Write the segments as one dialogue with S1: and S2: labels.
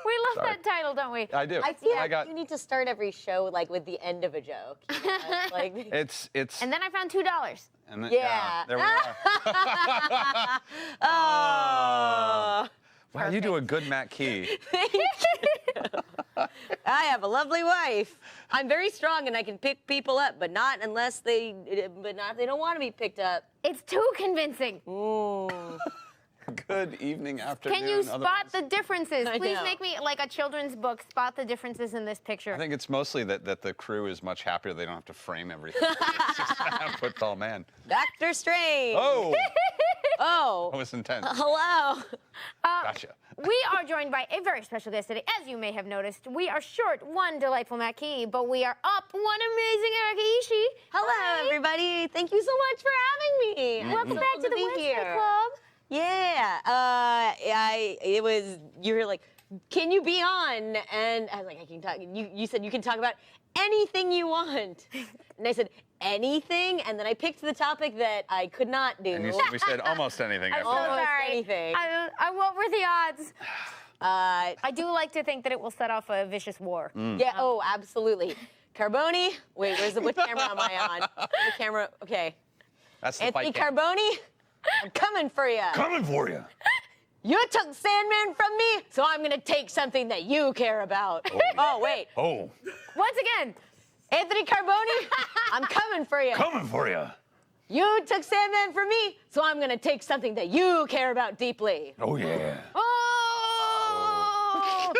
S1: We love that title, don't we?
S2: I do.
S3: I feel like you need to start every show like with the end of a joke. You know? Like
S2: It's.
S1: And then I found $2.
S2: And then,
S3: Yeah.
S2: there we are.
S3: oh.
S2: Wow, you do a good Matt Key.
S3: Thank you. I have a lovely wife. I'm very strong and I can pick people up, but not if they don't want to be picked up.
S1: It's too convincing.
S3: Ooh.
S2: Good evening, afternoon.
S1: Can you spot the differences?
S3: I
S1: Please
S3: know.
S1: make me, like a children's book, spot the differences in this picture.
S2: I think it's mostly that the crew is much happier. They don't have to frame everything. It's just a football man.
S3: Dr. Strange.
S2: Oh,
S3: Oh.
S2: that was intense.
S3: Hello.
S2: Gotcha.
S1: We are joined by a very special guest today. As you may have noticed, we are short one delightful Matt Key, but we are up one amazing Erika Ishii.
S3: Hello,
S1: Hi.
S3: everybody. Thank you so much for having me.
S1: Welcome back to the
S3: be
S1: Wednesday
S3: here.
S1: Club.
S3: Yeah. You were like, can you be on? And I was like, I can talk. You said you can talk about anything you want. And I said, anything? And then I picked the topic that I could not do.
S2: And we said almost anything.
S1: I'm so
S2: after that.
S3: Almost
S1: sorry.
S3: anything.
S1: What were the odds?
S3: I
S1: I do like to think that it will set off a vicious war.
S3: Yeah, oh, absolutely. Carboni, wait, what camera am I on? The camera, okay.
S2: That's the
S3: Anthony
S2: fight camp.
S3: Carboni, I'm coming for you.
S2: Coming for you.
S3: You took Sandman from me, so I'm gonna take something that you care about. Oh, wait.
S2: Oh,
S1: Once again,
S3: Anthony Carboni, I'm coming for you.
S2: coming for you.
S3: You took Sandman from me, so I'm gonna take something that you care about deeply.
S2: Oh yeah.
S1: oh!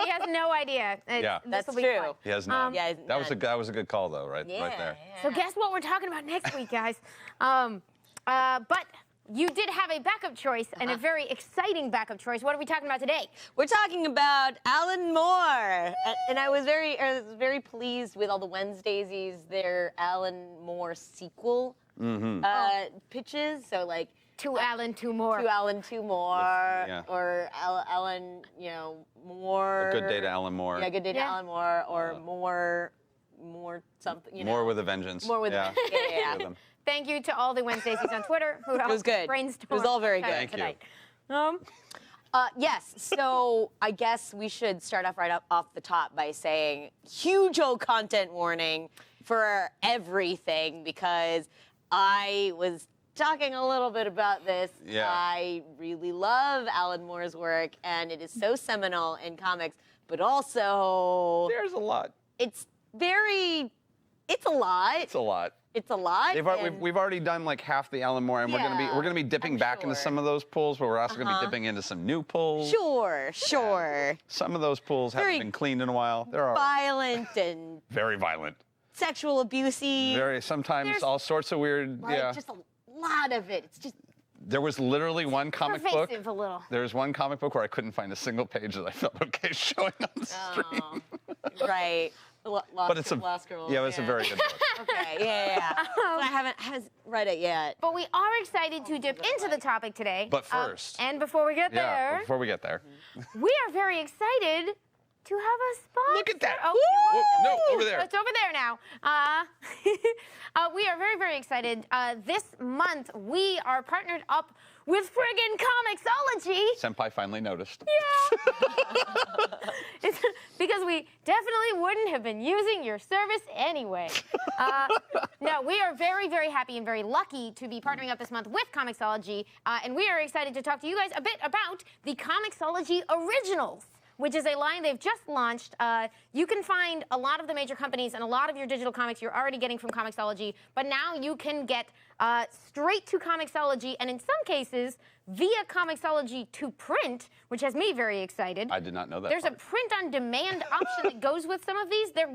S1: He has no idea.
S2: Yeah.
S3: That's
S1: this'll be
S3: true.
S1: fun.
S2: He has none.
S3: Yeah,
S2: that was a good call though, right there.
S1: So guess what we're talking about next week, guys? But you did have a backup choice and a very exciting backup choice. What are we talking about today?
S3: We're talking about Alan Moore, and I was very pleased with all the Wednesdays, their Alan Moore sequel pitches. So like
S1: To Alan, two more.
S3: To Alan, two more,
S2: Yeah.
S3: or Alan, more.
S2: A good day to Alan Moore.
S3: Yeah, good day to
S1: Yeah.
S3: Alan Moore, or more something.
S2: More with a vengeance.
S3: More with
S2: yeah.
S3: yeah.
S2: With them.
S1: Thank you to all the Wednesdays on Twitter who helped
S3: was good.
S1: brainstorm.
S3: It was all very good.
S1: tonight.
S2: Thank
S3: Yes, so I guess we should start off off the top by saying huge content warning for everything, because I was talking a little bit about this.
S2: Yeah.
S3: I really love Alan Moore's work, and it is so seminal in comics, but also
S2: There's a lot.
S3: it's a lot.
S2: It's a lot.
S3: It's a lot.
S2: We've already done like half the Alan Moore, and we're gonna be dipping
S3: I'm
S2: back into
S3: sure.
S2: some of those pools, but we're also gonna be dipping into some new pools.
S3: Sure.
S2: Some of those pools
S3: Very
S2: haven't been cleaned in a while. They're all
S3: Violent and
S2: very violent.
S3: sexual abusey.
S2: Very sometimes
S3: There's,
S2: all sorts of weird.
S3: like,
S2: yeah.
S3: just a lot of it. It's just
S2: There was literally one comic book.
S1: Pervasive a little.
S2: There was one comic book where I couldn't find a single page that I felt okay showing on the stream.
S3: right.
S2: But it's a
S3: Lost Girl.
S2: yeah, it's a very good book.
S3: Okay, yeah. But I haven't read it yet.
S1: But we are excited to dip into the topic today.
S2: But first.
S1: And before we get
S2: Yeah,
S1: there,
S2: before we get there.
S1: we are very excited to have a sponsor.
S2: Look at that.
S1: Oh,
S2: Whoa, no, over there.
S1: It's over there now. We are very, very excited. This month, we are partnered up with friggin' Comixology.
S2: Senpai finally noticed.
S1: Yeah. It's because we definitely wouldn't have been using your service anyway. No, we are very, very happy and very lucky to be partnering up this month with Comixology, and we are excited to talk to you guys a bit about the Comixology Originals, which is a line they've just launched. You can find a lot of the major companies and a lot of your digital comics you're already getting from Comixology, but now you can get straight to Comixology, and in some cases, via Comixology to print, which has me very excited.
S2: I did not know that.
S1: There's
S2: part.
S1: a print-on-demand option that goes with some of these. They're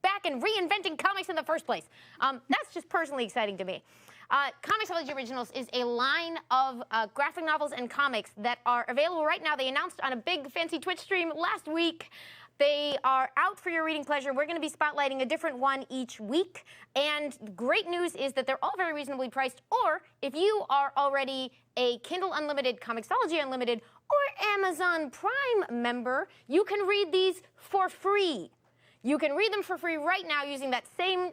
S1: back and reinventing comics in the first place. That's just personally exciting to me. Comixology Originals is a line of graphic novels and comics that are available right now. They announced on a big fancy Twitch stream last week. They are out for your reading pleasure. We're going to be spotlighting a different one each week. And great news is that they're all very reasonably priced. Or if you are already a Kindle Unlimited, Comixology Unlimited, or Amazon Prime member, you can read these for free. You can read them for free right now using that same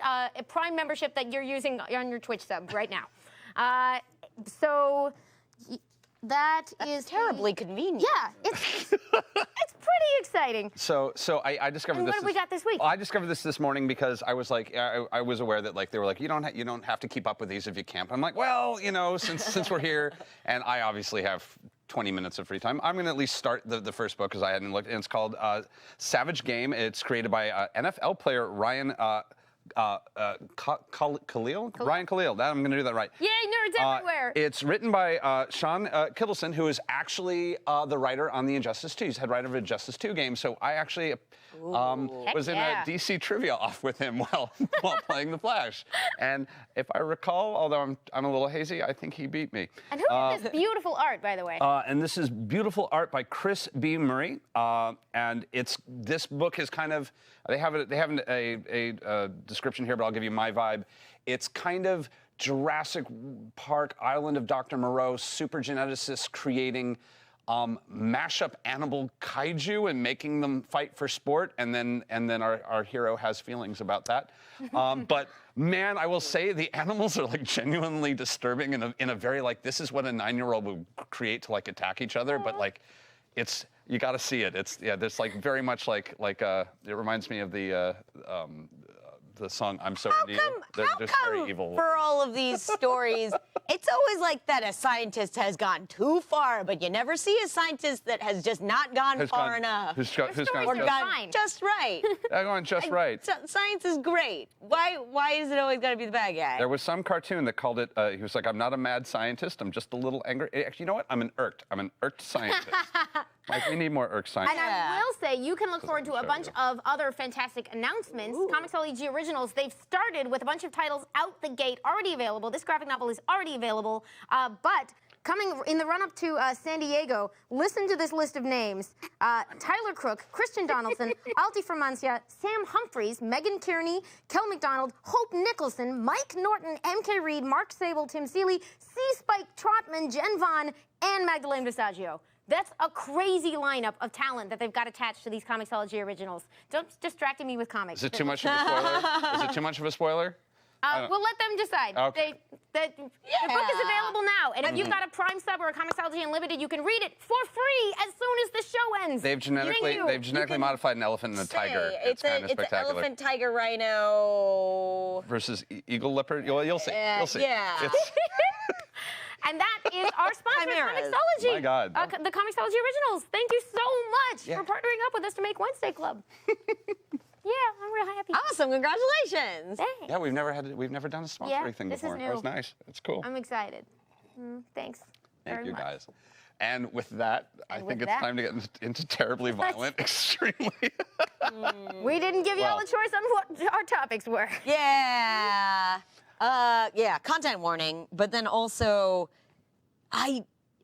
S1: Prime membership that you're using on your Twitch sub right now. So That is
S3: terribly convenient.
S1: Yeah, it's pretty exciting.
S2: So I discovered
S1: And
S2: this.
S1: what have we got this week?
S2: I discovered this morning because I was like, I was aware that like they were like, you don't have to keep up with these if you camp. I'm like, well, since we're here, and I obviously have 20 minutes of free time, I'm going to at least start the first book because I hadn't looked, and it's called Savage Game. It's created by NFL player Ryan Khalil? Ryan Khalil. I'm going to do that right.
S1: Yay, nerds everywhere.
S2: It's written by Sean Kittleson, who is actually the writer on the Injustice 2. He's head writer of Injustice 2 game. So I actually was in a DC trivia off with him while playing The Flash. And if I recall, although I'm a little hazy, I think he beat me.
S1: And who did this beautiful art, by the way?
S2: And this is beautiful art by Chris B. Murray. And this book is kind of, they have a description here, but I'll give you my vibe. It's kind of Jurassic Park, Island of Dr. Moreau, super geneticists creating mashup animal kaiju and making them fight for sport, and then our hero has feelings about that. But man, I will say the animals are like genuinely disturbing in a very like, this is what a 9-year-old would create to like attack each other, but like you got to see it. There's like very much like it reminds me of the song "I'm So Into You." They're just very evil.
S3: For all of these stories, it's always like that a scientist has gone too far, but you never see a scientist that has just not gone far enough.
S2: Who's gone
S3: just right.
S2: Going just right.
S3: Science is great. Why is it always got to be the bad guy?
S2: There was some cartoon that called it. He was like, "I'm not a mad scientist. I'm just a little angry." Actually, you know what? I'm an irked scientist. Like, we need more irked scientists.
S1: And I will say, you can look forward to a bunch of other fantastic announcements. Comixology Originals, they've started with a bunch of titles out the gate, already available. This graphic novel is already available. But coming in the run-up to San Diego, listen to this list of names. Tyler Crook, Christian Donaldson, Alti Fermancia, Sam Humphries, Megan Kearney, Kel McDonald, Hope Nicholson, Mike Norton, MK Reed, Mark Sable, Tim Seeley, C. Spike Trotman, Jen Vaughn, and Magdalene Visaggio. That's a crazy lineup of talent that they've got attached to these Comixology Originals. Don't distract me with comics.
S2: Is it too much of a spoiler? Is it too much of a spoiler?
S1: We'll let them decide.
S2: Okay.
S1: The book is available now, and if you've got a Prime sub or a Comixology Unlimited, you can read it for free as soon as the show ends.
S2: They've genetically modified an elephant and a tiger. It's kind of spectacular.
S3: It's an elephant, tiger, rhino
S2: versus eagle, leopard. You'll see. You'll see.
S3: Yeah.
S1: And that is our sponsor, Comixology.
S2: My God.
S1: The Comixology Originals. Thank you so much for partnering up with us to make Wednesday Club. Yeah, I'm real happy.
S3: Awesome! Congratulations.
S1: Thanks.
S2: Yeah, we've never done a sponsoring thing
S1: this
S2: before.
S1: is new.
S2: That was nice. It's cool.
S1: I'm excited. Thanks.
S2: Thank
S1: very
S2: you
S1: much.
S2: guys. And with that, I think it's time to get into terribly violent, extremely.
S1: We didn't give you all the choice on what our topics were.
S3: Yeah. Content warning, but then also,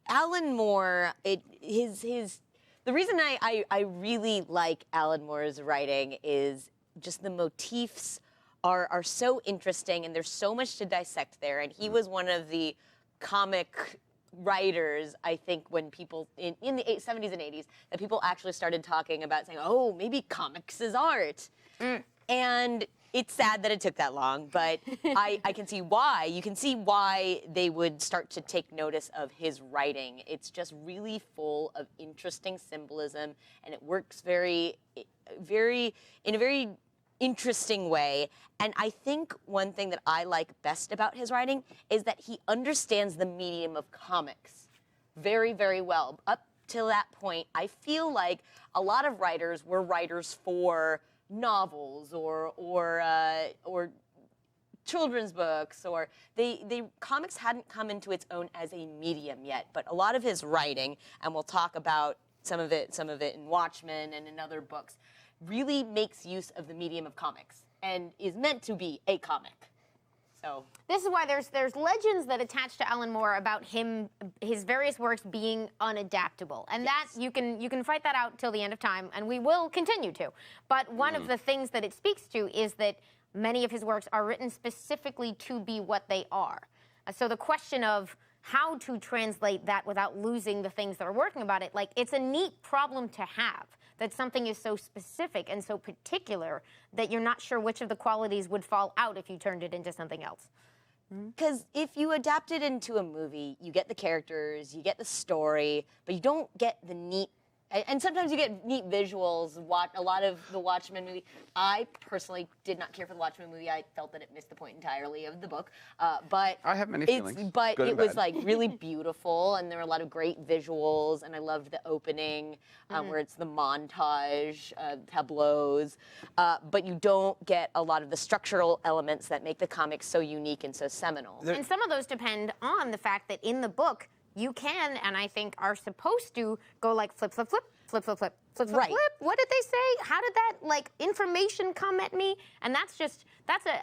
S3: Alan Moore, the reason I really like Alan Moore's writing is just the motifs are so interesting, and there's so much to dissect there, and he was one of the comic writers, I think, when people in the 70s and 80s, that people actually started talking about saying, oh, maybe comics is art. And it's sad that it took that long, but I can see why. You can see why they would start to take notice of his writing. It's just really full of interesting symbolism, and it works in a very interesting way. And I think one thing that I like best about his writing is that he understands the medium of comics very, very well. Up till that point, I feel like a lot of writers were writers for novels or children's books, or comics hadn't come into its own as a medium yet. But a lot of his writing, and we'll talk about some of it in Watchmen and in other books, really makes use of the medium of comics and is meant to be a comic. So
S1: this is why there's legends that attach to Alan Moore about his various works being unadaptable, and that you can fight that out till the end of time, and we will continue to. But one of the things that it speaks to is that many of his works are written specifically to be what they are. So the question of how to translate that without losing the things that are working about it, like, it's a neat problem to have, that something is so specific and so particular that you're not sure which of the qualities would fall out if you turned it into something else.
S3: Because if you adapt it into a movie, you get the characters, you get the story, but you don't get the neat. And sometimes you get neat visuals. A lot of the Watchmen movie. I personally did not care for the Watchmen movie. I felt that it missed the point entirely of the book. But
S2: I have many feelings.
S3: But
S2: good
S3: it
S2: and
S3: was
S2: bad.
S3: like really beautiful, and there were a lot of great visuals. And I loved the opening, where it's the montage tableaus. But you don't get a lot of the structural elements that make the comics so unique and so seminal.
S1: And some of those depend on the fact that in the book, you can, and I think are supposed to, go like flip, flip, flip, flip, flip, flip, flip, flip,
S3: Right.
S1: flip. What did they say? How did that, like, information come at me? And that's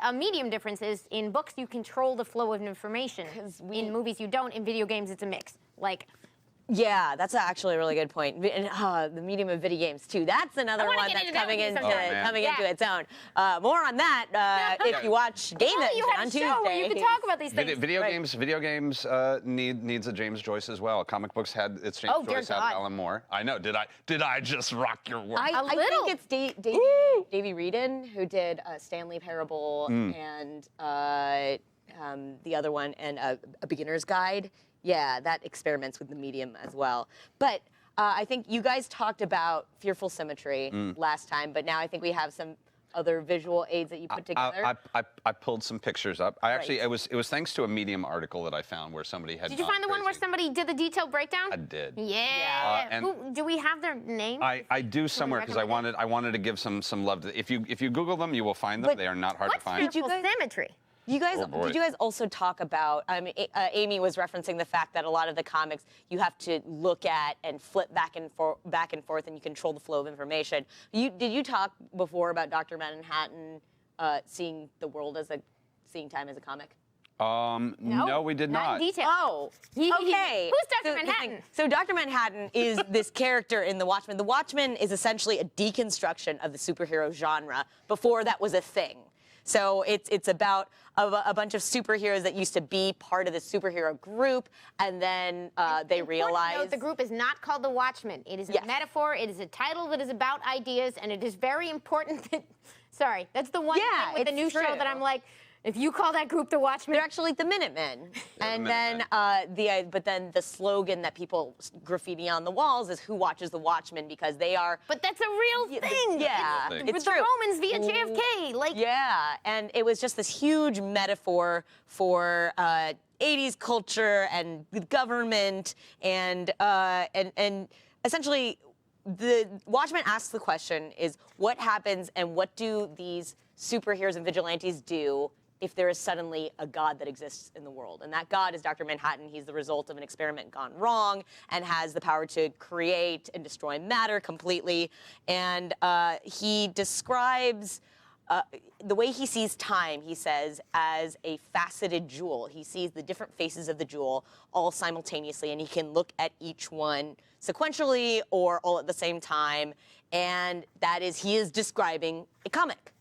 S1: a medium difference is in books you control the flow of information. In movies you don't. In video games it's a mix. Like,
S3: Yeah, that's actually a really good point. And the medium of video games too. That's another
S1: wanna
S3: one
S1: get
S3: that's
S1: into that
S3: coming
S1: with you sometime.
S3: coming
S1: Yeah.
S3: into its own. More on that if you watch Game
S1: oh,
S3: It
S1: you
S3: on
S1: had a
S3: Tuesday.
S1: show where you could talk about these things.
S2: Video
S3: Right.
S2: games needs a James Joyce as well. Comic books had its James
S1: Oh, dear
S2: Joyce, had
S1: God.
S2: Alan Moore. I know. Did I just rock your world?
S3: I
S1: little.
S3: think it's Davey Reedon who did Stanley Parable and the other one and A Beginner's Guide. Yeah, that experiments with the medium as well. But I think you guys talked about Fearful Symmetry last time, but now I think we have some other visual aids that you put together.
S2: I pulled some pictures up. I actually
S3: Right.
S2: it was thanks to a Medium article that I found where somebody had.
S1: Did you
S2: gone
S1: find the one where
S2: crazy.
S1: somebody did the detailed breakdown?
S2: I did.
S1: Yeah.
S2: and-
S1: Who, do we have their name?
S2: I do somewhere because
S1: recommend
S2: I wanted to give some love to. If you Google them, you will find them.
S3: But
S2: They are not hard
S1: What's
S2: to find.
S1: fearful symmetry?
S3: You guys,
S2: Oh, boy.
S3: did you guys also talk about? Amy was referencing the fact that a lot of the comics you have to look at and flip back and forth, and you control the flow of information. Did you talk before about Dr. Manhattan seeing the world seeing time as a comic?
S2: No, we did not.
S1: in detail.
S3: Oh, okay.
S1: Who's Dr.
S3: So,
S1: Manhattan?
S3: So Dr. Manhattan is this character in The Watchmen. The Watchmen is essentially a deconstruction of the superhero genre before that was a thing. So it's about a bunch of superheroes that used to be part of the superhero group, and then they realize.
S1: Note, the group is not called the Watchmen. It is a
S3: Yes.
S1: metaphor. It is a title that is about ideas, and it is very important that. Sorry, that's the one
S3: Yeah,
S1: thing with the
S3: it's
S1: new show that
S3: true.
S1: I'm like, if you call that group the Watchmen,
S3: They're actually the Minutemen, and then but then the slogan that people graffiti on the walls is "Who watches the Watchmen?" because they are.
S1: but that's a real thing.
S3: Yeah,
S1: With
S3: it's
S1: the
S3: true.
S1: Romans via JFK, like.
S3: Yeah, and it was just this huge metaphor for 80s culture and the government, and essentially, the Watchmen asks the question: is what happens, and what do these superheroes and vigilantes do if there is suddenly a god that exists in the world? And that god is Dr. Manhattan. He's the result of an experiment gone wrong and has the power to create and destroy matter completely. And he describes the way he sees time, he says, as a faceted jewel. He sees the different faces of the jewel all simultaneously, and he can look at each one sequentially or all at the same time. And that is, he is describing a comic.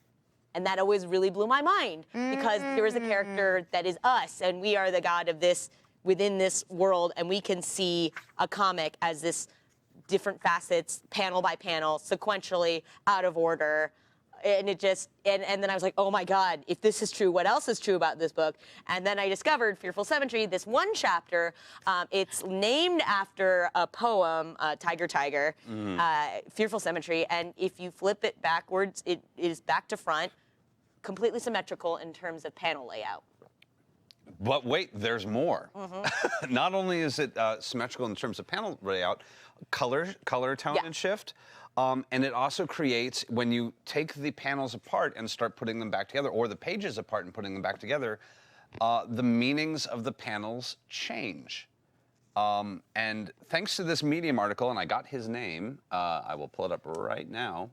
S3: And that always really blew my mind because there is a character that is us, and we are the god of this within this world, and we can see a comic as this different facets, panel by panel, sequentially, out of order. And it just, and then I was like, oh my God, if this is true, what else is true about this book? And then I discovered Fearful Symmetry, this one chapter. It's named after a poem, Tiger, Tiger, Fearful Symmetry. And if you flip it backwards, it is back to front, completely symmetrical in terms of panel layout.
S2: But wait, there's more. Not only is it symmetrical in terms of panel layout, color, tone,
S3: Yeah.
S2: and shift. And it also creates, when you take the panels apart and start putting them back together, or the pages apart and putting them back together, the meanings of the panels change. And thanks to this Medium article, and I got his name, I will pull it up right now,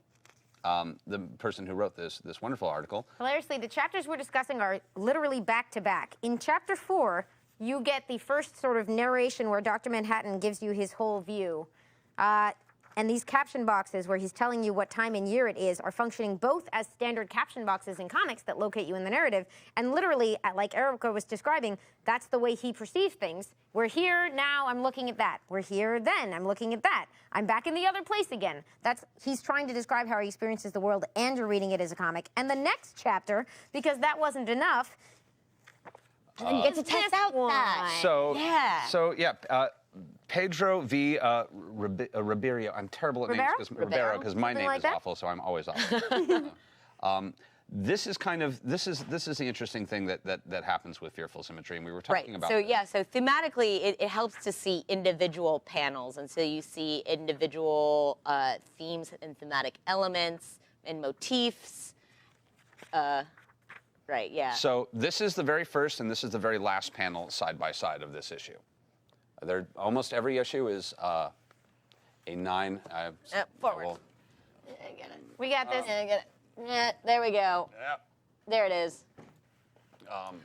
S2: the person who wrote this wonderful article.
S1: Hilariously, the chapters we're discussing are literally back to back. In chapter 4, you get the first sort of narration where Dr. Manhattan gives you his whole view. And these caption boxes where he's telling you what time and year it is are functioning both as standard caption boxes in comics that locate you in the narrative, and literally, like Erika was describing, that's the way he perceives things. We're here now, I'm looking at that. We're here then, I'm looking at that. I'm back in the other place again. He's trying to describe how he experiences the world, and you're reading it as a comic. And the next chapter, because that wasn't enough,
S3: And then you get to test out that.
S2: So,
S3: Yeah.
S2: So Pedro V. Ribeiro. I'm terrible at names because my
S1: Something
S2: name
S1: like
S2: is
S1: that?
S2: awful, so I'm always awful. This is this is the interesting thing that happens with Fearful Symmetry, and we were talking about.
S3: So
S2: this.
S3: so thematically, it helps to see individual panels, and so you see individual themes and thematic elements and motifs. Right. Yeah.
S2: So this is the very first, and this is the very last panel side by side of this issue. Almost every issue is a 9.
S3: Forward.
S2: Well,
S3: I get it.
S1: We got this.
S3: I get it. Yeah, there we go.
S2: yeah.
S3: There it is.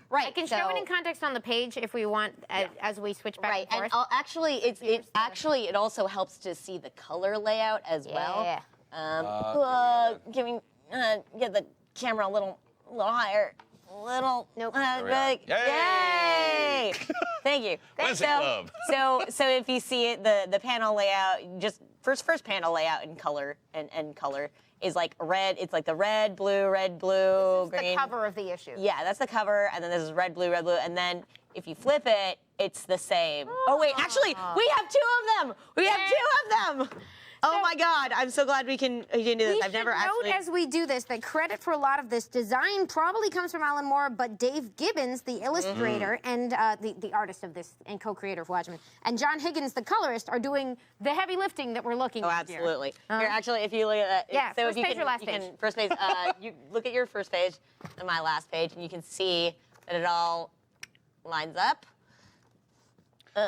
S3: Right.
S1: I can show it in context on the page if we want, as we switch back
S3: Right,
S1: and
S3: and
S1: forth.
S3: actually, it also helps to see the color layout as well.
S1: Yeah.
S3: Give me get the camera a little higher,
S1: Nope.
S2: There we are.
S3: Yay! Thank you.
S2: Wednesday Club.
S3: So if you see it, the panel layout, just first panel layout in color and color is like red. It's like the red, blue,
S1: This is
S3: green.
S1: the cover of the issue.
S3: Yeah, that's the cover, and then this is red, blue, and then if you flip it, it's the same. Oh wait, actually, we have 2 of them. We have 2 of them. Oh my God, I'm so glad we can do this.
S1: We
S3: I've never
S1: should
S3: actually.
S1: note as we do this that credit for a lot of this design probably comes from Alan Moore, but Dave Gibbons, the illustrator and the artist of this and co-creator of Watchmen, and John Higgins, the colorist, are doing the heavy lifting that we're looking
S3: Oh,
S1: at
S3: absolutely.
S1: here.
S3: Here, actually, if you look at that,
S1: Yeah,
S3: so
S1: first
S3: if you
S1: page
S3: can,
S1: or last
S3: you
S1: page?
S3: can first page. You look at your first page and my last page, and you can see that it all lines up.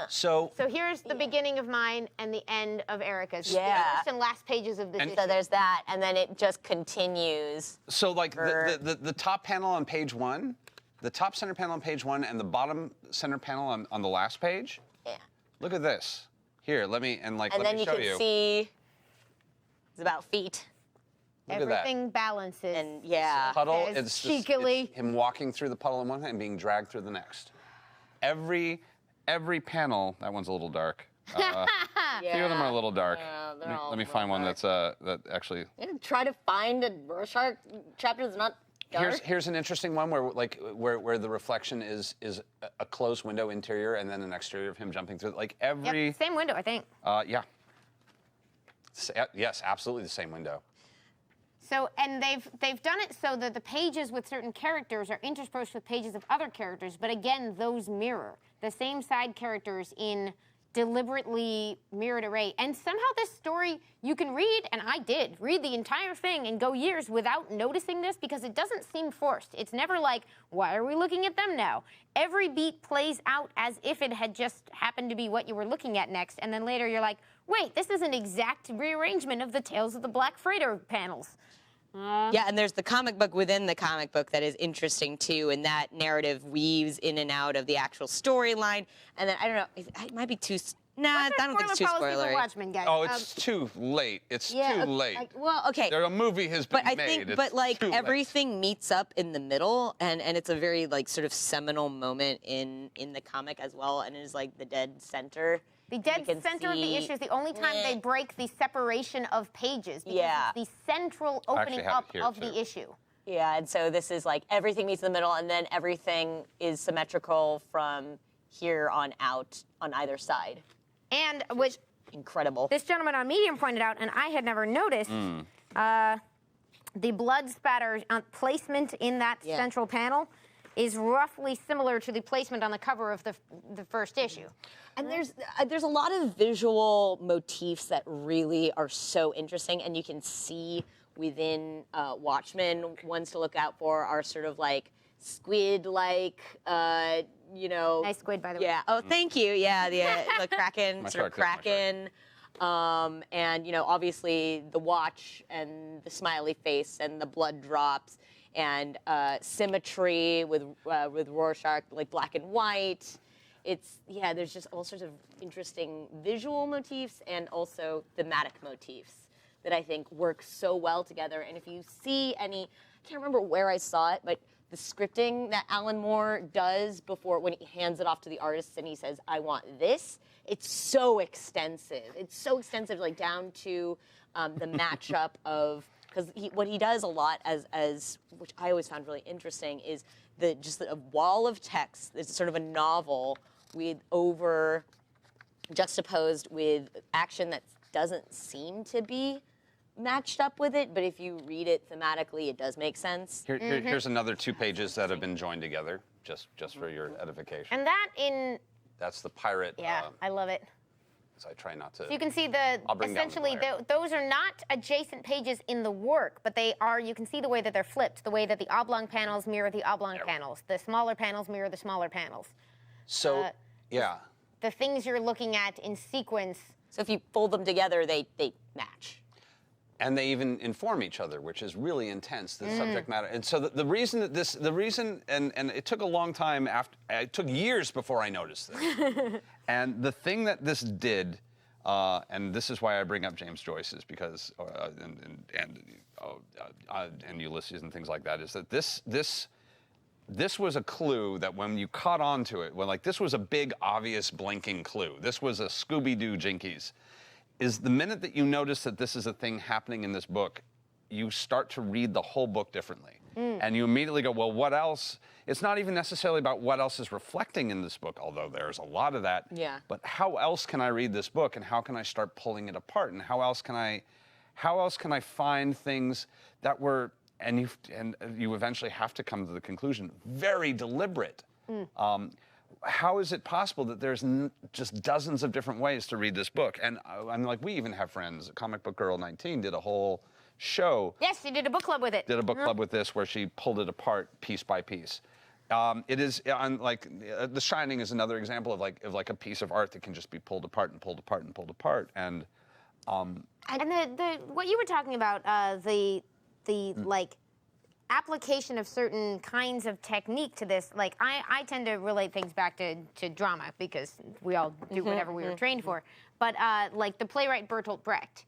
S2: So
S1: So here's the beginning of mine and the end of Erika's.
S3: Yeah.
S1: The first and last pages of this issue.
S3: So there's that, and then it just continues.
S2: like the top panel on page 1, the top center panel on page 1, and the bottom center panel on the last page.
S3: Yeah.
S2: Look at this. Here, let me
S3: And
S2: let
S3: then
S2: me
S3: you
S2: show
S3: can
S2: you.
S3: see it's about feet.
S2: Look at that.
S1: Everything balances.
S3: And yeah.
S2: Puddle.
S1: Says
S2: It's
S1: cheekily.
S2: it's him walking through the puddle on one hand and being dragged through the next. Every panel. That one's a little dark. A few of them are a little dark.
S3: Yeah, they're
S2: let me,
S3: all
S2: let me
S3: a
S2: find
S3: little
S2: one
S3: dark.
S2: that's that actually.
S3: Yeah, try to find a Rorschach chapter that's not dark.
S2: Here's an interesting one where the reflection is a closed window interior and then an exterior of him jumping through. Like every.
S1: Yep, same window, I think.
S2: Yeah. Yes, absolutely the same window.
S1: So, and they've done it so that the pages with certain characters are interspersed with pages of other characters, but again, those mirror the same side characters in deliberately mirrored array. And somehow this story, you can read, and I did, read the entire thing and go years without noticing this because it doesn't seem forced. It's never like, why are we looking at them now? Every beat plays out as if it had just happened to be what you were looking at next, and then later you're like, wait, this is an exact rearrangement of the Tales of the Black Freighter panels.
S3: Yeah, and there's the comic book within the comic book that is interesting too, and that narrative weaves in and out of the actual storyline. And then I don't know, it might be too. Nah, I don't think it's too
S1: Spoiler policy for
S3: spoilery.
S1: Watchmen, guys.
S2: Oh, it's too late. It's too late.
S3: Well, okay.
S2: A movie has been
S3: But I
S2: made.
S3: think,
S2: It's
S3: but like
S2: too late.
S3: everything meets up in the middle, and it's a very like sort of seminal moment in the comic as well, and it is like the dead center.
S1: The dead center of the issue is the only time they break the separation of pages. Because it's the central opening
S2: have
S1: up
S2: it here,
S1: of
S2: too.
S1: the issue.
S3: Yeah, and so this is like everything meets in the middle, and then everything is symmetrical from here on out on either side.
S1: And which
S3: Incredible.
S1: this gentleman on Medium pointed out, and I had never noticed, the blood spatter placement in that central panel is roughly similar to the placement on the cover of the first issue.
S3: And there's a lot of visual motifs that really are so interesting, and you can see within Watchmen. Ones to look out for are sort of like squid-like,
S1: Nice squid, by the way.
S3: Yeah. Oh, thank you. Yeah, the kraken, sort of
S2: shark,
S3: kraken. And obviously the watch and the smiley face and the blood drops and symmetry with Rorschach, like black and white. There's just all sorts of interesting visual motifs and also thematic motifs that I think work so well together. And if you see any, I can't remember where I saw it, but the scripting that Alan Moore does before when he hands it off to the artists and he says, I want this, it's so extensive. It's so extensive, like down to the matchup of, because what he does a lot as which I always found really interesting, is just a wall of text. It's sort of a novel juxtaposed with action that doesn't seem to be matched up with it, but if you read it thematically, it does make sense.
S2: Here's another 2 pages that have been joined together, just for your edification.
S1: And
S2: That's the pirate.
S1: yeah, I love it.
S2: So I try not to.
S1: So you can see
S2: I'll bring down the
S1: essentially
S2: glare.
S1: those are not adjacent pages in the work, but they are. You can see the way that they're flipped, the way that the oblong panels mirror the oblong panels, the smaller panels mirror the smaller panels.
S2: So yeah.
S1: The things you're looking at in sequence.
S3: So if you fold them together, they match.
S2: And they even inform each other, which is really intense, the subject matter. And so the reason that and it took a long time it took years before I noticed this. And the thing that this did, and this is why I bring up James Joyce, is because, and Ulysses and things like that, is that this was a clue that when you caught on to it, this was a big, obvious, blinking clue. This was a Scooby-Doo jinkies. Is the minute that you notice that this is a thing happening in this book, you start to read the whole book differently. And you immediately go, well, what else? It's not even necessarily about what else is reflecting in this book, although there's a lot of that.
S3: Yeah.
S2: But how else can I read this book, and how can I start pulling it apart, and how else can I find things that were, and you eventually have to come to the conclusion, very deliberate. How is it possible that there's just dozens of different ways to read this book? And I'm like, we even have friends. Comic Book Girl 19 did a whole show.
S1: Yes, she did a book club with it.
S2: Did a book club with this where she pulled it apart piece by piece. It is like The Shining is another example of like a piece of art that can just be pulled apart and pulled apart and pulled apart. And
S1: the what you were talking about, the like application of certain kinds of technique to this, like I tend to relate things back to drama because we all do whatever we were trained for. But like the playwright Bertolt Brecht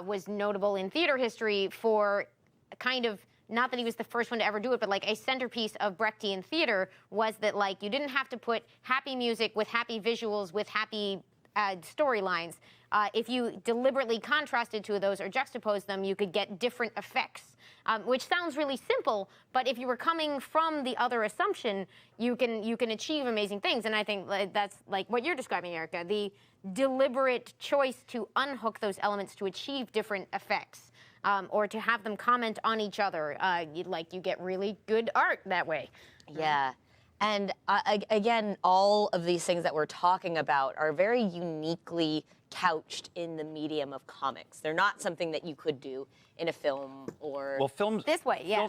S1: was notable in theater history for kind of, not that he was the first one to ever do it, but like a centerpiece of Brechtian theater was that like you didn't have to put happy music with happy visuals with happy storylines. If you deliberately contrasted two of those or juxtaposed them, you could get different effects, which sounds really simple, but if you were coming from the other assumption, you can achieve amazing things. And I think that's like what you're describing, Erika, the deliberate choice to unhook those elements to achieve different effects, or to have them comment on each other. You get really good art that way.
S3: Yeah. And again, all of these things that we're talking about are very uniquely couched in the medium of comics. They're not something that you could do in a film or
S2: films
S1: this way, yeah.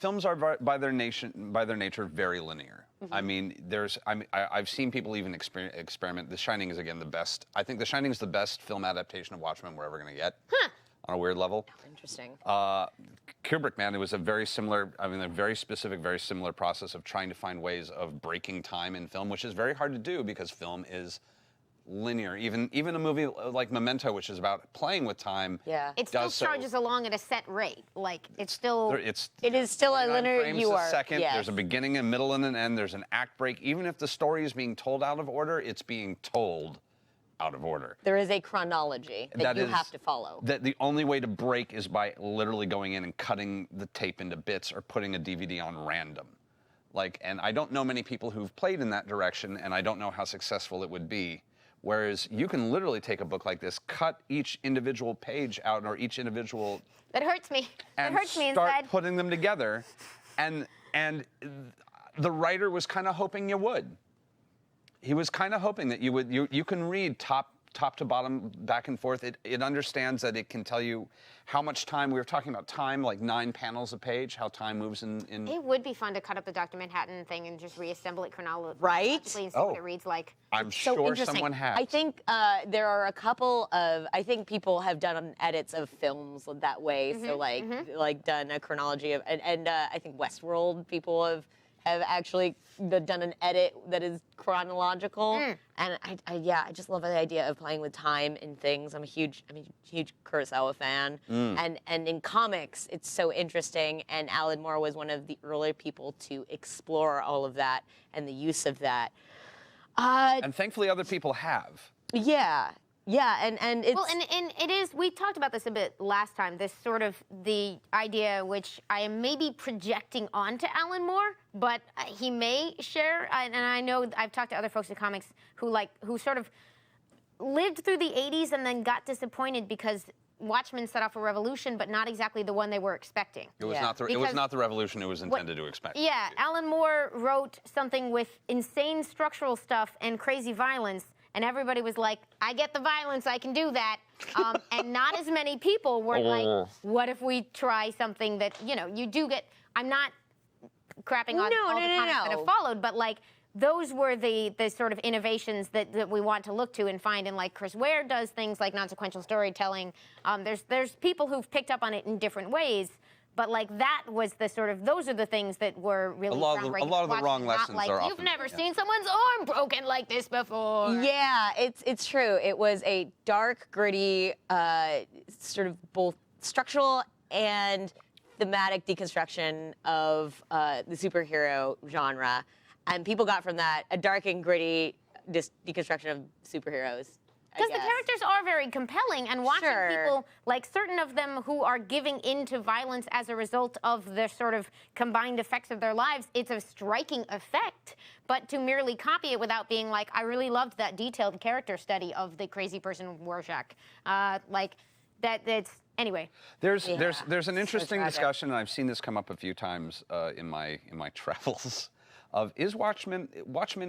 S2: Films are by their nature very linear. I mean, I've seen people even experiment. The Shining is again the best. I think The Shining is the best film adaptation of Watchmen we're ever going to get. On a weird level.
S3: Interesting.
S2: Kubrick, man, it was a very similar, a very specific, very similar process of trying to find ways of breaking time in film, which is very hard to do because film is linear. Even a movie like Memento, which is about playing with time,
S1: it still charges along at a set rate. Like it is still
S3: a linear.
S2: Frames a second. Yes. There's a beginning, a middle, and an end. There's an act break. Even if the story is being told out of order, it's being told out of order.
S3: There is a chronology that you have to follow.
S2: That the only way to break is by literally going in and cutting the tape into bits or putting a DVD on random. And I don't know many people who've played in that direction, and I don't know how successful it would be. Whereas you can literally take a book like this, cut each individual page out or each individual.
S1: That hurts me.
S2: And
S1: it hurts me
S2: start
S1: inside.
S2: putting them together, and the writer was kind of hoping you would. He was kind of hoping that you would. You can read top to bottom, back and forth. It understands that it can tell you how much time. We were talking about time, like 9 panels a page, how time moves in.
S1: It would be fun to cut up the Dr. Manhattan thing and just reassemble it chronologically.
S3: Right?
S1: And see what it reads like.
S2: I'm sure someone has.
S3: I think there are a couple of. I think people have done edits of films that way. So like done a chronology of, and I think Westworld people have actually done an edit that is chronological, and I just love the idea of playing with time in things. I'm a huge Kurosawa fan, and in comics, it's so interesting. And Alan Moore was one of the early people to explore all of that and the use of that.
S2: And thankfully, other people have.
S3: Yeah. Yeah, and it's
S1: Well, and it is, we talked about this a bit last time, this sort of the idea which I am maybe projecting onto Alan Moore, but he may share, and I know I've talked to other folks in comics who sort of lived through the 80s and then got disappointed because Watchmen set off a revolution, but not exactly the one they were expecting.
S2: It was
S3: Yeah.
S2: not the revolution it was intended to expect.
S1: Yeah, Alan Moore wrote something with insane structural stuff and crazy violence, and everybody was like, I get the violence, I can do that. And not as many people were like, what if we try something that, you do get, I'm not crapping on all the comics that have followed, but like, those were the sort of innovations that we want to look to and find. And like Chris Ware does things like non-sequential storytelling. There's people who've picked up on it in different ways. But like that was the sort of, those are the things that were really groundbreaking.
S2: A lot of the wrong lessons
S1: like,
S2: are
S1: you've never seen someone's arm broken like this before.
S3: Yeah, it's true. It was a dark, gritty, sort of both structural and thematic deconstruction of the superhero genre. And people got from that a dark and gritty deconstruction of superheroes.
S1: Because the characters are very compelling, and watching people, like certain of them who are giving in to violence as a result of the sort of combined effects of their lives, it's a striking effect. But to merely copy it without being like, I really loved that detailed character study of the crazy person Rorschach, anyway.
S2: There's an interesting discussion, and I've seen this come up a few times in my travels. Of is Watchmen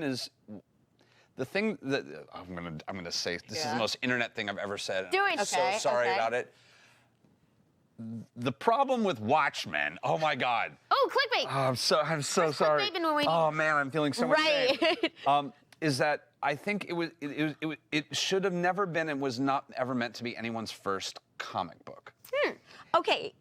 S2: is the thing that I'm gonna say this is the most internet thing I've ever said.
S1: Do it.
S2: I'm so sorry about it. The problem with Watchmen, oh my God.
S1: Oh, clickbait.
S2: Oh, I'm so sorry. Oh man, I'm feeling so much shame. Is that I think it should have never been and was not ever meant to be anyone's first comic book.
S3: Okay.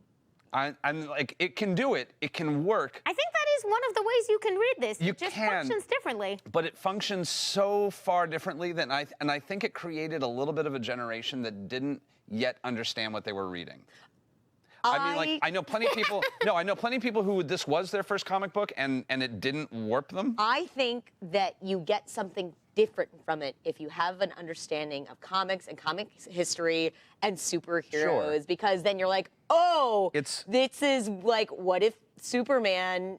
S2: I'm like, it can do it. It can work.
S1: I think that is one of the ways you can read this.
S2: You
S1: it just
S2: can,
S1: functions differently.
S2: But it functions so far differently than I think it created a little bit of a generation that didn't yet understand what they were reading. I mean, like, I know plenty of people. No, I know plenty of people who this was their first comic book, and it didn't warp them.
S3: I think that you get something different from it if you have an understanding of comics and comic history and superheroes, because then you're like, oh, this is like, what if Superman,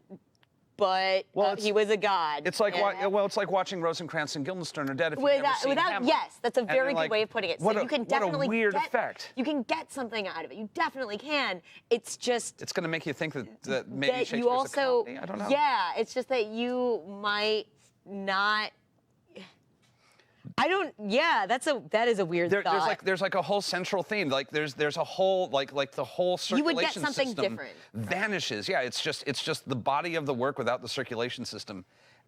S3: but he was a god.
S2: It's like it's like watching Rosencrantz and Guildenstern are dead if you've never seen Hamlet.
S3: Yes, that's a very good way of putting it. So you can definitely
S2: what a weird effect.
S3: You can get something out of it. You definitely can. It's just
S2: it's going to make you think that maybe
S3: that
S2: Shakespeare's
S3: you also,
S2: a comedy. I don't know.
S3: Yeah, it's just that you might not. That is a weird thought.
S2: There's like a whole central theme. Like there's a whole like the whole circulation
S3: you would get something
S2: system
S3: different.
S2: vanishes. Yeah, it's just the body of the work without the circulation system.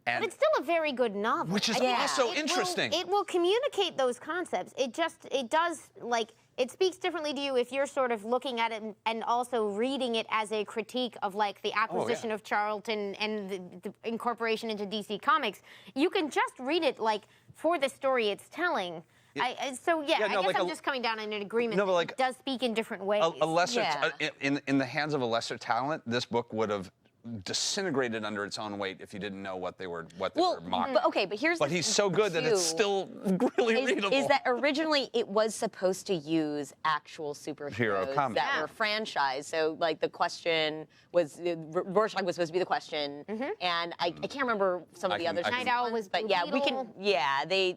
S2: And
S1: but it's still a very good novel.
S2: Which is also interesting.
S1: It will communicate those concepts. It does, like, it speaks differently to you if you're sort of looking at it and also reading it as a critique of, like, the acquisition of Charlton and the incorporation into DC Comics. You can just read it, like, for the story it's telling. I guess I'm just coming down in an agreement that it does speak in different ways.
S2: A lesser, in the hands of a lesser talent, this book would have disintegrated under its own weight if you didn't know what they were mocking.
S3: But
S2: he's so good that it's still really readable.
S3: Is that originally it was supposed to use actual superheroes that were franchised. So like the question was Rorschach was supposed to be the question, and I can't remember some of the other
S1: Night Owl was,
S3: but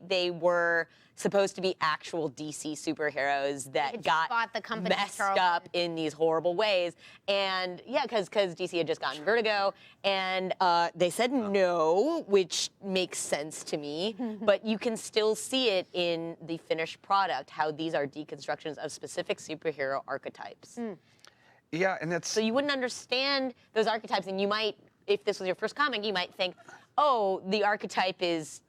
S3: they were supposed to be actual DC superheroes that got messed up in these horrible ways. And because DC had just gotten Vertigo, and they said no, which makes sense to me, but you can still see it in the finished product, how these are deconstructions of specific superhero archetypes.
S2: Yeah, and it's...
S3: So you wouldn't understand those archetypes, and you might, if this was your first comic, you might think, oh, the archetype is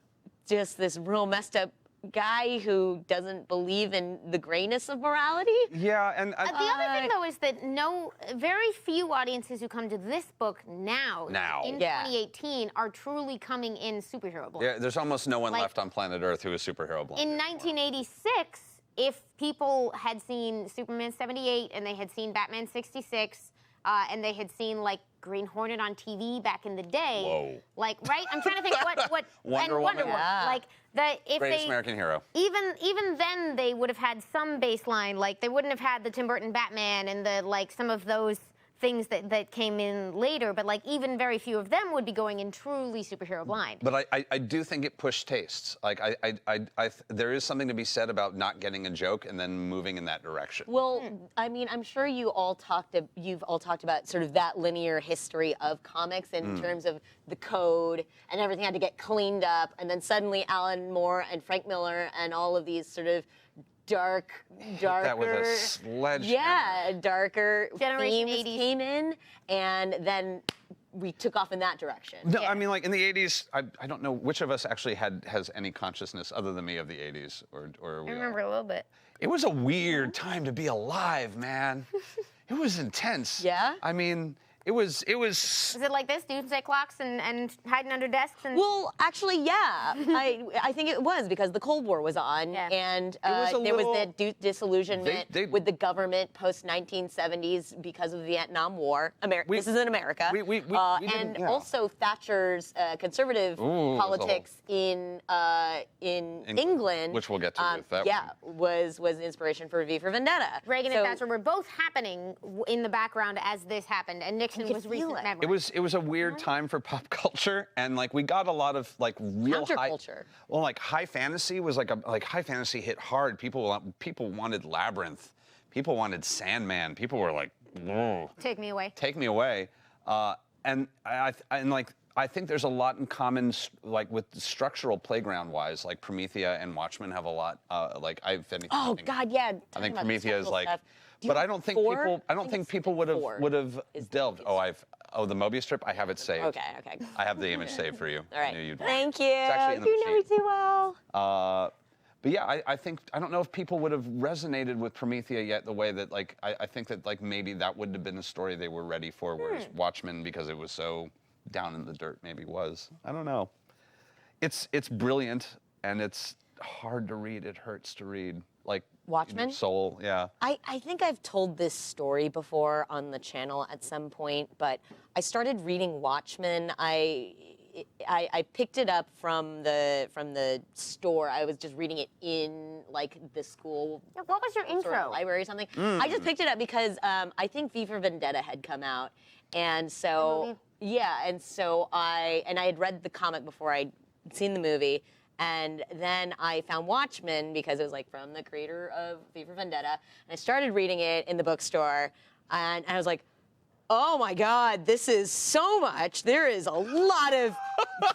S3: just this real messed up guy who doesn't believe in the grayness of morality.
S2: Yeah, and
S1: the other thing though is that very few audiences who come to this book now in 2018 are truly coming in superhero blind.
S2: Yeah, there's almost no one left on planet Earth who is superhero blind.
S1: In 1986, if people had seen Superman 78 and they had seen Batman 66, and they had seen like Green Hornet on TV back in the day.
S2: Whoa.
S1: Like, right? I'm trying to think what
S2: Wonder Woman.
S3: Yeah.
S1: Like that if
S2: Greatest American hero.
S1: even then they would have had some baseline. Like they wouldn't have had the Tim Burton Batman and the like some of those things that came in later, but like even very few of them would be going in truly superhero blind.
S2: But I do think it pushed tastes. Like there is something to be said about not getting a joke and then moving in that direction.
S3: Well, I mean, I'm sure you've all talked about sort of that linear history of comics in terms of the code and everything had to get cleaned up, and then suddenly Alan Moore and Frank Miller and all of these sort of darker.
S2: That with a sledgehammer.
S3: Yeah, darker
S1: Generation
S3: themes
S1: 80s.
S3: came in, and then we took off in that direction.
S2: No,
S1: Yeah.
S2: I mean, like in the 80s, I don't know which of us actually has any consciousness other than me of the 80s, or we
S1: I
S2: all?
S1: remember a little bit.
S2: It was a weird time to be alive, man. It was intense.
S3: Yeah?
S2: I mean, it was.
S1: Was it like this? Doomsday clocks and hiding under desks and
S3: Well, actually, yeah, I think it was because the Cold War was on,
S1: Yeah.
S3: and
S2: was a
S3: there was
S2: little-
S3: that disillusionment
S2: They-
S3: with the government post 1970s because of the Vietnam War. This is in America,
S2: we
S3: and
S2: didn't, yeah.
S3: also Thatcher's conservative
S2: Ooh,
S3: politics in England,
S2: which we'll get to with that
S3: yeah, was the inspiration for V for Vendetta.
S1: Reagan
S3: So-
S1: and Thatcher were both happening in the background as this happened, and Nixon
S3: could
S1: was
S3: feel
S1: recent
S3: it.
S1: memory.
S2: It was a weird time for pop culture, and like we got a lot of like real high.
S3: Counterculture.
S2: Well, like high fantasy was like high fantasy hit hard. People wanted Labyrinth. People wanted Sandman. People were like, whoa.
S1: Take me away.
S2: Take me away. And I think there's a lot in common, like with structural playground wise. Like Promethea and Watchmen have a lot. Like if anything.
S3: Oh
S2: I think,
S3: God, yeah.
S2: I
S3: talking
S2: think
S3: about
S2: Promethea is
S3: structural
S2: like.
S3: stuff. Do you
S2: But I
S3: have
S2: don't think
S3: four?
S2: people. I don't think
S3: it's
S2: people
S3: four
S2: would have
S3: is the
S2: delved.
S3: Mobius.
S2: The Mobius strip. I have it saved.
S3: Okay.
S2: I have the image saved for you.
S3: All right.
S2: I knew you'd-
S3: Thank you.
S2: actually in the
S3: You know me
S2: machine.
S3: too well.
S2: But yeah, I don't know if people would have resonated with Promethea yet the way that like I think that like maybe that wouldn't have been the story they were ready for, whereas Watchmen, because it was so down in the dirt, maybe was. I don't know. It's brilliant and it's hard to read. It hurts to read. Like
S3: Watchmen?
S2: Soul, yeah.
S3: I think I've told this story before on the channel at some point, but I started reading Watchmen. I picked it up from the store. I was just reading it in like the school
S1: What was your
S3: sort of
S1: intro?
S3: library or something. I just picked it up because I think V for Vendetta had come out, and so I had read the comic before I'd seen the movie. And then I found Watchmen because it was like from the creator of V for Vendetta. And I started reading it in the bookstore, and I was like, oh my God, this is so much. There is a lot of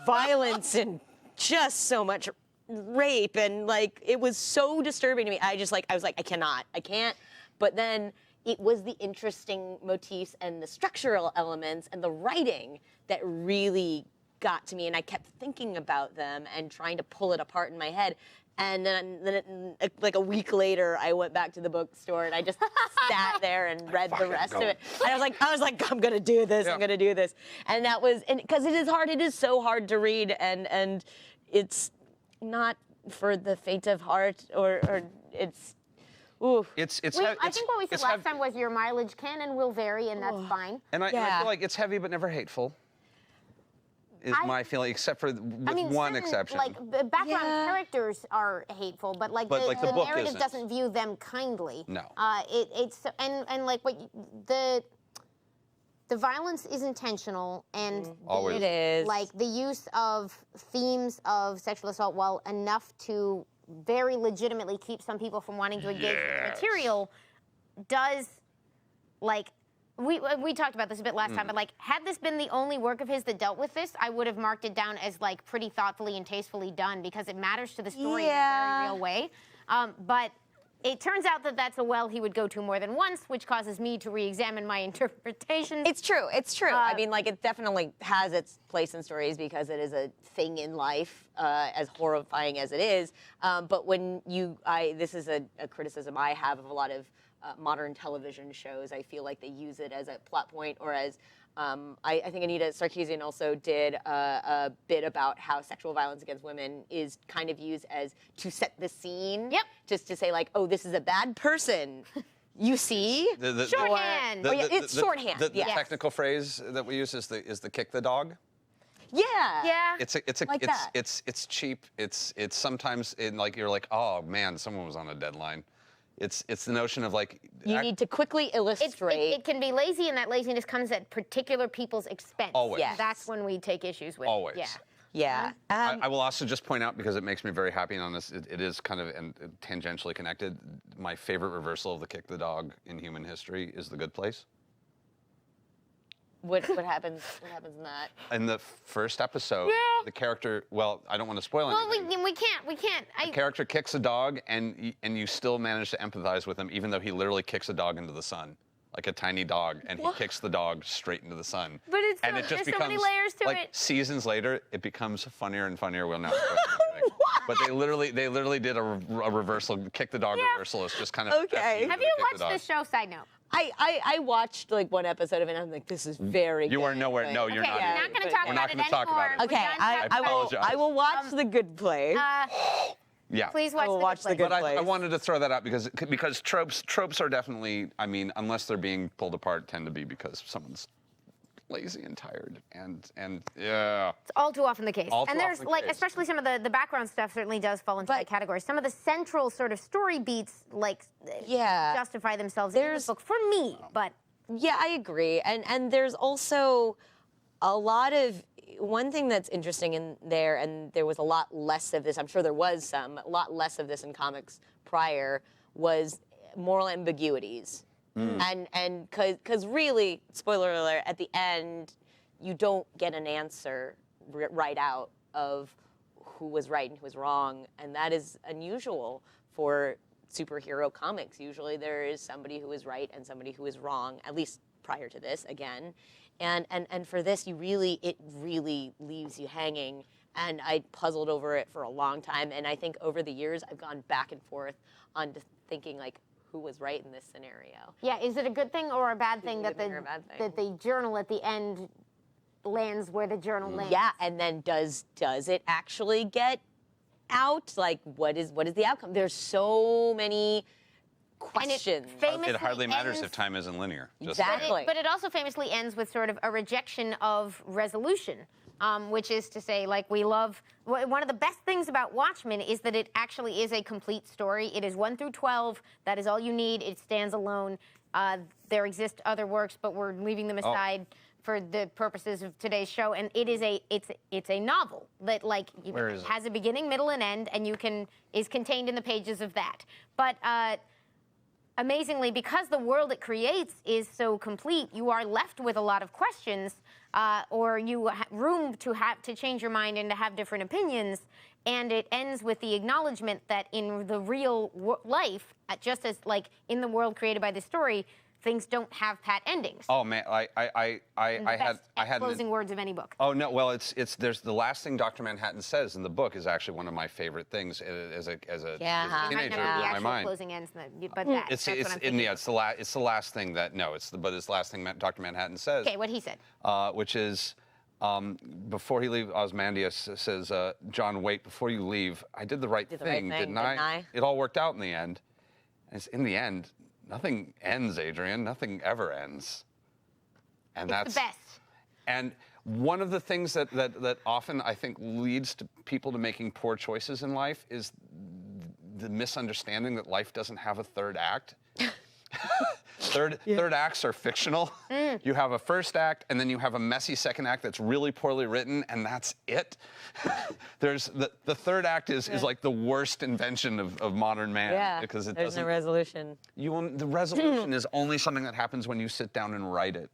S3: violence and just so much rape. And like, it was so disturbing to me. I was like, I can't. But then it was the interesting motifs and the structural elements and the writing that really got to me, and I kept thinking about them and trying to pull it apart in my head. And then like a week later, I went back to the bookstore and I just sat there and read the rest of it. And I was like, I'm gonna do this.
S2: Yeah.
S3: I'm gonna do this. And that was, and because it is hard. It is so hard to read, and it's not for the faint of heart, or it's. Ooh.
S1: I think what we said last time was your mileage can and will vary, and that's fine.
S2: And I
S3: Yeah.
S2: feel like it's heavy but never hateful. Is my feeling, except for with one
S1: certain,
S2: exception.
S1: Like the background
S3: Yeah.
S1: characters are hateful, but like
S2: But,
S1: the,
S2: like, the
S1: the
S2: book
S1: narrative
S2: isn't.
S1: doesn't view them kindly.
S2: No.
S1: It's and like the violence is intentional, and
S2: Always.
S3: It is.
S1: like the use of themes of sexual assault, while enough to very legitimately keep some people from wanting to engage with the material, does like. We talked about this a bit last time, but like, had this been the only work of his that dealt with this, I would have marked it down as like pretty thoughtfully and tastefully done because it matters to the story in a very real way. But it turns out that that's a well he would go to more than once, which causes me to re-examine my interpretation.
S3: It's true. It's true. I mean, like, it definitely has its place in stories because it is a thing in life, as horrifying as it is. But when this is a criticism I have of a lot of modern television shows. I feel like they use it as a plot point, or as I think Anita Sarkeesian also did a bit about how sexual violence against women is kind of used as to set the scene.
S1: Yep.
S3: Just to say like, oh, this is a bad person You see?
S1: Shorthand.
S3: Oh, yeah, it's shorthand.
S2: The
S3: yes.
S2: technical phrase that we use is the kick the dog.
S3: Yeah.
S1: Yeah.
S2: It's cheap. It's sometimes like you're like, oh man, someone was on a deadline. It's the notion of like
S3: You need to quickly illustrate.
S1: It can be lazy, and that laziness comes at particular people's expense.
S2: Always.
S3: Yes.
S1: That's when we take issues with.
S2: Always.
S1: Yeah.
S3: Yeah.
S2: I will also just point out, because it makes me very happy, and on this, it is kind of tangentially connected. My favorite reversal of the kick the dog in human history is The Good Place.
S3: What happens? What happens in that?
S2: In the first episode,
S1: Yeah.
S2: the character, well, I don't want to spoil
S1: Well,
S2: anything.
S1: we can't.
S2: The character kicks a dog, and you still manage to empathize with him, even though he literally kicks a dog into the sun, like a tiny dog, and he kicks the dog straight into the sun.
S1: But it's
S2: and
S1: so-
S2: it just
S1: there's so many
S2: becomes,
S1: layers to
S2: like,
S1: it.
S2: Seasons later, it becomes funnier and funnier. We'll not spoil anything. But they literally did a reversal, kick the dog reversal. It's just kind of
S3: Okay.
S1: Have you watched this show? Side note.
S3: I watched like one episode of it, and I'm like, this is very good.
S2: You are nowhere.
S3: but-
S2: No, you're
S1: Okay,
S2: not.
S1: we're not going to talk
S2: We're
S1: about
S2: not
S1: it
S2: gonna talk about
S1: anymore.
S2: it.
S1: We're
S3: Okay,
S1: done
S3: I
S1: talking about it.
S3: will.
S2: apologize.
S3: I will watch The Good Place.
S2: Yeah.
S1: Please watch
S3: will
S1: The
S3: watch
S1: Good
S3: The Good
S1: Place.
S2: But I
S3: Place.
S2: wanted to throw that out because tropes are definitely, I mean, unless they're being pulled apart, tend to be because someone's lazy and tired and yeah.
S1: It's all too often the case.
S2: All too
S1: And there's
S2: often the
S1: like,
S2: case.
S1: especially some of the background stuff certainly does fall into that category. Some of the central sort of story beats like
S3: Yeah.
S1: justify themselves in this book for me, but
S3: Yeah, I agree. And there's also a lot of one thing that's interesting in there, and there was a lot less of this. I'm sure there was a lot less of this in comics prior, was moral ambiguities. And because really, spoiler alert, at the end, you don't get an answer right out of who was right and who was wrong, and that is unusual for superhero comics. Usually there is somebody who is right and somebody who is wrong, at least prior to this, again. And for this, it really leaves you hanging. And I puzzled over it for a long time. And I think over the years, I've gone back and forth on thinking, like, who was right in this scenario.
S1: yeah, is it a good thing or a bad thing that
S3: good thing or a bad thing?
S1: that the journal at the end lands where the journal lands?
S3: Yeah, and then does it actually get out? Like, what is the outcome? There's so many questions.
S2: It hardly matters if time isn't linear. Just
S3: Exactly.
S1: But it also famously ends with sort of a rejection of resolution, which is to say, like, we love, one of the best things about Watchmen is that it actually is a complete story. It is 1 through 12. That is all you need. It stands alone. There exist other works, but we're leaving them aside for the purposes of today's show. And it is it's a novel that, like,
S2: Where is it?
S1: has a beginning, middle, and end, and is contained in the pages of that. But amazingly, because the world it creates is so complete, you are left with a lot of questions, or you have room to change your mind and to have different opinions. And it ends with the acknowledgement that in the real life, just as like in the world created by the story, things don't have pat endings.
S2: Oh man, I had
S1: closing words of any book.
S2: Oh no, well there's the last thing Dr. Manhattan says in the book is actually one of my favorite things as a
S3: Yeah.
S1: It might
S2: teenager.
S1: not be
S2: It blew
S1: the
S2: my
S1: actual
S2: mind.
S1: closing ends, but that's what I'm thinking.
S2: It's the last thing that it's the last thing Dr. Manhattan says.
S1: Okay, what he said.
S2: Which is before he leaves, Ozymandias says, John, wait, before you leave, I did the right thing, didn't I? It all worked out in the end. And it's in the end, nothing ends, Adrian. Nothing ever ends. And
S1: It's the best.
S2: And one of the things that often I think leads to people to making poor choices in life is the misunderstanding that life doesn't have a third act. Third acts are fictional. You have a first act, and then you have a messy second act that's really poorly written, and that's it. There's the third act is like the worst invention of modern man because it
S3: there's
S2: doesn't.
S3: no resolution.
S2: The resolution is only something that happens when you sit down and write it.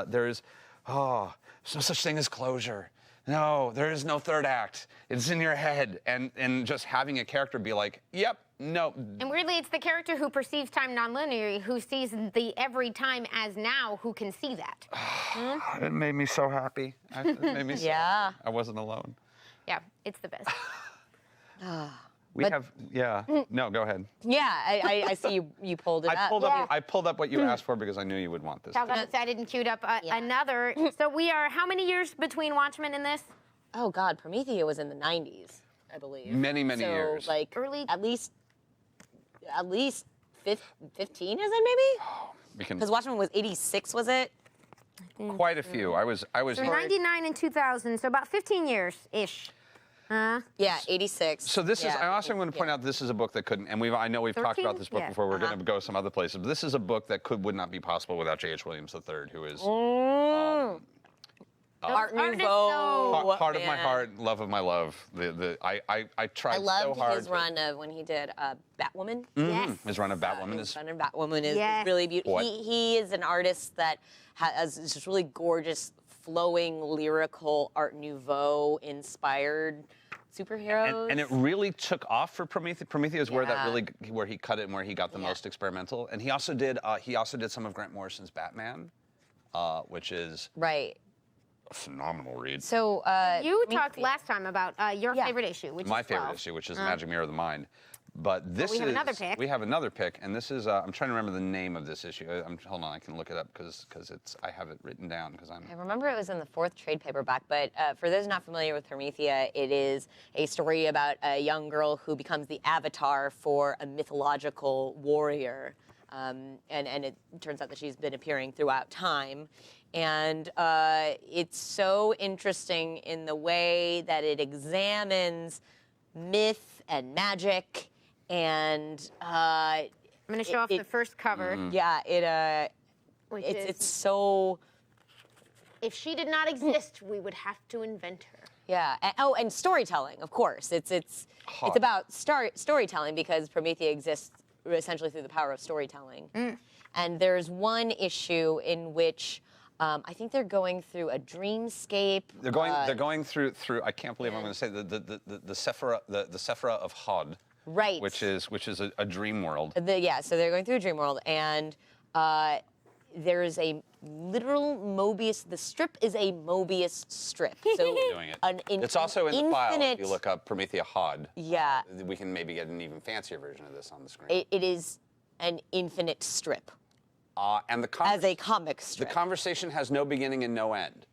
S2: There's no such thing as closure. No, there is no third act. It's in your head, and just having a character be like, yep. No.
S1: And weirdly, it's the character who perceives time nonlinearly, who sees the every time as now, who can see that.
S2: It made me so happy. It made me so happy. I wasn't alone.
S1: Yeah, it's the best.
S2: No, go ahead.
S3: Yeah, I see you pulled it up.
S2: I pulled up what you asked for because I knew you would want this.
S1: Talk got excited and queued up another. So we are how many years between Watchmen and this?
S3: Oh God, Promethea was in the 90s, I believe.
S2: Many
S3: so,
S2: years.
S3: Like
S1: Early-
S3: at least 15, is it maybe?
S2: We can
S3: Because Watchmen was 86, was it?
S2: quite a few. I was
S1: So 99 and 2000, so about 15 years-ish.
S3: Yeah, 86.
S2: So this is.
S3: Yeah,
S2: I also want to point
S3: yeah.
S2: out this is a book that couldn't. And I know we've talked
S1: 13?
S2: about this book
S1: Yeah.
S2: before. We're going to go some other places. But this is a book that would not be possible without J.H. Williams III, who is
S3: Art
S1: artists,
S3: Nouveau.
S2: heart of my
S3: man.
S2: heart, love of my love. I tried
S3: I loved
S2: so hard.
S3: his run of when he did Batwoman.
S1: Yes.
S2: His run of Batwoman
S3: His
S2: is.
S3: run of Batwoman is
S1: Yes.
S3: really beautiful.
S2: What?
S3: He is an artist that has this really gorgeous, flowing, lyrical Art Nouveau inspired superheroes.
S2: And it really took off for Prometheus. Prometheus, where that
S3: Yeah.
S2: really, where he cut it and where he got the
S3: Yeah.
S2: most experimental. And he also did some of Grant Morrison's Batman, which is
S3: Right.
S2: a phenomenal read.
S3: So
S1: You talked last time about your
S3: Yeah.
S1: favorite issue, which
S2: My
S1: is 12.
S2: favorite issue, which is Magic Mirror of the Mind. But this
S1: we have
S2: is
S1: another pick.
S2: we have another pick, and this is I'm trying to remember the name of this issue. Hold on, I can look it up because I have it written down because I'm.
S3: I remember it was in the 4th trade paperback, but for those not familiar with Promethea, it is a story about a young girl who becomes the avatar for a mythological warrior. And it turns out that she's been appearing throughout time. And it's so interesting in the way that it examines myth and magic. And
S1: I'm going to show off the first cover.
S3: yeah,
S1: Which
S3: it's
S1: is,
S3: so.
S1: if she did not exist, we would have to invent her.
S3: Yeah. And storytelling, of course. It's
S2: Hard.
S3: about storytelling because Promethea exists essentially through the power of storytelling. And there's one issue in which I think they're going through a dreamscape.
S2: They're going through. I can't believe I'm going to say the Sephira of Hod.
S3: Right.
S2: Which is a dream world.
S3: So they're going through a dream world, and there is a literal Mobius. The strip is a Mobius strip. So
S2: Doing it. It's also in the file. If you look up Promethea Hod.
S3: Yeah.
S2: We can maybe get an even fancier version of this on the screen.
S3: It is an infinite strip
S2: And
S3: as a comic
S2: the
S3: strip.
S2: conversation has no beginning and no end.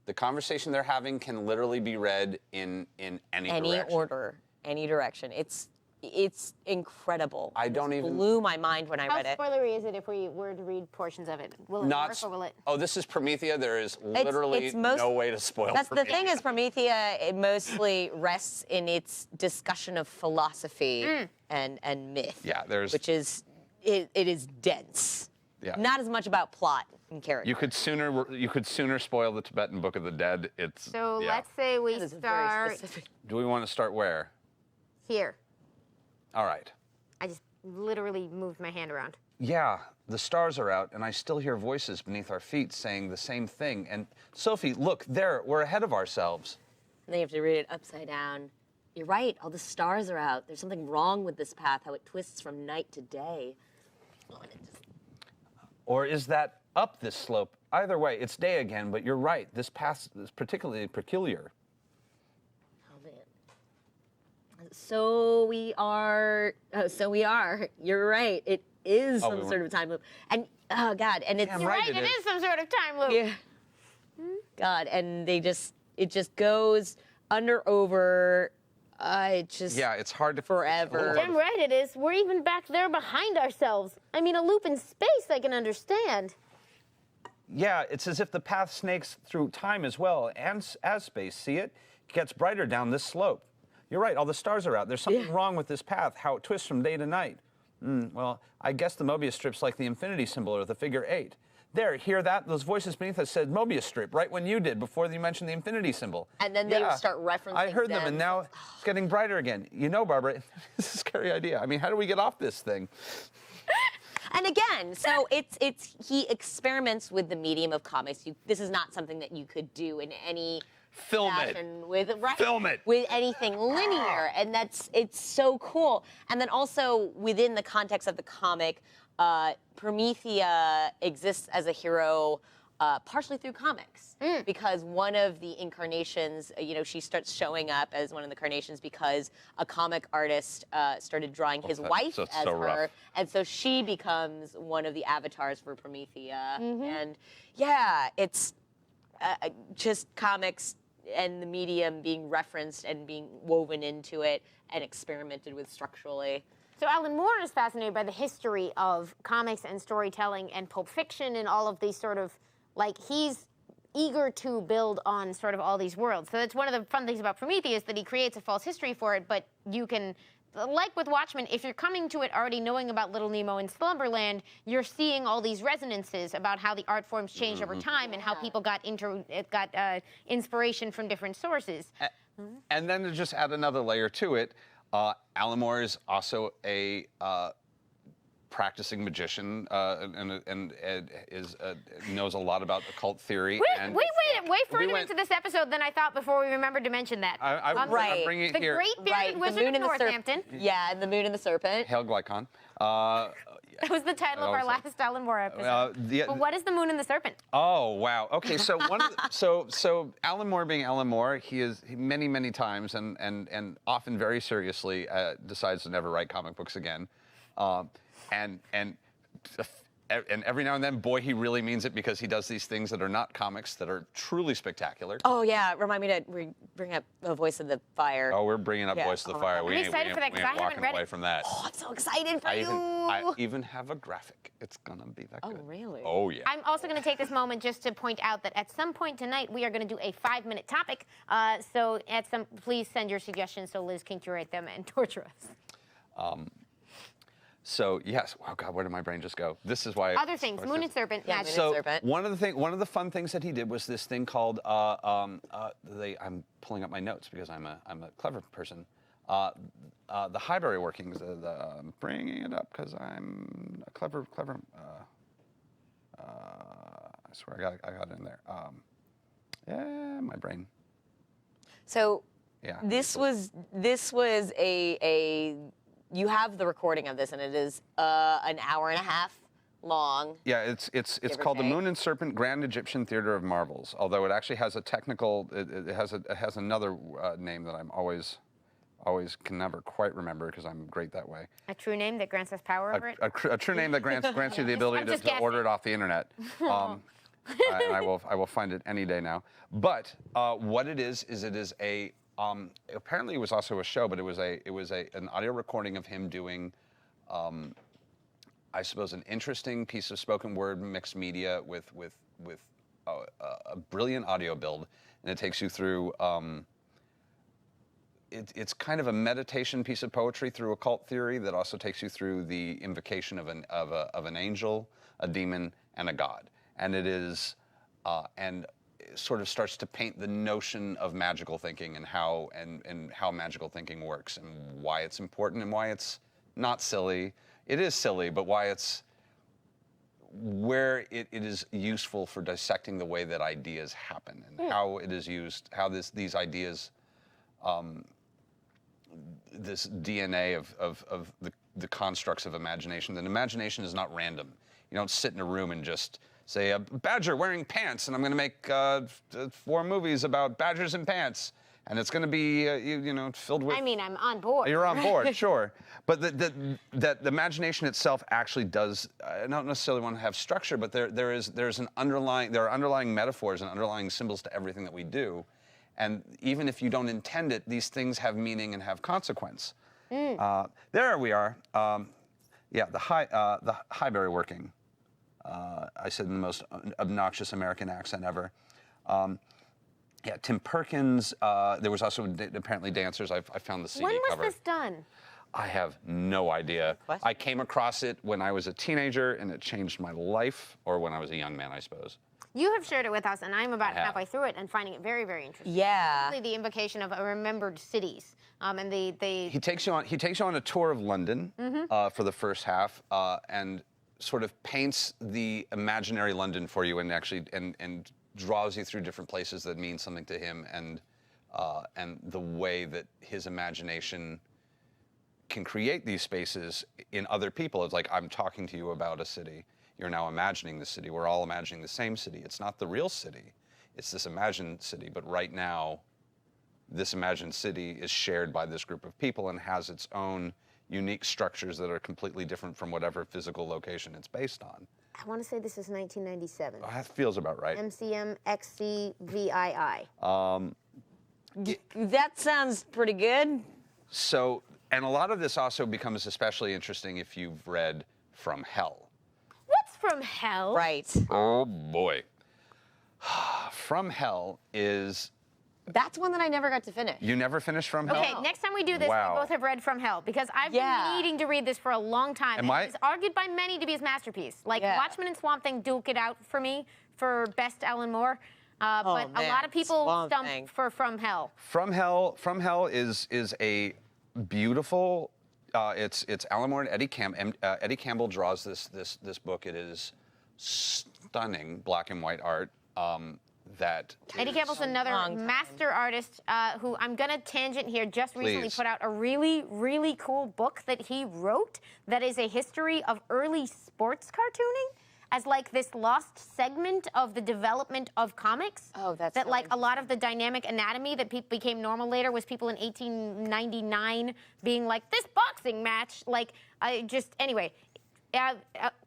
S2: The conversation they're having can literally be read in any direction.
S3: order, any direction. It's incredible.
S2: I don't
S3: It
S2: even-
S3: blew my mind when I
S1: How
S3: read it.
S1: spoilery is it if we were to read portions of it? Will it work or will it?
S2: Oh, this is Promethea. There is literally no way to spoil.
S3: That's the
S2: Promethea.
S3: thing is Promethea. It mostly rests in its discussion of philosophy and myth.
S2: Yeah, there's.
S3: which is it is dense.
S2: Yeah.
S3: Not as much about plot and character.
S2: You could sooner spoil the Tibetan Book of the Dead. It's.
S1: So
S2: yeah.
S1: let's say we
S3: That is very
S1: start
S3: specific.
S2: Do we want to start where?
S1: here.
S2: All right.
S1: I just literally moved my hand around.
S2: Yeah, the stars are out, and I still hear voices beneath our feet saying the same thing. And Sophie, look, there, we're ahead of ourselves.
S3: And then you have to read it upside down. You're right. All the stars are out. There's something wrong with this path. How it twists from night to day. Oh, and it just,
S2: Or is that up this slope? Either way, it's day again, but you're right. This path is particularly peculiar.
S3: oh man. So we are. You're right. It is
S2: Oh,
S3: some
S2: we
S3: sort of time loop. And oh god, and it's
S2: Damn
S1: You're
S2: right
S1: right,
S2: it
S1: it
S2: is.
S1: is some sort of time loop.
S3: yeah. God, and it just goes under over. It just
S2: Yeah, it's hard to
S3: Forever.
S1: Damn right it is. We're even back there behind ourselves. I mean, a loop in space I can understand.
S2: Yeah, it's as if the path snakes through time as well, and as space. See it? It gets brighter down this slope. You're right, all the stars are out. There's something wrong with this path, how it twists from day to night. Well, I guess the Mobius strip's like the infinity symbol or the figure 8. There, hear that? Those voices beneath us said Mobius strip, right when you did, before you mentioned the infinity symbol.
S3: And then they would start referencing
S2: I heard them,
S3: them.
S2: and now it's getting brighter again. You know, Barbara, this is a scary idea. I mean, how do we get off this thing?
S3: And again, so it's he experiments with the medium of comics. This is not something that you could do in any
S2: Film it.
S3: fashion with
S2: Film it.
S3: with anything linear, and it's so cool. And then also within the context of the comic, Promethea exists as a hero. Partially through comics, because one of the incarnations, she starts showing up as one of the incarnations because a comic artist started drawing his wife
S2: so it's
S3: as
S2: so
S3: her,
S2: rough.
S3: and so she becomes one of the avatars for Promethea. And yeah, it's just comics and the medium being referenced and being woven into it and experimented with structurally.
S1: So Alan Moore is fascinated by the history of comics and storytelling and Pulp Fiction and all of these sort of, like, he's eager to build on sort of all these worlds. So that's one of the fun things about Prometheus, that he creates a false history for it, but you can, like with Watchmen, if you're coming to it already knowing about Little Nemo and Slumberland, you're seeing all these resonances about how the art forms changed over time and how people got inspiration from different sources.
S2: And then to just add another layer to it, Alan Moore is also a practicing magician and knows a lot about occult theory.
S1: We
S2: and
S1: waited way further into this episode than I thought before we remembered to mention that.
S2: I'm bringing it
S1: the
S2: here.
S1: Great Bearded Wizard of Northampton.
S3: Yeah, and the Moon and the Serpent.
S2: Hail Glycon.
S1: That was the title of our last Alan Moore episode. But what is the Moon and the Serpent?
S2: Oh wow. Okay, so so Alan Moore being Alan Moore, he many times and often very seriously decides to never write comic books again, and every now and then, boy, he really means it, because he does these things that are not comics that are truly spectacular.
S3: Oh yeah, remind me to bring up A Voice of the Fire.
S2: Oh, we're bringing up
S3: Yeah.
S2: Voice of the Fire.
S1: I'm
S2: We
S1: excited for that, 'cause I haven't
S2: walking
S1: read
S2: away
S1: it.
S2: from that.
S3: Oh, I'm so excited for you.
S2: I even have a graphic. It's gonna be that good.
S3: Oh really?
S2: Oh yeah.
S1: I'm also going to take this moment just to point out that at some point tonight we are going to do a 5-minute topic. So please send your suggestions so Liz can curate them and torture us.
S2: So yes, oh God, where did my brain just go? This is why.
S1: Other things, Moon and Serpent,
S3: Yeah,
S1: magic.
S3: Moon and
S2: So
S3: Serpent.
S2: one of the fun things that he did was this thing called I'm pulling up my notes because I'm a clever person. The Highbury workings. I'm bringing it up because I'm a clever. I swear I got it in there. Yeah, my brain.
S3: So
S2: Yeah.
S3: this was a you have the recording of this, and it is an hour and a half long.
S2: Yeah, it's
S3: Give or
S2: called the
S3: take.
S2: Moon and Serpent Grand Egyptian Theater of Marvels. Although it actually has a technical, it has another name that I'm always can never quite remember because I'm great that way.
S1: A true name that grants us power over it.
S2: A true name that grants you the ability
S1: I'm
S2: to
S1: just guessing.
S2: order it off the internet. And I will find it any day now. But what it is it is a apparently it was also a show, but it was an audio recording of him doing I suppose an interesting piece of spoken word mixed media with a brilliant audio build, and it takes you through. It's kind of a meditation piece of poetry through occult theory that also takes you through the invocation of an angel, a demon, and a god, and it is and it sort of starts to paint the notion of magical thinking and how magical thinking works and why it's important and why it's not silly. It is silly, but where it is useful for dissecting the way that ideas happen and how it is used, how these ideas, this DNA of the constructs of imagination. That imagination is not random. You don't sit in a room and just say, a badger wearing pants, and I'm going to make 4 movies about badgers in pants. And it's going to be, filled with...
S1: I mean, I'm on board.
S2: You're on board, sure. But the imagination itself actually does, I don't necessarily want to have structure, but there are underlying metaphors and underlying symbols to everything that we do. And even if you don't intend it, these things have meaning and have consequence. There we are. Yeah, the Highbury working. I said in the most obnoxious American accent ever. Yeah, Tim Perkins. There was also apparently dancers. I found the CD
S1: When was
S2: cover.
S1: this done?
S2: I have no idea.
S3: Question.
S2: I came across it when I was a teenager, and it changed my life, or when I was a young man, I suppose.
S1: You have shared it with us, and I'm about
S2: I have.
S1: halfway through it and finding it very, very interesting.
S3: Yeah.
S1: Particularly the invocation of remembered cities, and
S2: He takes you on a tour of London for the first half, and sort of paints the imaginary London for you, and actually and draws you through different places that mean something to him, and the way that his imagination can create these spaces in other people. It's like, I'm talking to you about a city. You're now imagining the city. We're all imagining the same city. It's not the real city. It's this imagined city. But right now, this imagined city is shared by this group of people and has its own unique structures that are completely different from whatever physical location it's based on.
S1: I want to say this is 1997.
S2: Oh, that feels about right.
S1: MCM XCVII.
S3: That sounds pretty good.
S2: So, And a lot of this also becomes especially interesting if you've read From Hell.
S1: What's From Hell?
S3: Right.
S2: Oh boy. From Hell is...
S3: That's one that I never got to finish.
S2: You never finished From Hell?
S1: Okay, next time we do this,
S2: Wow.
S1: we both have read From Hell, because I've
S3: Yeah.
S1: been needing to read this for a long time.
S2: Am I-
S1: It's argued by many to be his masterpiece. Like,
S3: Yeah.
S1: Watchmen and Swamp Thing duke it out for me for best Alan Moore. But a
S3: man,
S1: lot of people
S3: Swamp
S1: stump
S3: Thing.
S1: for From Hell.
S2: From Hell is a beautiful. It's Alan Moore and Eddie Campbell draws this book. It is stunning black and white art. That
S1: Eddie
S2: is-
S1: Campbell's another
S3: long time.
S1: master artist who, I'm going to tangent here, just recently
S2: Please.
S1: put out a really, really cool book that he wrote that is a history of early sports cartooning as like this lost segment of the development of comics.
S3: Oh, that's
S1: That
S3: so
S1: like a lot of the dynamic anatomy that became normal later was people in 1899 being like, this boxing match, like, anyway.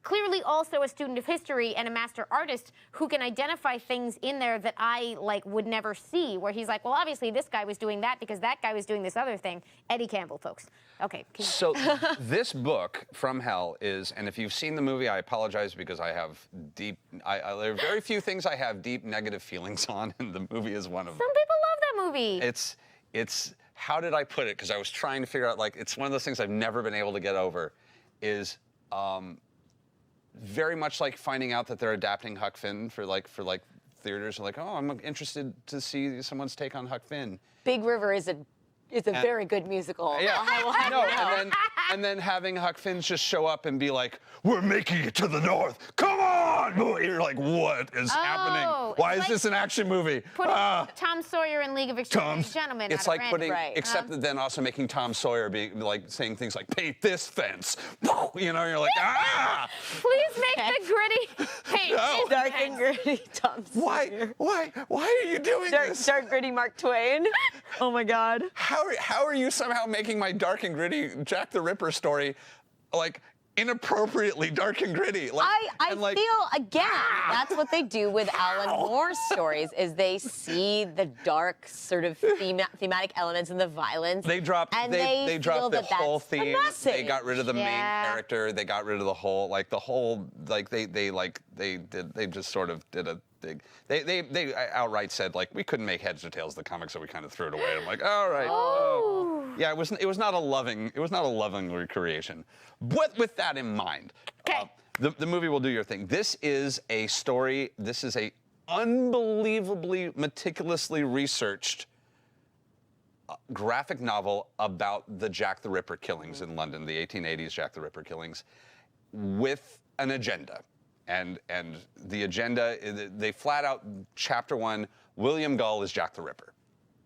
S1: Clearly also a student of history and a master artist who can identify things in there that I like would never see, where he's like, well, obviously this guy was doing that because that guy was doing this other thing. Eddie Campbell, folks. Okay.
S2: So this book, From Hell, is, and if you've seen the movie, I apologize because I have deep, there are very few things I have deep negative feelings on, and the movie is one of them.
S1: Some people love that movie.
S2: It's, how did I put it? Because I was trying to figure out, like, it's one of those things I've never been able to get over, is very much like finding out that they're adapting Huck Finn for theaters. Like, oh, I'm interested to see someone's take on Huck Finn.
S3: Big River is a very good musical.
S2: Yeah,
S3: I will have
S2: no,
S3: you know.
S2: and then having Huck Finn just show up and be like, "We're making it to the north. Come on!" You're like, "What is happening? Why
S1: it's
S2: is
S1: like
S2: this an action movie?"
S1: Putting Tom Sawyer in League of Extraordinary Gentlemen.
S2: It's
S1: out
S2: like
S1: of
S2: putting,
S1: random.
S3: Right.
S2: except that then also making Tom Sawyer be like saying things like, "Paint this fence." You know, you're like, ah!
S1: Please make the gritty paint.
S2: No.
S1: this
S3: Dark
S1: fence.
S3: and gritty Tom Sawyer.
S2: Why are you doing this?
S3: Dark gritty Mark Twain. Oh my God.
S2: How are you somehow making my dark and gritty Jack the Ripper story like inappropriately dark and gritty? Like,
S3: I
S2: and, like,
S3: feel again that's what they do with Alan Moore's stories is they see the dark sort of thematic elements and the violence.
S2: They dropped
S3: and
S2: they
S3: feel
S2: dropped the
S3: that
S2: whole
S3: that's the
S2: theme. They
S3: message.
S2: got rid of the main
S1: Yeah.
S2: character. They got rid of they just sort of did a thing. They outright said, like, we couldn't make heads or tails of the comic, so we kind of threw it away. I'm like, all right. Yeah, it was not a loving recreation. But with that in mind,
S1: Okay.
S2: the movie will do your thing. This is a story. This is a unbelievably meticulously researched graphic novel about the Jack the Ripper killings in London, the 1880s Jack the Ripper killings, with an agenda. And the agenda, they flat out, chapter 1, William Gull is Jack the Ripper.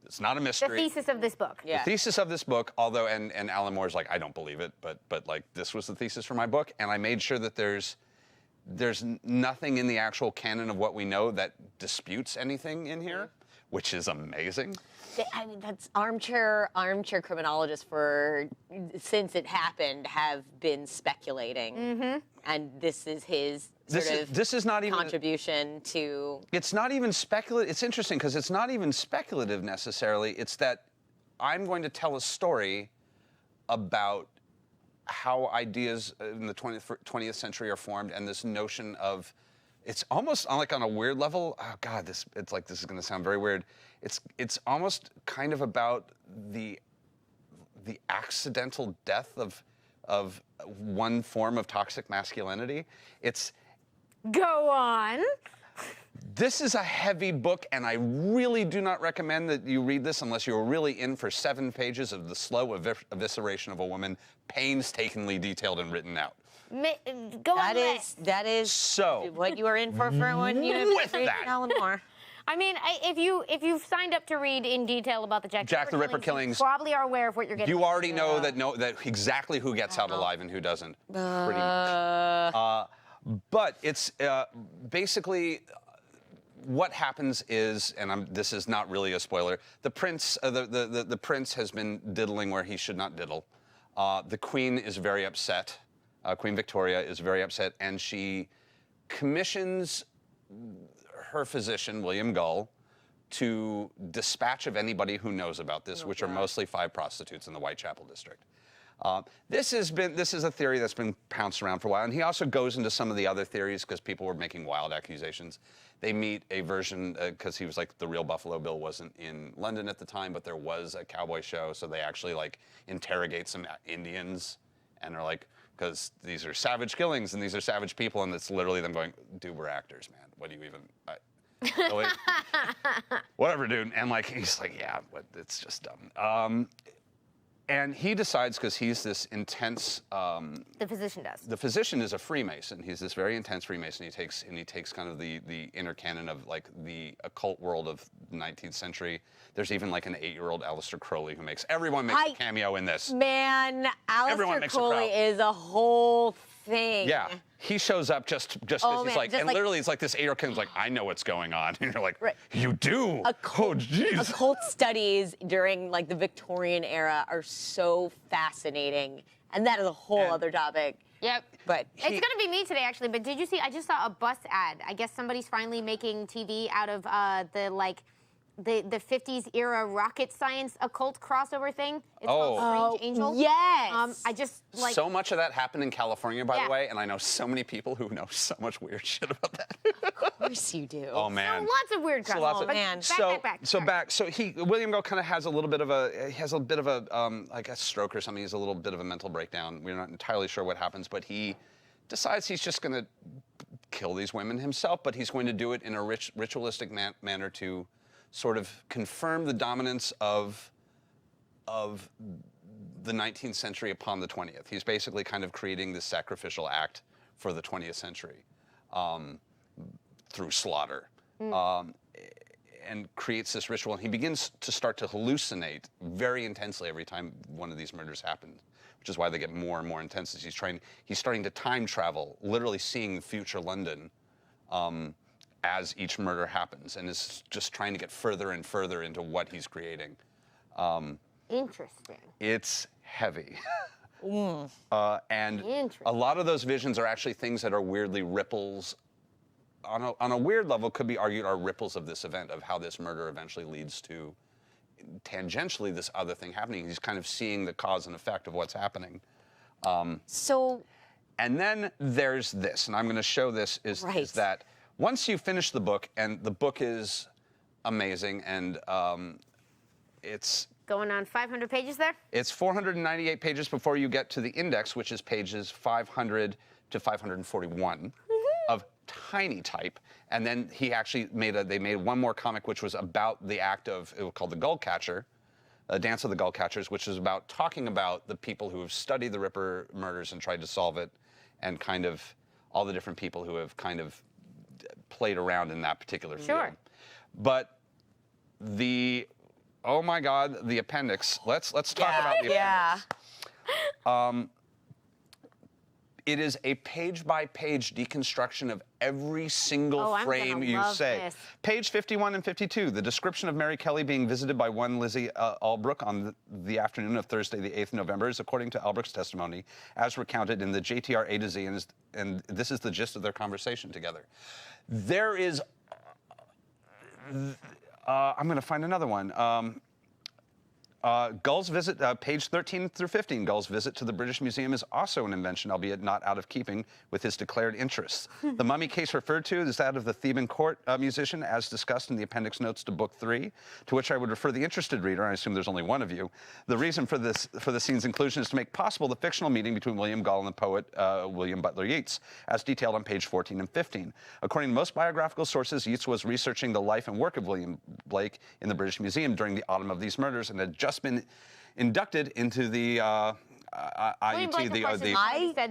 S2: It's not a
S1: The
S2: mystery.
S1: thesis of this book.
S3: Yeah.
S2: The thesis of this book, although, and Alan Moore's like, I don't believe it, but like, this was the thesis for my book, and I made sure that there's nothing in the actual canon of what we know that disputes anything in here, which is amazing.
S3: I mean, that's armchair criminologists for since it happened have been speculating, and this is his
S2: This is not even
S3: contribution to.
S2: It's not even speculative. It's interesting because it's not even speculative necessarily. It's that I'm going to tell a story about how ideas in the 20th century are formed, and this notion of, it's almost like on a weird level. Oh God, this is going to sound very weird. It's almost kind of about the accidental death of one form of toxic masculinity.
S1: Go on.
S2: This is a heavy book, and I really do not recommend that you read this unless you're really in for 7 pages of the slow evisceration of a woman, painstakingly detailed and written out.
S1: Go on.
S3: That is
S2: So,
S3: what you are in for one unit.
S2: with that-
S3: Alan Moore.
S1: I mean, if you've signed up to read in detail about the Jack
S2: the Ripper killings,
S1: you probably are aware of what you're getting.
S2: you already know that exactly who gets out alive and who doesn't, pretty much. But it's basically what happens is, and this is not really a spoiler. The prince, the prince has been diddling where he should not diddle. The queen is very upset. Queen Victoria is very upset, and she commissions her physician, William Gull, to dispatch of anybody who knows about this, which are mostly 5 prostitutes in the Whitechapel district. This is a theory that's been pounced around for a while, and he also goes into some of the other theories because people were making wild accusations. They meet a version because he was like the real Buffalo Bill wasn't in London at the time, but there was a cowboy show, so they actually like interrogate some Indians, and they're like, because these are savage killings and these are savage people, and it's literally them going, dude, we're actors, man. What do you even? Really? Whatever, dude. And like he's like, yeah, but it's just dumb. And he decides, because he's this intense.
S1: The physician does.
S2: The physician is a Freemason. He's this very intense Freemason. He takes kind of the inner canon of like the occult world of the 19th century. There's even like an 8-year-old Aleister Crowley who everyone makes a cameo in this.
S3: Man, Aleister Crowley is a whole thing.
S2: Yeah, he shows up just because he's like, and literally it's like this 8-year-old kid's like, I know what's going on, and you're like, you do? Oh, jeez.
S3: Occult studies during like the Victorian era are so fascinating, and that is a whole other topic.
S1: Yep.
S3: But
S1: it's going to be me today, actually. But did you see? I just saw a bus ad. I guess somebody's finally making TV out of the 50s era rocket science occult crossover thing. It's called Strange Angel.
S3: Yes.
S1: I just like
S2: so much of that happened in California, by the way, and I know so many people who know so much weird shit about that.
S3: Of course you do.
S2: Oh man.
S1: So lots of weird crossovers.
S3: Man.
S2: So William Goh kind of has a little bit of a like a stroke or something. He's a little bit of a mental breakdown. We're not entirely sure what happens, but he decides he's just going to kill these women himself, but he's going to do it in a ritualistic manner to sort of confirm the dominance of the 19th century upon the 20th. He's basically kind of creating this sacrificial act for the 20th century through slaughter, and creates this ritual. And he begins to start to hallucinate very intensely every time one of these murders happens, which is why they get more and more intense as he's starting to time travel, literally seeing future London as each murder happens, and is just trying to get further and further into what he's creating.
S1: Interesting.
S2: It's heavy. And a lot of those visions are actually things that are weirdly ripples, on a weird level, could be argued are ripples of this event, of how this murder eventually leads to, tangentially, this other thing happening. He's kind of seeing the cause and effect of what's happening. And then there's this, and I'm going to show this, is that once you finish the book, and the book is amazing, and it's
S1: going on 500 pages there?
S2: It's 498 pages before you get to the index, which is pages 500 to 541 of tiny type. And then he actually they made one more comic, which was about the act of, it was called The Gull Catcher, Dance of the Gull Catchers, which is about talking about the people who have studied the Ripper murders and tried to solve it, and kind of all the different people who have kind of played around in that particular field. But oh my God, the appendix. Let's talk about the appendix. It is a page-by-page deconstruction of every single frame you say.
S1: This.
S2: Page 51 and 52, the description of Mary Kelly being visited by one Lizzie Albrook on the afternoon of Thursday, the 8th of November, is according to Albrook's testimony, as recounted in the JTR A to Z, and this is the gist of their conversation together. There is, I'm going to find another one. Gull's visit, page 13 through 15, Gull's visit to the British Museum is also an invention, albeit not out of keeping with his declared interests. The mummy case referred to is that of the Theban court musician, as discussed in the appendix notes to Book 3, to which I would refer the interested reader, I assume there's only one of you. The reason for the scene's inclusion is to make possible the fictional meeting between William Gull and the poet William Butler Yeats, as detailed on page 14 and 15. According to most biographical sources, Yeats was researching the life and work of William Blake in the British Museum during the autumn of these murders, and had just been inducted into the IUT,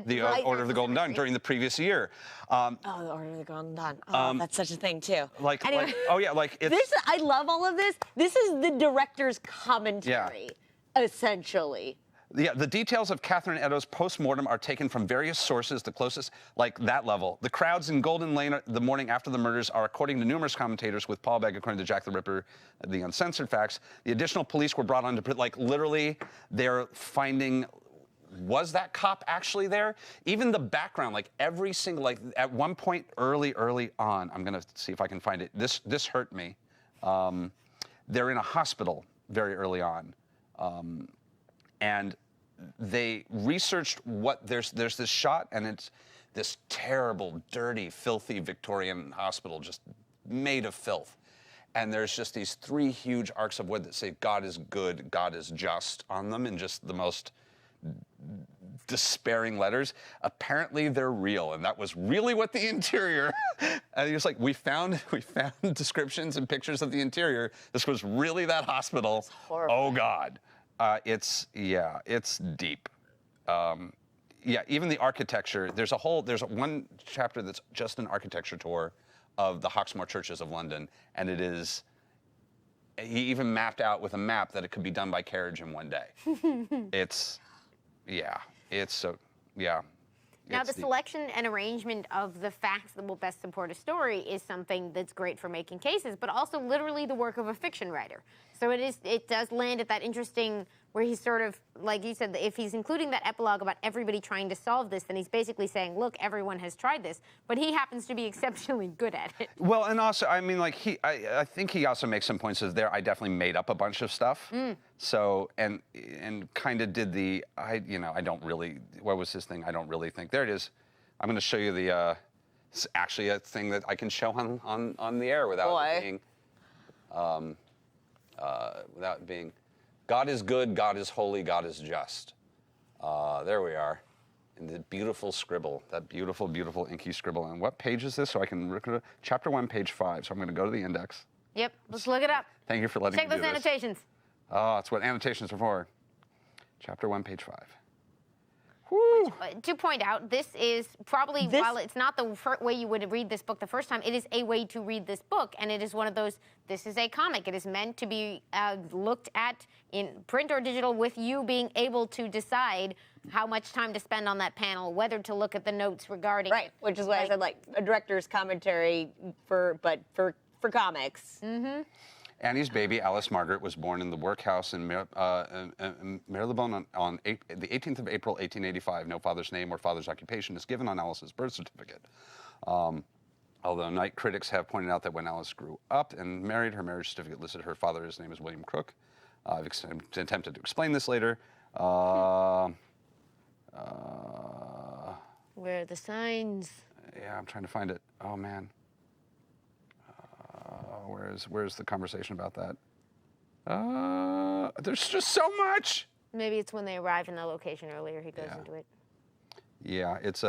S2: the Order of the Golden Dawn, during the previous year.
S3: The Order of the Golden Dawn. Oh, that's such a thing too.
S2: It's.
S3: I love all of this. This is the director's commentary, essentially.
S2: Yeah, the details of Catherine Eddowes' post-mortem are taken from various sources, the closest, like that level. The crowds in Golden Lane the morning after the murders are, according to numerous commentators, with Paul Begg, according to Jack the Ripper, the uncensored facts. The additional police were brought on to, literally, they're finding, was that cop actually there? Even the background, every single, at one point early on, I'm going to see if I can find it. This hurt me. They're in a hospital very early on. And they researched what there's this shot, and it's this terrible, dirty, filthy Victorian hospital just made of filth. And there's just these 3 huge arcs of wood that say God is good, God is just on them in just the most despairing letters. Apparently they're real, and that was really what the interior. And he was like, we found descriptions and pictures of the interior. This was really that hospital. Oh God, it's deep. Yeah, even the architecture. There's one chapter that's just an architecture tour of the Hawksmoor churches of London, and it is. He even mapped out with a map that it could be done by carriage in one day.
S1: Now, the selection and arrangement of the facts that will best support a story is something that's great for making cases, but also literally the work of a fiction writer. So it does land at that interesting, where he's sort of, like you said, if he's including that epilogue about everybody trying to solve this, then he's basically saying, look, everyone has tried this, but he happens to be exceptionally good at it.
S2: Well, and also, I mean, like, I think he also makes some points as there, I definitely made up a bunch of stuff. So, and kind of did the, I don't really, what was his thing? I don't really think. There it is. I'm going to show you the, it's actually a thing that I can show on the air without being, God is good, God is holy, God is just. There we are. In the beautiful scribble, that beautiful, beautiful inky scribble. And what page is this? So I can look at it. Chapter 1, page 5. So I'm going to go to the index.
S1: Yep, let's look it up.
S2: Thank you for letting me do this.
S1: Check those annotations.
S2: Oh, that's what annotations are for. Chapter 1, page 5. Woo.
S1: To point out, this is probably, while it's not the way you would read this book the first time, it is a way to read this book, and it is one of those, this is a comic. It is meant to be looked at in print or digital, with you being able to decide how much time to spend on that panel, whether to look at the notes regarding
S3: Right, which is why I said, like, a director's commentary for comics.
S1: Mm-hmm.
S2: Annie's baby, Alice Margaret, was born in the workhouse in Marylebone on the 18th of April, 1885. No father's name or father's occupation is given on Alice's birth certificate. Although night critics have pointed out that when Alice grew up and married, her marriage certificate listed her father's name as William Crook. I've attempted to explain this later.
S1: Where are the signs?
S2: Yeah, I'm trying to find it. Oh, man. Where's the conversation about that? There's just so much.
S1: Maybe it's when they arrive in the location earlier, he goes into it.
S2: Yeah, it's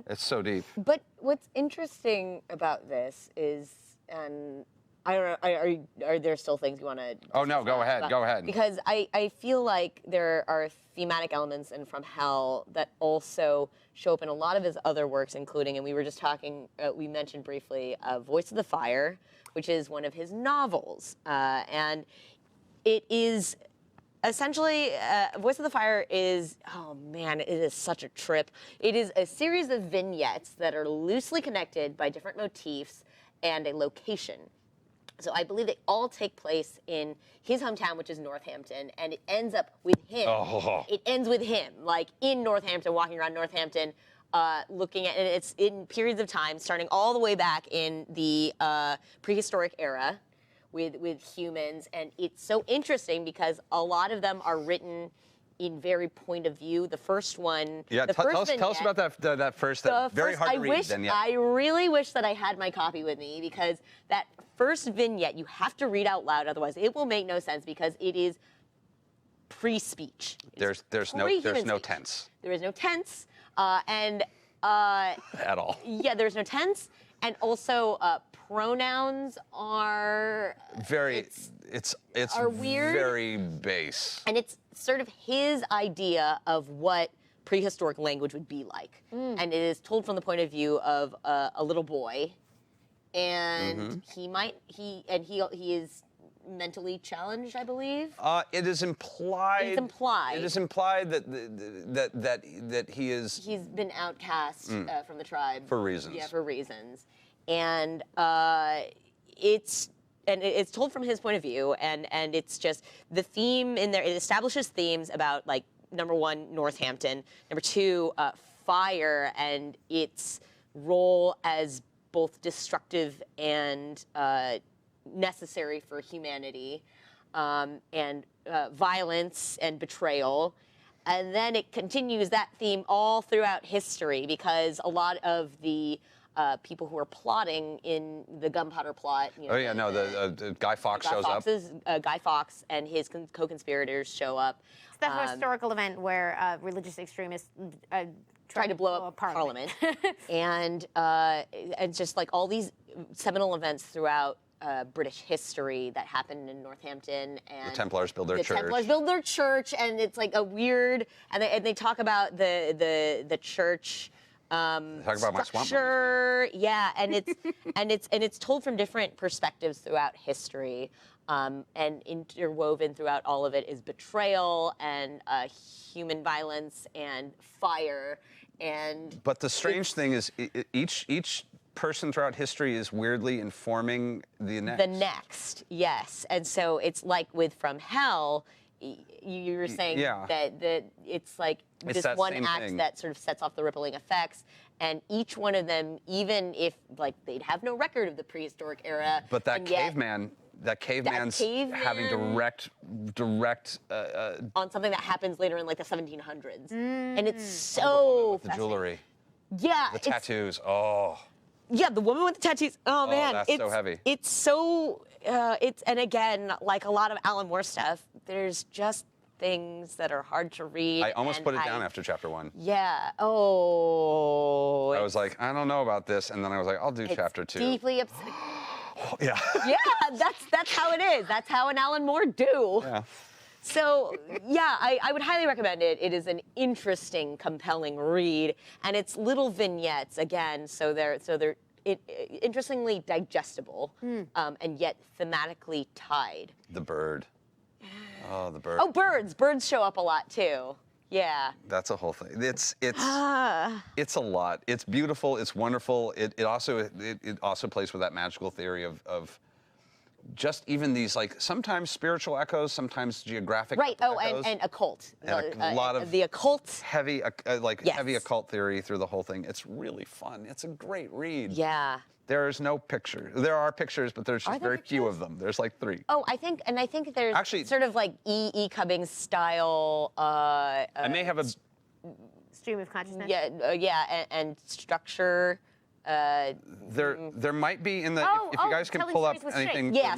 S2: it's so deep.
S3: But what's interesting about this is, and I don't know, are there still things you want to?
S2: Oh no, go ahead, go ahead.
S3: Because I feel like there are thematic elements in From Hell that also show up in a lot of his other works, including, and we were just talking, we mentioned briefly, Voice of the Fire, which is one of his novels, and it is essentially, Voice of the Fire is, oh man, it is such a trip. It is a series of vignettes that are loosely connected by different motifs and a location. So I believe they all take place in his hometown, which is Northampton, and it ends up with him.
S2: Oh.
S3: It ends with him, like in Northampton, walking around Northampton, looking at, and it's in periods of time, starting all the way back in the prehistoric era with humans, and it's so interesting because a lot of them are written in very point of view. The first one,
S2: yeah, tell us about that first, very hard to read vignette.
S3: I really wish that I had my copy with me, because that first vignette you have to read out loud, otherwise it will make no sense, because it is pre-speech.
S2: There's no tense.
S3: There is no tense, and
S2: at all.
S3: Yeah, there's no tense, and also pronouns are it's weird,
S2: very base,
S3: and it's sort of his idea of what prehistoric language would be like, and it is told from the point of view of a little boy, and he is mentally challenged, I believe.
S2: It is implied.
S3: It's implied.
S2: It is implied that he is.
S3: He's been outcast from the tribe
S2: for reasons.
S3: Yeah, for reasons, and it's told from his point of view, and it's just the theme in there. It establishes themes about, like, number one, Northampton, number two, fire and its role as both destructive and necessary for humanity, and violence and betrayal. And then it continues that theme all throughout history because a lot of the people who are plotting in the gunpowder plot. You know,
S2: the Guy Fawkes shows up.
S3: Guy Fawkes and his co-conspirators show up.
S1: It's that historical event where religious extremists
S3: tried to blow up Parliament. and just like all these seminal events throughout British history that happened in Northampton, and
S2: the Templars build their church.
S3: The Templars build their church, and it's like a weird, and they talk about the church.
S2: Talk about my swamp.
S3: Yeah, and it's told from different perspectives throughout history, and interwoven throughout all of it is betrayal and human violence and fire, and.
S2: But the strange thing is, each person throughout history is weirdly informing the next.
S3: The next, yes, and so it's like with From Hell. You were saying that it's like this one act that sort of sets off the rippling effects, and each one of them, even if like they'd have no record of the prehistoric era,
S2: but that caveman's having direct
S3: on something that happens later in like the 1700s, and it's so
S2: with the jewelry,
S3: the
S2: tattoos,
S3: Yeah, the woman with the tattoos. Oh man,
S2: that's so heavy.
S3: It's so. And again, like a lot of Alan Moore stuff, there's just things that are hard to read.
S2: I almost put it down after chapter 1.
S3: Yeah. Oh.
S2: I was like, I don't know about this, and then I was like, I'll do chapter 2.
S3: Deeply upsetting.
S2: Yeah.
S3: Yeah, that's how it is. That's how an Alan Moore do.
S2: Yeah.
S3: So, yeah, I would highly recommend it. It is an interesting, compelling read, and it's little vignettes again. So they're interestingly digestible, and yet thematically tied.
S2: The bird. Oh, the bird.
S3: Oh, birds! Birds show up a lot too. Yeah.
S2: That's a whole thing. It's a lot. It's beautiful. It's wonderful. It also plays with that magical theory of just even these like sometimes spiritual echoes, sometimes geographic
S3: echoes. And occult.
S2: And a lot of
S3: the occult.
S2: Heavy heavy occult theory through the whole thing. It's really fun. It's a great read.
S3: Yeah.
S2: There's no picture. There are pictures, but there's just very few of them. There's like 3.
S3: Oh, I think there's actually sort of like E. Cummings style.
S2: I may have a
S1: stream of consciousness.
S3: Yeah, and structure.
S2: There might be in the if you guys can pull up anything.
S3: Yeah,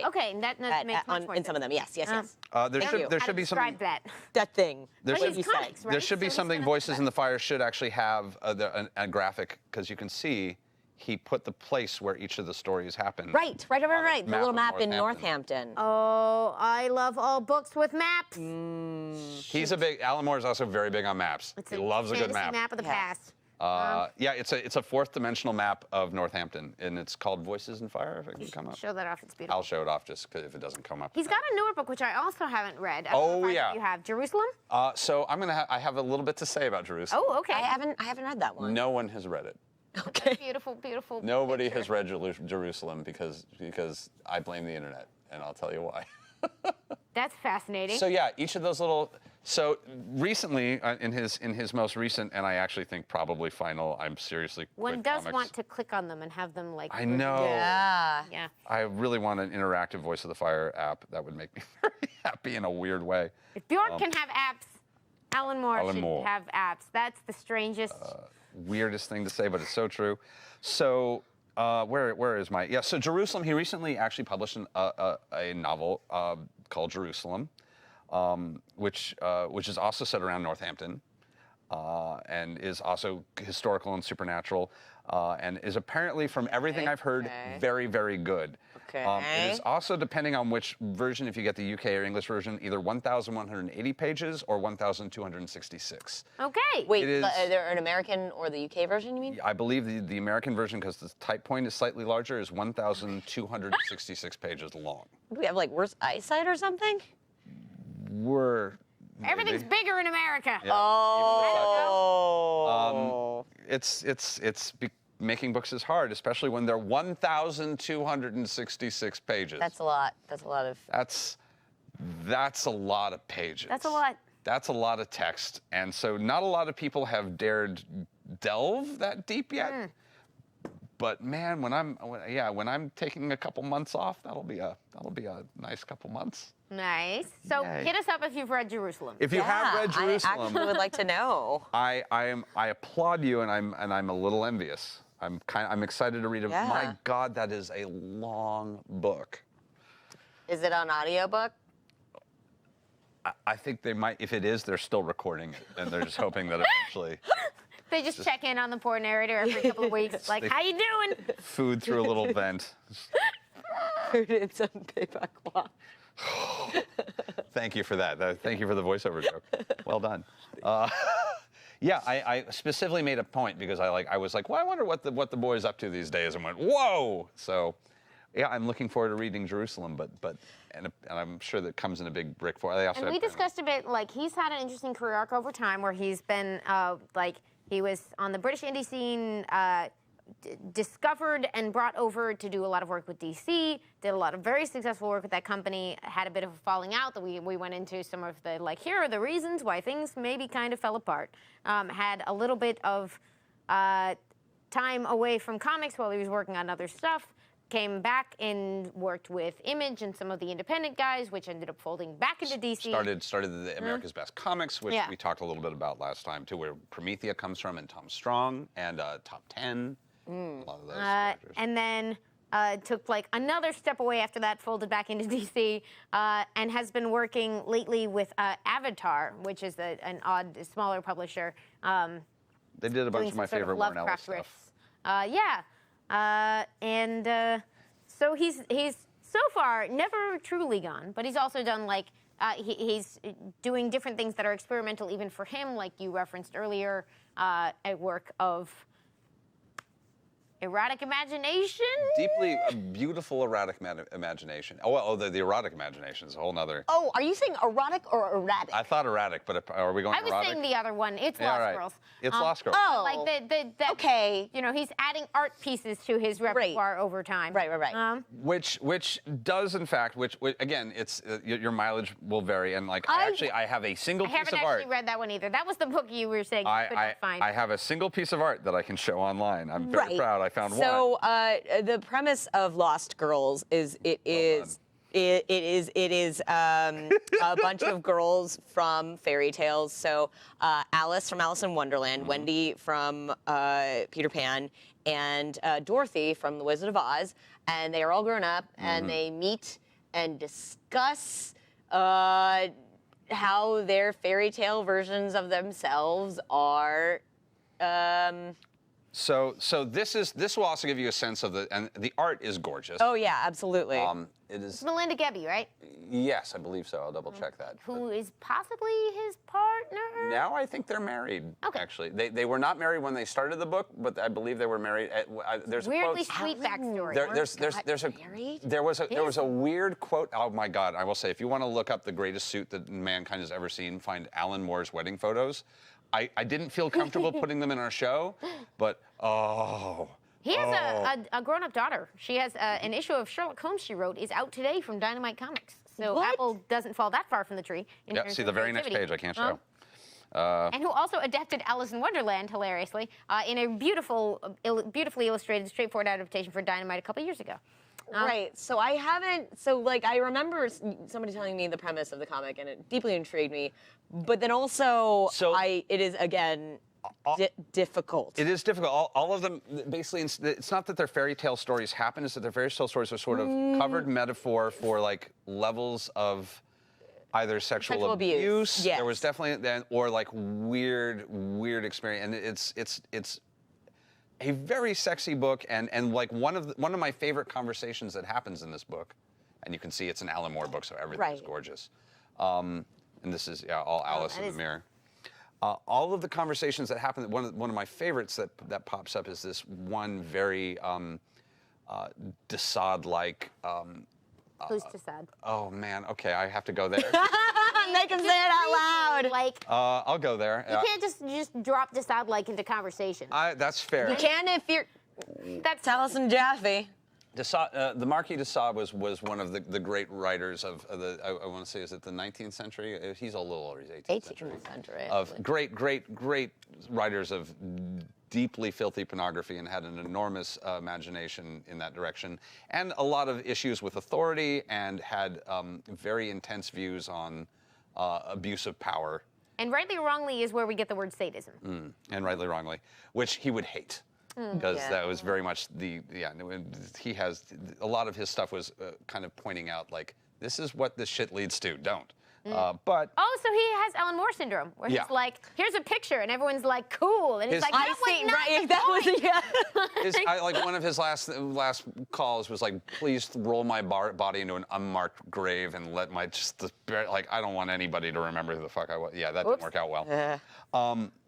S1: Okay, that makes much more sense.
S3: In some of them, yes.
S2: There should be something.
S3: That thing.
S2: There should be something. Voices in the Fire should actually have a graphic because you can see he put the place where each of the stories happen.
S3: Right. The little map in Northampton.
S1: Oh, I love all books with maps.
S2: Alan Moore is also very big on maps. He loves a good map.
S1: Map of the past.
S2: It's a fourth dimensional map of Northampton, and it's called Voices in Fire. If it can come up.
S1: Show that off. It's beautiful.
S2: I'll show it off just because if it doesn't come up.
S1: He's got a newer book which I also haven't read. You have Jerusalem.
S2: So I have a little bit to say about Jerusalem.
S1: Oh, okay.
S3: I haven't read that one.
S2: No one has read it.
S3: Okay.
S1: Beautiful.
S2: Nobody has read Jerusalem because I blame the internet, and I'll tell you why.
S1: That's fascinating.
S2: So yeah, each of those little. So recently, in his most recent, and I actually think probably final, I'm seriously.
S1: One does want to click on them and have them like.
S2: I know.
S3: Yeah.
S2: I really want an interactive Voice of the Fire app. That would make me very happy in a weird way.
S1: If Bjork can have apps, Alan Moore should have apps. That's the strangest.
S2: Weirdest thing to say, but it's so true. So where is my So Jerusalem. He recently actually published a novel called Jerusalem, which is also set around Northampton, and is also historical and supernatural, and is apparently, from everything I've heard, very, very good.
S3: Okay.
S2: It is also, depending on which version, if you get the UK or English version, either 1,180 pages or 1,266.
S1: Okay.
S3: Wait, there an American or the UK version, you mean?
S2: I believe the American version, because the type point is slightly larger, is 1,266 pages long.
S3: Do we have like worse eyesight or something?
S1: Everything's bigger in America.
S2: Yeah.
S3: Oh.
S2: Making books is hard, especially when they're 1,266 pages.
S3: That's a lot. That's a lot of.
S2: That's a lot of pages.
S1: That's a lot.
S2: That's a lot of text, and so not a lot of people have dared delve that deep yet. But man, when I'm taking a couple months off, that'll be a nice couple months.
S1: Nice. So
S2: Yay.
S1: hit us up if you've read Jerusalem.
S2: If you have read
S3: I
S2: Jerusalem,
S3: actually would like to know.
S2: I applaud you, and I'm a little envious. I'm excited to read it.
S3: Yeah.
S2: My God, that is a long book.
S3: Is it on audiobook?
S2: I think they might. If it is, they're still recording it, and they're just hoping that eventually.
S1: They just check in on the poor narrator every couple of weeks, like, how you doing?
S2: Food through a little vent.
S3: Food in some paper cloth.
S2: Thank you for that. Thank you for the voiceover joke. Well done. Yeah, I specifically made a point because I was like, well, I wonder what the boy's up to these days, and went, whoa. So, yeah, I'm looking forward to reading Jerusalem, and I'm sure that comes in a big brick for.
S1: And we discussed a bit, like, he's had an interesting career arc over time where he's been, he was on the British indie scene, discovered and brought over to do a lot of work with DC, did a lot of very successful work with that company, had a bit of a falling out that we went into some of the, like, here are the reasons why things maybe kind of fell apart. Had a little bit of time away from comics while he was working on other stuff, came back and worked with Image and some of the independent guys, which ended up folding back into DC.
S2: Started the America's Best Comics, which we talked a little bit about last time, too, where Promethea comes from, and Tom Strong, and Top 10. A lot of those characters.
S1: And then took like another step away after that, folded back into DC, and has been working lately with Avatar, which is an odd, smaller publisher.
S2: They did a bunch of my favorite Warren Ellis stuff.
S1: So he's so far never truly gone, but he's also done like he's doing different things that are experimental even for him, like you referenced earlier, a work of erotic imagination?
S2: Deeply beautiful erotic imagination. The erotic imagination is a whole nother.
S3: Oh, are you saying erotic or erratic?
S2: I thought erratic, but are we going
S1: I was
S2: erotic?
S1: saying the other one. It's
S2: Yeah,
S1: Lost
S2: right.
S1: Girls.
S2: It's Lost Girls.
S3: Oh.
S1: Like
S3: okay.
S1: You know, he's adding art pieces to his repertoire over time.
S3: Right.
S2: Which does, in fact, which again, it's your mileage will vary, and like I have a single
S1: I
S2: piece
S1: haven't
S2: of art.
S1: actually read that one either. That was the book you were saying you couldn't find.
S2: I have a single piece of art that I can show online. I'm very proud. I found one.
S3: So the premise of Lost Girls is it is a bunch of girls from fairy tales. So Alice from Alice in Wonderland, Wendy from Peter Pan, and Dorothy from The Wizard of Oz. And they are all grown up, and they meet and discuss how their fairy tale versions of themselves are.
S2: So this will also give you a sense of the art is gorgeous.
S3: Oh yeah, absolutely.
S2: It is.
S1: It's Melinda Gebbie, right?
S2: Yes, I believe so. I'll double check that.
S1: Who is possibly his partner?
S2: Now I think they're married.
S1: Okay.
S2: Actually, they were not married when they started the book, but I believe they were married. There's
S1: Weirdly
S2: a quote.
S1: sweet backstory.
S2: There was a weird quote. Oh my God! I will say, if you want to look up the greatest suit that mankind has ever seen, find Alan Moore's wedding photos. I didn't feel comfortable putting them in our show, but
S1: He has a grown-up daughter. She has an issue of Sherlock Holmes she wrote is out today from Dynamite Comics. So
S3: What?
S1: Apple doesn't fall that far from the tree.
S2: Yeah, see the very next page I can't show.
S1: And who also adapted Alice in Wonderland, hilariously, in a beautifully illustrated, straightforward adaptation for Dynamite a couple years ago.
S3: Right. So I haven't. So like I remember somebody telling me the premise of the comic, and it deeply intrigued me. But then also, it is again difficult.
S2: It is difficult. All of them, basically, it's not that their fairy tale stories happen. It's that their fairy tale stories are sort of covered metaphor for like levels of either sexual abuse.
S3: Yes.
S2: There was definitely or like weird experience, and it's a very sexy book, and like one of my favorite conversations that happens in this book, and you can see it's an Alan Moore book, so everything is gorgeous. And this is all Alice in the Mirror. All of the conversations that happen. One of my favorites that pops up is this one very Desaad-like.
S1: Who's Desaad?
S2: Oh man, okay, I have to go there.
S3: Make him say it out loud.
S1: Like
S2: I'll go there.
S1: you can't just drop Desaad like into conversation.
S2: That's fair.
S3: You can if you're.
S1: That's
S3: Taliesin Jaffe.
S2: The Marquis de Sade was one of the great writers of the. I want to say, is it the 19th century? He's a little older. He's 18th century.
S3: century.
S2: Of great writers of deeply filthy pornography and had an enormous imagination in that direction, and a lot of issues with authority, and had very intense views on abuse of power.
S1: And rightly or wrongly is where we get the word sadism.
S2: And rightly or wrongly, which he would hate. Because that was very much he has, a lot of his stuff was kind of pointing out, like, this is what this shit leads to, don't. But
S1: Oh, so he has Alan Moore syndrome, where
S2: Yeah.
S1: he's like, here's a picture, and everyone's like, cool. And he's
S2: His-
S1: like,
S2: I
S1: that was not the
S3: that was
S1: point.
S2: like one of his last calls was like, please roll my body into an unmarked grave and let my like, I don't want anybody to remember who the fuck I was. Yeah, that didn't work out well.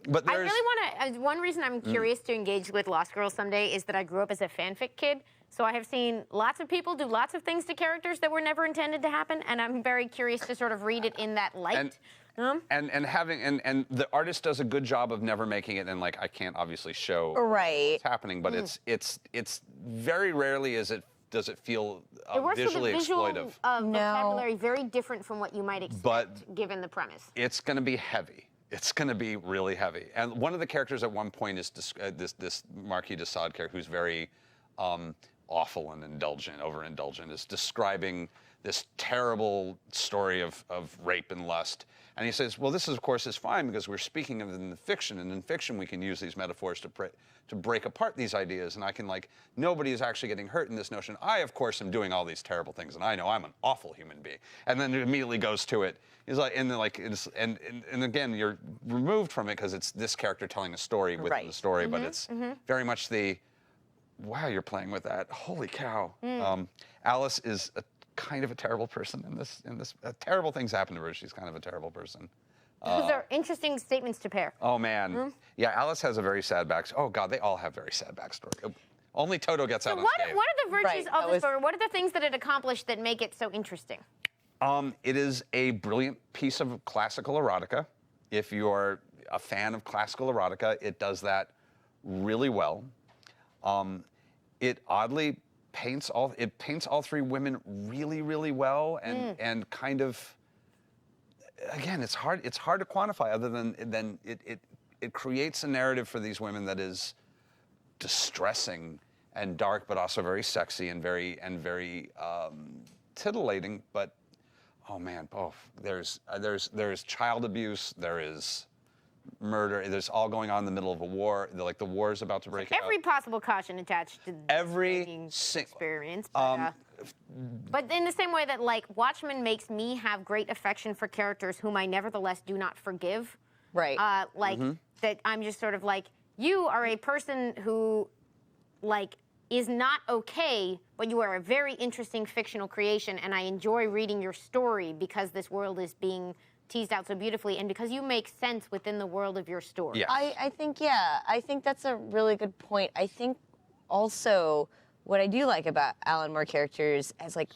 S2: But
S1: I
S2: there's
S1: really want to. One reason I'm curious to engage with Lost Girls someday is that I grew up as a fanfic kid. So I have seen lots of people do lots of things to characters that were never intended to happen, and I'm very curious to sort of read it in that light.
S2: And the artist does a good job of never making it, and like, I can't obviously show
S3: Right.
S2: what's happening, but it's very rarely does it feel
S1: It works
S2: visually
S1: with a visual
S2: exploitive.
S1: vocabulary very different from what you might expect, given the premise.
S2: It's going to be heavy. It's going to be really heavy. And one of the characters at one point is this Marquis de Sade character, who's very awful and overindulgent, is describing this terrible story of rape and lust. And he says, well, this is, of course, is fine because we're speaking of it in the fiction, and in fiction we can use these metaphors to break apart these ideas, and I can, like, nobody is actually getting hurt in this notion. I, of course, am doing all these terrible things, and I know I'm an awful human being. And then it immediately goes to it. He's like, and then, like, and again, you're removed from it because it's this character telling a story within the story, but it's very much wow, you're playing with that. Holy cow. Alice is kind of a terrible person in this. Terrible things happen to her. She's kind of a terrible person.
S1: Those are interesting statements to pair.
S2: Oh, man. Yeah, Alice has a very sad backstory. Oh, God, they all have very sad backstory. Only Toto gets out unscathed.
S1: What are the virtues
S3: Right,
S1: of the story? What are the things that it accomplished that make it so interesting?
S2: It is a brilliant piece of classical erotica. If you're a fan of classical erotica, it does that really well. It oddly paints all three women really, really well, and kind of, again, it's hard to quantify other than it creates a narrative for these women that is distressing and dark, but also very sexy and very titillating. But oh man, there's child abuse, there is murder, there's all going on in the middle of a war. The war is about to break out.
S1: Every possible caution attached to
S2: Every
S1: experience. But in the same way that, like, Watchmen makes me have great affection for characters whom I nevertheless do not forgive.
S3: Right.
S1: That I'm just sort of like, you are a person who, like, is not okay, but you are a very interesting fictional creation, and I enjoy reading your story because this world is being teased out so beautifully, and because you make sense within the world of your story.
S2: Yes.
S3: I think that's a really good point. I think also what I do like about Alan Moore characters, as like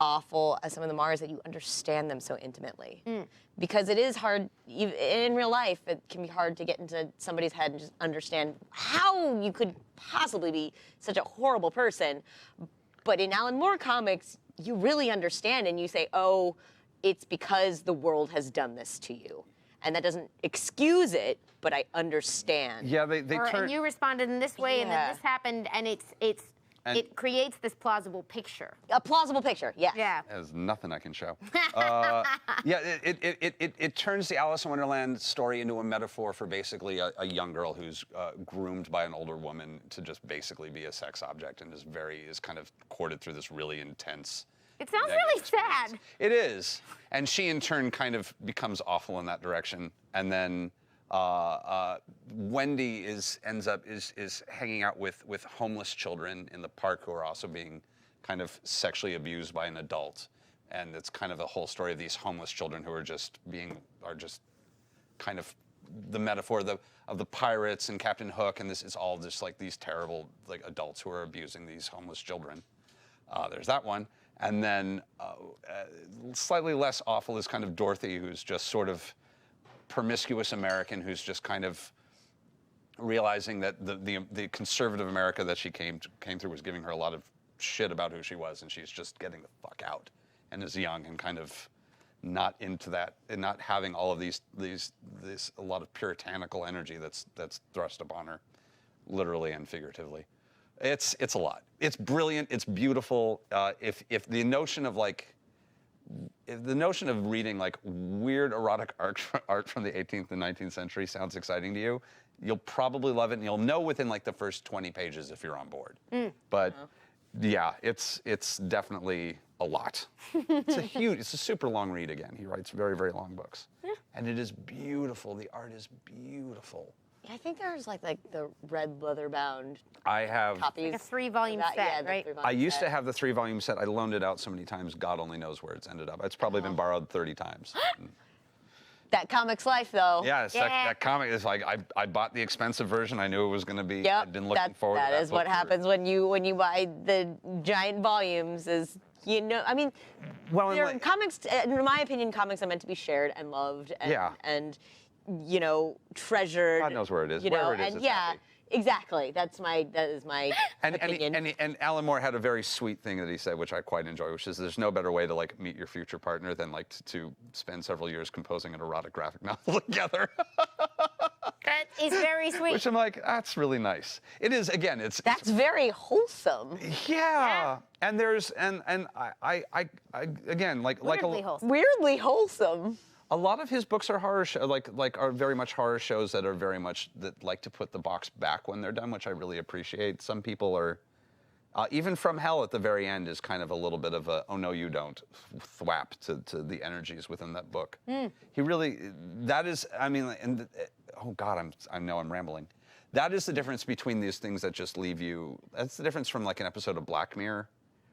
S3: awful as some of them are, is that you understand them so intimately. Because it is hard, in real life, it can be hard to get into somebody's head and just understand how you could possibly be such a horrible person. But in Alan Moore comics, you really understand, and you say, oh, it's because the world has done this to you. And that doesn't excuse it, but I understand.
S2: Yeah, they
S1: And
S2: turn.
S1: you responded in this way, and then
S3: Yeah.
S1: this happened, and it creates this plausible picture.
S3: A plausible picture, yes.
S1: Yeah.
S2: There's nothing I can show. It turns the Alice in Wonderland story into a metaphor for basically a young girl who's groomed by an older woman to just basically be a sex object, and is kind of courted through this really intense.
S1: It sounds
S2: negative
S1: really
S2: experience.
S1: sad.
S2: It is, and she in turn kind of becomes awful in that direction, and then Wendy ends up hanging out with homeless children in the park who are also being kind of sexually abused by an adult, and it's kind of the whole story of these homeless children who are just kind of the metaphor of the pirates and Captain Hook, and this is all just like these terrible like adults who are abusing these homeless children. There's that one. And then slightly less awful is kind of Dorothy, who's just sort of promiscuous American who's just kind of realizing that the conservative America that she came through was giving her a lot of shit about who she was, and she's just getting the fuck out, and is young and kind of not into that, and not having all of these a lot of puritanical energy that's thrust upon her. literally and figuratively. It's a lot. It's brilliant. It's beautiful. If the notion of reading like weird erotic art from the 18th and 19th century sounds exciting to you, you'll probably love it, and you'll know within like the first 20 pages if you're on board. But yeah, it's definitely a lot. It's a super long read again. He writes very, very long books. And it is beautiful. The art is beautiful.
S3: I think there's like the red leather bound
S2: I have
S3: copies.
S1: Like a 3-volume
S3: of that.
S1: set,
S3: Yeah, the
S1: right?
S3: 3-volume
S2: I used
S3: set.
S2: to have the 3-volume set. I loaned it out so many times, God only knows where it's ended up. It's probably been borrowed 30 times.
S3: That comic's life, though.
S2: Yeah, that comic is like I bought the expensive version. I knew it was going to be.
S3: Yep.
S2: I'd been looking forward to that.
S3: That is what
S2: book for-
S3: happens when you buy the giant volumes. Is I mean,
S2: Well, and
S3: they're
S2: like-
S3: comics. In my opinion, comics are meant to be shared and loved. And,
S2: Yeah.
S3: And treasured.
S2: God knows where it is.
S3: You know,
S2: Wherever it is,
S3: and
S2: it's
S3: yeah,
S2: happy.
S3: exactly. That is my opinion.
S2: And Alan Moore had a very sweet thing that he said, which I quite enjoy, which is there's no better way to like meet your future partner than like to spend several years composing an erotic graphic novel together.
S1: That is very sweet.
S2: Which I'm like, that's really nice. It is, again, it's
S3: That's very wholesome.
S2: yeah. And there's and I again like
S1: Weirdly wholesome.
S3: Weirdly wholesome.
S2: a lot of his books are horror are very much horror shows that are very much that like to put the box back when they're done, which I really appreciate. Some people are even From Hell at the very end is kind of a little bit of a oh no you don't thwap to the energies within that book. He really that is I mean and oh God I know I'm rambling. That is the difference between these things that just leave you. That's the difference from like an episode of Black Mirror,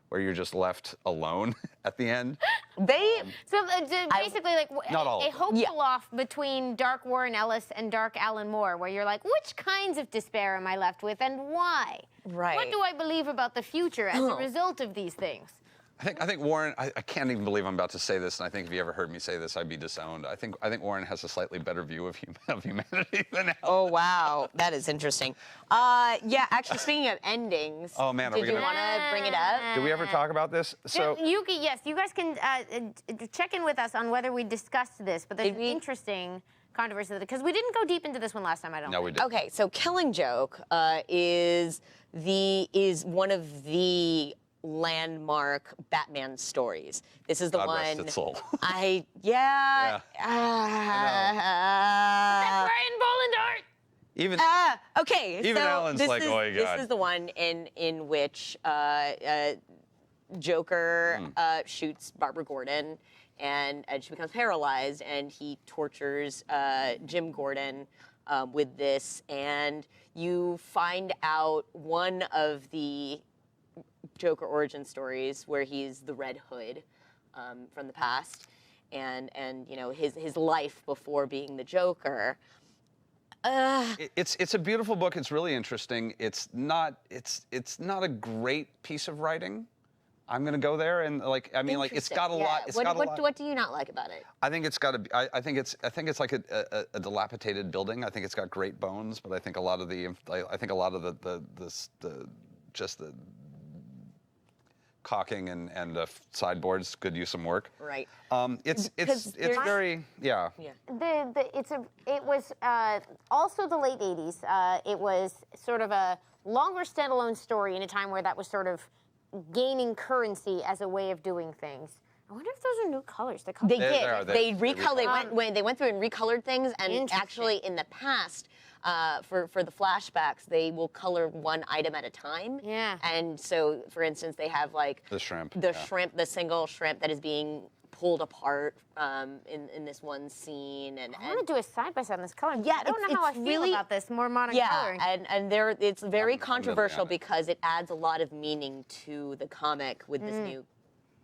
S2: where you're just left alone at the end.
S1: So basically, like
S2: Not all
S1: a
S2: of them.
S1: hope
S3: Yeah.
S1: off between Dark Warren Ellis and Dark Alan Moore, where you're like, which kinds of despair am I left with, and why?
S3: Right.
S1: What do I believe about the future as a result of these things?
S2: I think Warren. I can't even believe I'm about to say this, and I think if you ever heard me say this, I'd be disowned. I think Warren has a slightly better view of humanity than Alan.
S3: Oh wow, that is interesting. Yeah, actually, speaking of endings.
S2: Oh, man, are we
S3: did you
S2: gonna-
S3: want to bring it up?
S2: Did we ever talk about this? So
S1: Yes, you guys can check in with us on whether we discussed this, but there's
S3: Did
S1: an
S3: we?
S1: interesting controversy because we didn't go deep into this one last time. I don't.
S2: no,
S1: think.
S2: we did.
S3: Okay, so Killing Joke is one of the landmark Batman stories. This is the
S2: God
S3: one.
S2: rest its soul.
S3: Yeah.
S1: Brian Boland art.
S2: Even
S3: Okay.
S2: Even
S3: so
S2: Alan's
S3: this
S2: like,
S3: is,
S2: "Oh, my God."
S3: This is the one in which Joker shoots Barbara Gordon, and she becomes paralyzed, and he tortures Jim Gordon with this, and you find out one of the Joker origin stories where he's the Red Hood from the past, and his life before being the Joker.
S2: it's a beautiful book. It's really interesting. It's not a great piece of writing. I'm gonna go there and it's got a lot. It's got a lot.
S3: What do you not like about it?
S2: I think it's got to. I think it's like a dilapidated building. I think it's got great bones, but I think a lot of the caulking and sideboards could use some work.
S3: Right.
S2: It's
S3: Because there's-
S2: very yeah.
S1: It was also the late 80s. It was sort of a longer standalone story in a time where that was sort of gaining currency as a way of doing things. I wonder if those are new colors. The colors.
S3: They
S2: They
S3: did.
S2: are.
S3: They
S2: They
S3: recolored. They went through and recolored things, and
S1: Interesting.
S3: actually, in the past, for the flashbacks, they will color one item at a time.
S1: Yeah.
S3: And so, for instance, they have like
S2: The shrimp,
S3: the
S2: yeah.
S3: shrimp, the single shrimp that is being pulled apart in this one scene, and
S1: I want to do a side by side on this color.
S3: Yeah,
S1: I don't know how I
S3: it's
S1: feel
S3: really-
S1: about this more modern
S3: yeah,
S1: coloring.
S3: and it's very
S2: I'm
S3: controversial
S2: on it.
S3: because it adds a lot of meaning to the comic with this new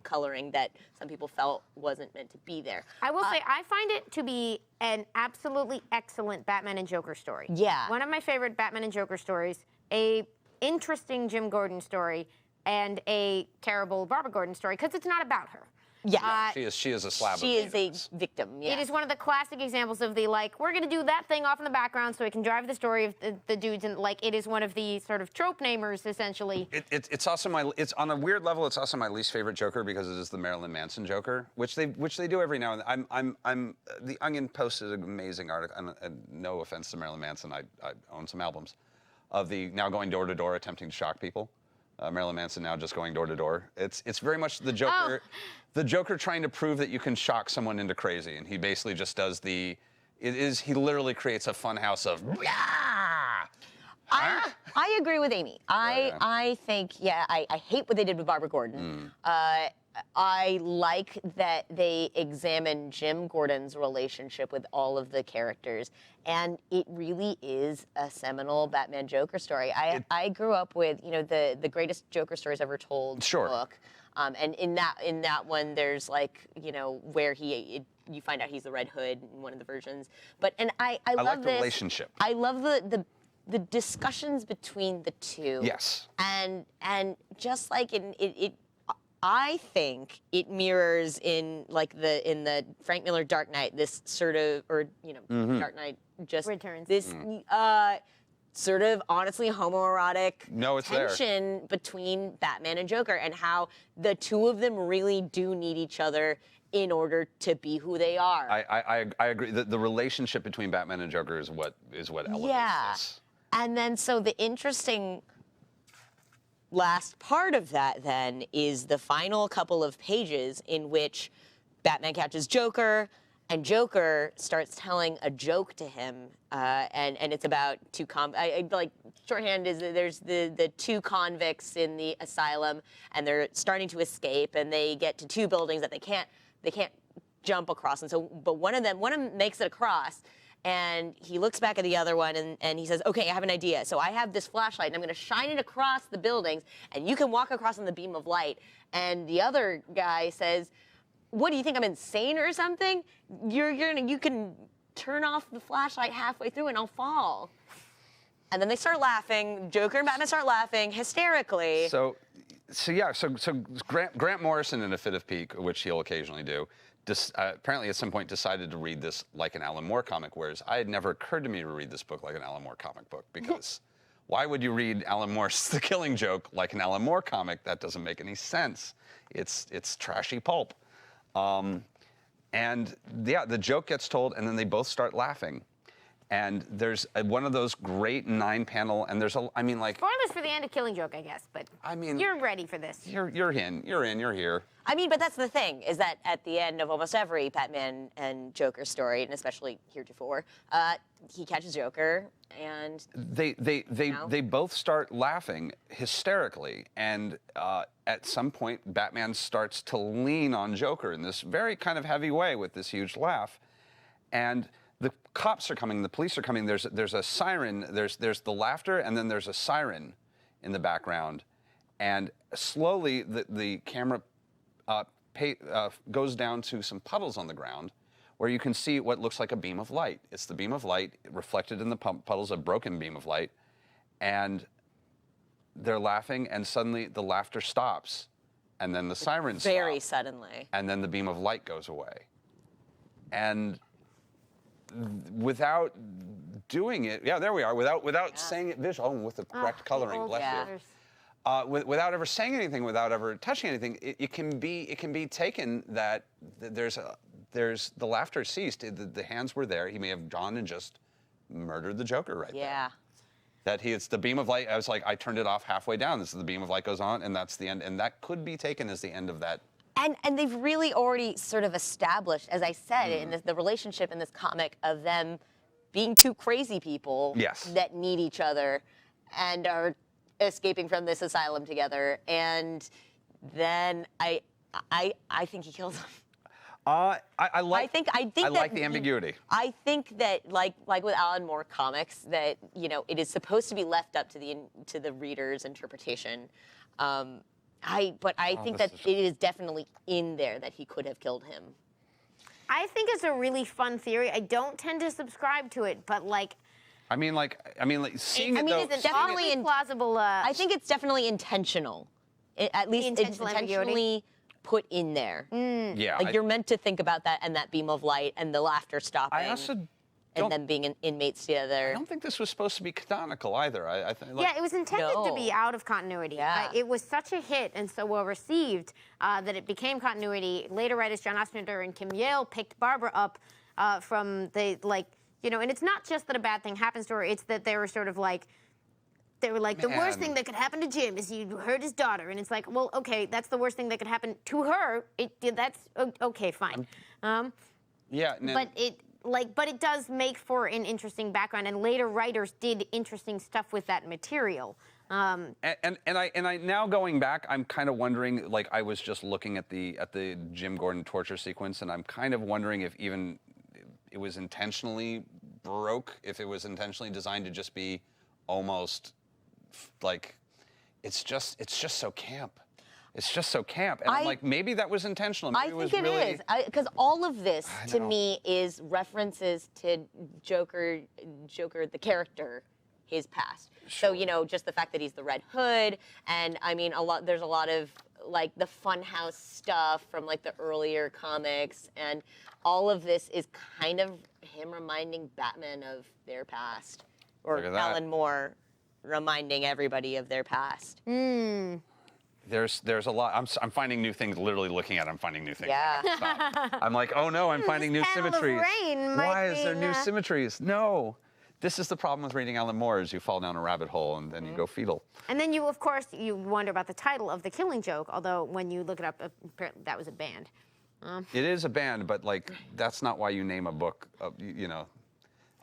S3: coloring that some people felt wasn't meant to be there.
S1: I will say, I find it to be an absolutely excellent Batman and Joker story.
S3: Yeah.
S1: One of my favorite Batman and Joker stories, a interesting Jim Gordon story, and a terrible Barbara Gordon story, because it's not about her.
S3: Yeah.
S2: She is a slab.
S3: She
S2: of
S3: is a
S2: Venus.
S3: victim. Yeah.
S1: It is one of the classic examples of the, like, we're going to do that thing off in the background so we can drive the story of the dudes, and, like, it is one of the sort of trope namers, essentially.
S2: It's also it's on a weird level. It's also my least favorite Joker because it is the Marilyn Manson Joker, which they do every now and then. I'm The Onion posted an amazing article. And no offense to Marilyn Manson, I own some albums. of the now going door to door attempting to shock people. Marilyn Manson now just going door to door. It's very much the Joker, the Joker trying to prove that you can shock someone into crazy, and he basically just does he literally creates a fun house of.
S3: I agree with Amy. I think, I hate what they did with Barbara Gordon. I like that they examine Jim Gordon's relationship with all of the characters, and it really is a seminal Batman Joker story. I grew up with the greatest Joker stories ever told book, and in that one there's where you find out he's the Red Hood in one of the versions. I love
S2: like the
S3: this
S2: relationship.
S3: I love the discussions between the two.
S2: Yes.
S3: And just like I think it mirrors in the Frank Miller Dark Knight this sort of Dark Knight just
S1: Returns.
S3: This sort of honestly homoerotic tension between Batman and Joker, and how the two of them really do need each other in order to be who they are.
S2: I agree. The relationship between Batman and Joker is what elevates this.
S3: And then so the interesting last part of that then is the final couple of pages in which Batman catches Joker, and Joker starts telling a joke to him, and it's about two shorthand is that there's the two convicts in the asylum, and they're starting to escape, and they get to two buildings that they can't jump across, and so but one of them makes it across. And he looks back at the other one and he says, okay, I have an idea. So I have this flashlight and I'm going to shine it across the buildings and you can walk across in the beam of light. And the other guy says, what do you think, I'm insane or something? You can turn off the flashlight halfway through and I'll fall. And then they start laughing. Joker and Batman start laughing hysterically.
S2: So Grant Morrison, in a fit of pique, which he'll occasionally do, apparently at some point decided to read this like an Alan Moore comic, whereas it had never occurred to me to read this book like an Alan Moore comic book, because why would you read Alan Moore's The Killing Joke like an Alan Moore comic? That doesn't make any sense. It's trashy pulp. The joke gets told, and then they both start laughing. And there's one of those great 9-panel, and there's spoilers
S1: for the end of Killing Joke, I guess, but you're ready for this.
S2: You're here.
S3: But that's the thing, is that at the end of almost every Batman and Joker story, and especially heretofore, he catches Joker, and
S2: they both start laughing hysterically, and at some point Batman starts to lean on Joker in this very kind of heavy way with this huge laugh, and the cops are coming, the police are coming. There's a siren. There's the laughter, and then there's a siren in the background, and slowly the camera goes down to some puddles on the ground, where you can see what looks like a beam of light. It's the beam of light reflected in the puddles, a broken beam of light, and they're laughing, and suddenly the laughter stops, and then the siren stops.
S3: Very suddenly.
S2: And then the beam of light goes away, and without doing it, there we are, without saying it visual, with the correct coloring, bless you. Without ever saying anything, without ever touching anything, it can be taken that there's the laughter ceased. The hands were there. He may have gone and just murdered the Joker right there. That it's the beam of light. I was like, I turned it off halfway down. This is the beam of light goes on, and that's the end. And that could be taken as the end of that.
S3: And they've really already sort of established, as I said, in the relationship in this comic of them being two crazy people that need each other and are escaping from this asylum together. And then I think he kills them.
S2: I like the ambiguity.
S3: I think that like with Alan Moore comics, that it is supposed to be left up to the reader's interpretation. I think that it is definitely in there that he could have killed him.
S1: I think it's a really fun theory. I don't tend to subscribe to it, but
S2: seeing it though.
S1: It's definitely plausible.
S3: I think it's definitely intentional. At least it's intentionally put in there. You're meant to think about that and that beam of light and the laughter stopping.
S2: I also
S3: and them being inmates together.
S2: I don't think this was supposed to be canonical either. I think.
S1: It was intended to be out of continuity.
S3: Yeah.
S1: It was such a hit and so well received that it became continuity. Later writers John Ostrander and Kim Yale picked Barbara up from and it's not just that a bad thing happens to her. It's that they were sort of They were like, the worst
S2: Man.
S1: thing that could happen to Jim is you hurt his daughter. And it's like, well, okay, that's the worst thing that could happen to her. That's okay, fine.
S2: Yeah.
S1: But it does make for an interesting background, and later writers did interesting stuff with that material.
S2: And I now going back, I'm kind of wondering. Like, I was just looking at the Jim Gordon torture sequence, and I'm kind of wondering if even it was intentionally Baroque, if it was intentionally designed to just be almost like it's just so camp. It's just so camp, and I'm like, maybe that was intentional. Maybe
S3: I think it is, because all of this to me is references to Joker, the character, his past.
S2: Sure.
S3: So, you know, just the fact that he's the Red Hood, and I mean, there's a lot of like the Funhouse stuff from like the earlier comics, and all of this is kind of him reminding Batman of their past, or Alan Moore reminding everybody of their past.
S2: There's a lot. I'm finding new things. Literally looking at it, I'm finding new things.
S3: Yeah.
S2: I'm like, oh no, I'm finding new
S1: Panel of
S2: symmetries.
S1: Rain
S2: Why
S1: might
S2: is there
S1: be,
S2: new symmetries? No. This is the problem with reading Alan Moore, is you fall down a rabbit hole and then you go fetal.
S1: And then of course, you wonder about the title of The Killing Joke, although when you look it up, apparently that was a band.
S2: It is a band, but like, that's not why you name a book, you know.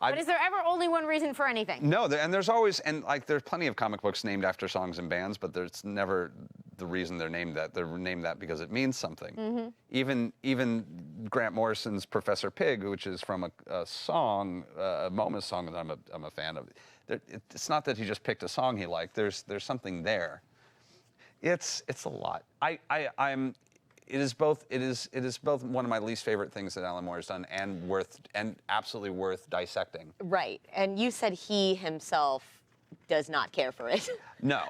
S1: But is there ever only one reason for anything?
S2: No, and there's always, and like, there's plenty of comic books named after songs and bands, but there's never the reason they're named that. They're named that because it means something. Even Grant Morrison's Professor Pig, which is from a song, a Momus song that I'm a fan of. It's not that he just picked a song he liked. There's something there. It's a lot. It is both one of my least favorite things that Alan Moore has done, and absolutely worth dissecting.
S3: Right, and you said he himself does not care for it.
S2: No,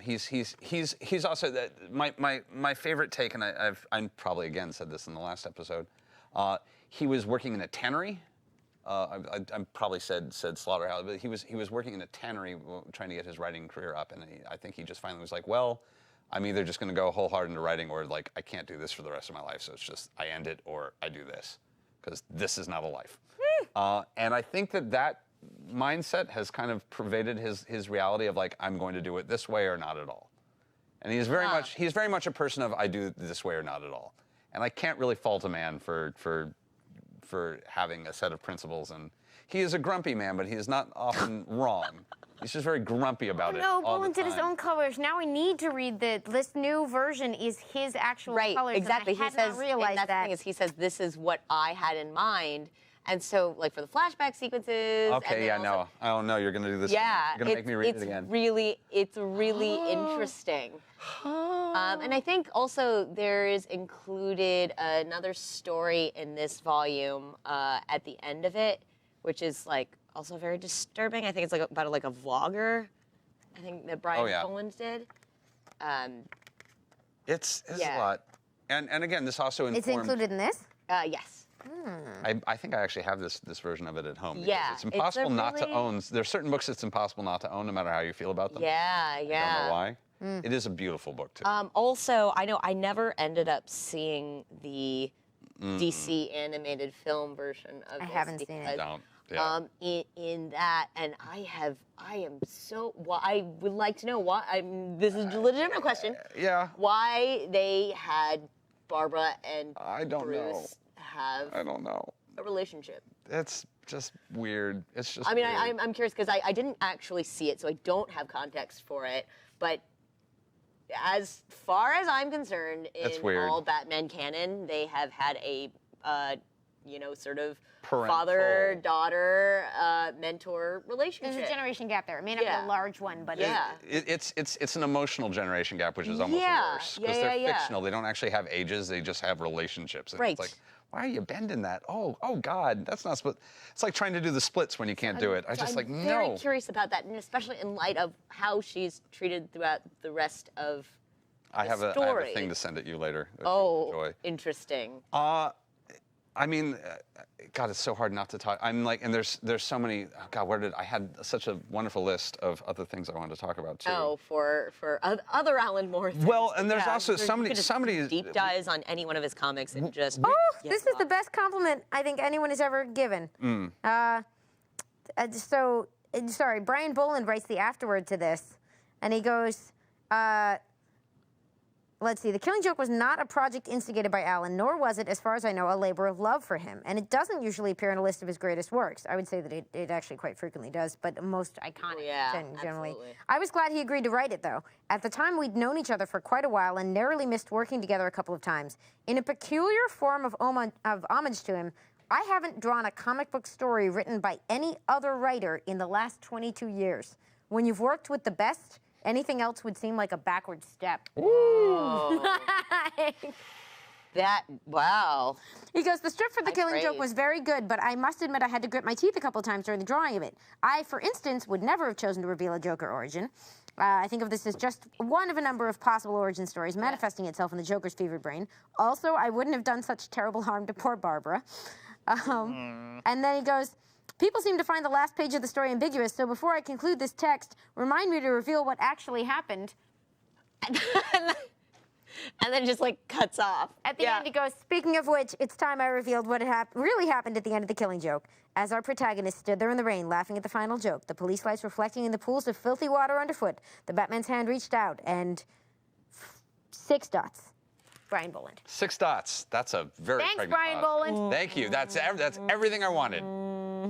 S2: he's also my favorite take, and I probably again said this in the last episode. He was working in a tannery. I probably said slaughterhouse, but he was working in a tannery trying to get his writing career up, and I think he just finally was like, well, I'm either just going to go wholehearted into writing, or like, I can't do this for the rest of my life, so it's just I end it or I do this, because this is not a life. And I think that mindset has kind of pervaded his reality of like, I'm going to do it this way or not at all. And he's very much a person of I do it this way or not at all. And I can't really fault a man for having a set of principles. And he is a grumpy man, but he is not often wrong. He's just very grumpy about it.
S1: No,
S2: all
S1: Bullen
S2: the
S1: did his
S2: time.
S1: own colors. Now we need to read this new version is his actual
S3: Right,
S1: colors.
S3: exactly.
S1: And I had not realized
S3: and that's the thing is, he says this is what I had in mind, and so like for the flashback sequences.
S2: Okay, yeah, no, I don't know. You're gonna do this.
S3: Yeah,
S2: You're gonna make me read it again.
S3: It's really interesting. And I think also there is included another story in this volume at the end of it, which is like also very disturbing. I think it's like about a vlogger. I think that Brian Boland did.
S2: It's
S3: yeah.
S2: a lot. And again, this also informed.
S1: It's included in this?
S3: Yes.
S2: I think I actually have this version of it at home.
S3: Yeah,
S2: It's impossible not to own. There's certain books it's impossible not to own, no matter how you feel about them.
S3: Yeah,
S2: I don't know why. It is a beautiful book too.
S3: Also, I know I never ended up seeing the DC animated film version of this.
S1: I haven't seen it.
S2: Don't. Yeah.
S3: In that, and I am so. Well, I would like to know why. This is a legitimate question.
S2: Yeah.
S3: Why they had Barbara and
S2: I don't
S3: Bruce
S2: know.
S3: have
S2: I don't know.
S3: a relationship?
S2: It's just weird. It's just.
S3: I mean,
S2: weird.
S3: I'm curious because I didn't actually see it, so I don't have context for it. But as far as I'm concerned,
S2: That's
S3: in
S2: weird.
S3: all Batman canon, they have had a, sort of
S2: Parental.
S3: father-daughter mentor relationship.
S1: There's a generation gap there. It may not be
S3: Yeah.
S1: a large one, but
S3: Yeah.
S2: It's an emotional generation gap, which is almost
S3: Yeah.
S2: worse because
S3: Yeah,
S2: they're
S3: yeah, yeah.
S2: fictional. They don't actually have ages. They just have relationships. And
S3: Right.
S2: It's like, why are you bending that? Oh God, that's not split. It's like trying to do the splits when you can't do it. I just
S3: I'm
S2: no.
S3: very curious about that, and especially in light of how she's treated throughout the rest of
S2: I have a
S3: story.
S2: thing to send at you later. that
S3: Oh,
S2: you'll enjoy.
S3: interesting.
S2: I mean, God, it's so hard not to talk. I'm like, and there's so many. Oh God, I had such a wonderful list of other things I wanted to talk about too.
S3: Oh, for other Alan Moore things.
S2: Well, and there's also
S3: you
S2: somebody-
S3: could just
S2: somebody-
S3: deep dives on any one of his comics and just.
S1: Oh, this is the best compliment I think anyone has ever given. So sorry, Brian Boland writes the afterword to this, and he goes, let's see, The Killing Joke was not a project instigated by Allen, nor was it, as far as I know, a labor of love for him. And it doesn't usually appear in a list of his greatest works. I would say that it actually quite frequently does, but most iconic generally.
S3: Absolutely.
S1: I was glad he agreed to write it, though. At the time, we'd known each other for quite a while and narrowly missed working together a couple of times. In a peculiar form of homage to him, I haven't drawn a comic book story written by any other writer in the last 22 years. When you've worked with the best, anything else would seem like a backward step.
S3: Ooh. Wow.
S1: He goes, the strip for The Killing Joke
S3: praise.
S1: was very good, but I must admit I had to grit my teeth a couple times during the drawing of it. I, for instance, would never have chosen to reveal a Joker origin. I think of this as just one of a number of possible origin stories manifesting itself in the Joker's fevered brain. Also, I wouldn't have done such terrible harm to poor Barbara. And then he goes, people seem to find the last page of the story ambiguous, so before I conclude this text, remind me to reveal what actually happened.
S3: And then just like cuts off.
S1: At the end, he goes, speaking of which, it's time I revealed what really happened at the end of The Killing Joke. As our protagonist stood there in the rain, laughing at the final joke, the police lights reflecting in the pools of filthy water underfoot, the Batman's hand reached out, and 6 dots. Brian Boland.
S2: 6 dots. That's a very
S1: Thanks,
S2: pregnant
S1: Brian
S2: pause.
S1: Boland.
S2: Thank you. That's everything I wanted.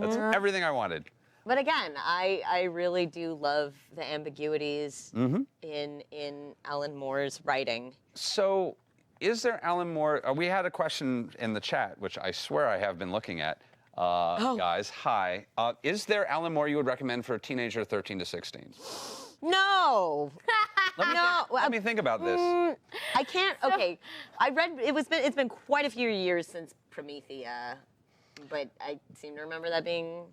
S2: That's everything I wanted.
S3: But again, I really do love the ambiguities in Alan Moore's writing.
S2: So, is there Alan Moore? We had a question in the chat, which I swear I have been looking at. Guys, hi. Is there Alan Moore you would recommend for a teenager 13 to 16?
S3: No.
S2: Let me think about this.
S3: I can't. Okay, I read. It's been quite a few years since Promethea, but I seem to remember that being.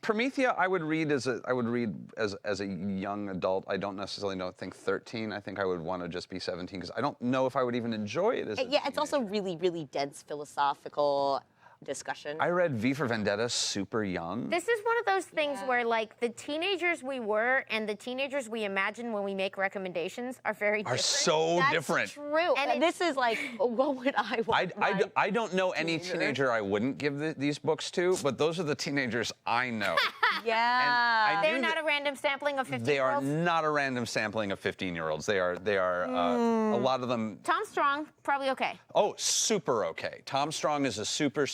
S2: Promethea, I would read as a young adult. I don't necessarily think 13. I think I would want to just be 17 because I don't know if I would even enjoy it as a
S3: Yeah, it's also really, really dense philosophical discussion.
S2: I read V for Vendetta super young.
S1: This is one of those things where, like, the teenagers we were and the teenagers we imagine when we make recommendations are very different.
S2: So
S3: That's
S2: different.
S3: True.
S1: And
S3: this is like, what would I want?
S2: I don't know any teenager I wouldn't give these books to, but those are the teenagers I know.
S3: Yeah.
S1: They're not a random sampling of 15-year-olds?
S2: They are not a random sampling of 15-year-olds. They are a lot of them.
S1: Tom Strong, probably okay.
S2: Oh, super okay. Tom Strong is a super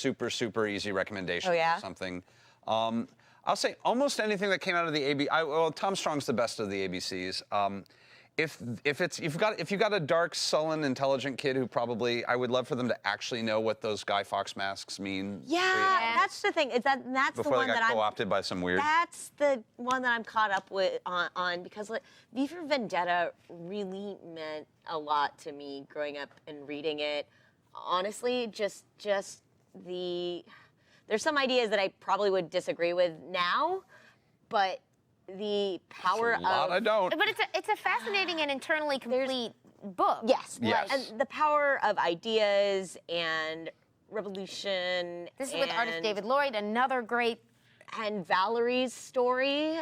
S2: easy recommendation.
S3: Oh, yeah?
S2: For something. I'll say almost anything that came out of the AB. Well, Tom Strong's the best of the ABCs. If you've got a dark, sullen, intelligent kid who probably, I would love for them to actually know what those Guy Fawkes masks mean.
S3: Yeah, that's the thing. That's the
S2: Before
S3: one
S2: they got
S3: that I'm.
S2: co-opted by some weird.
S3: That's the one that I'm caught up with on because like, V for Vendetta really meant a lot to me growing up and reading it. Honestly, just the there's some ideas that I probably would disagree with now, but the power of
S2: I don't.
S1: But it's a fascinating and internally complete book.
S3: Yes.
S2: Yes.
S3: And the power of ideas and revolution.
S1: This is with artist David Lloyd, another great.
S3: And Valerie's story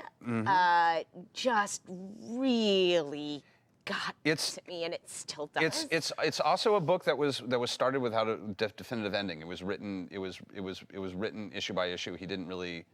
S3: just really got to me, and it still does.
S2: It's also a book that was started without a definitive ending. It was written issue by issue. He didn't really.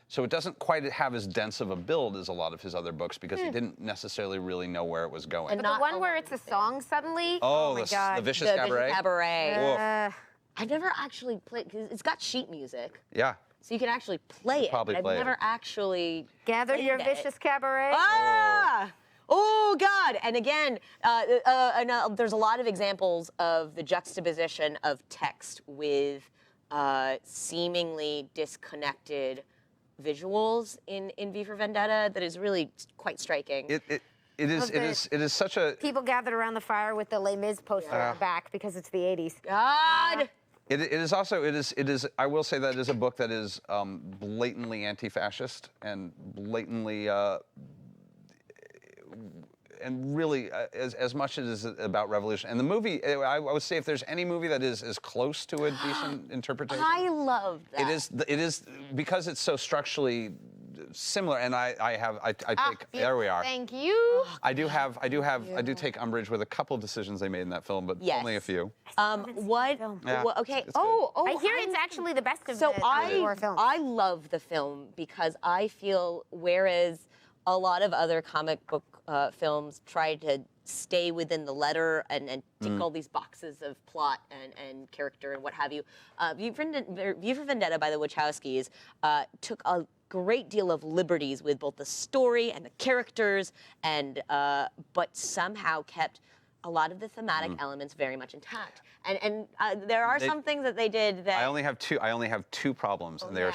S2: So it doesn't quite have as dense of a build as a lot of his other books because he didn't necessarily really know where it was going.
S1: But the one where it's a song suddenly.
S2: Oh,
S1: my God.
S2: the Vicious Cabaret.
S3: Vicious Cabaret.
S2: Woof.
S3: I've never actually played because it's got sheet music,
S2: Yeah.
S3: so you can actually play it.
S2: Probably
S3: but
S2: play
S3: I've
S2: it.
S3: never actually
S1: Gather your
S3: played it.
S1: vicious cabaret.
S3: Ah! Oh God! And again, there's a lot of examples of the juxtaposition of text with seemingly disconnected visuals in V for Vendetta that is really quite striking.
S2: It is such a.
S1: People gathered around the fire with the Les Mis poster on the back because it's the 80s.
S3: God!
S2: It is also I will say that it is a book that is blatantly anti-fascist and blatantly and really as much as it is about revolution. And the movie, I would say if there's any movie that is as close to a decent interpretation,
S3: I love that.
S2: it is because it's so structurally similar, and I take. There we are.
S1: Thank you.
S2: I do take umbrage with a couple of decisions they made in that film, but only a few.
S3: What?
S2: Yeah,
S3: Okay.
S2: it's good.
S1: I hear it's actually the best of
S3: So
S1: the horror films.
S3: I love the film because I feel whereas a lot of other comic book films try to stay within the letter and tick all these boxes of plot and character and what have you. V for Vendetta by the Wachowskis took a great deal of liberties with both the story and the characters, and but somehow kept a lot of the thematic elements very much intact. And there are some things that they did that
S2: I only have two problems, and they are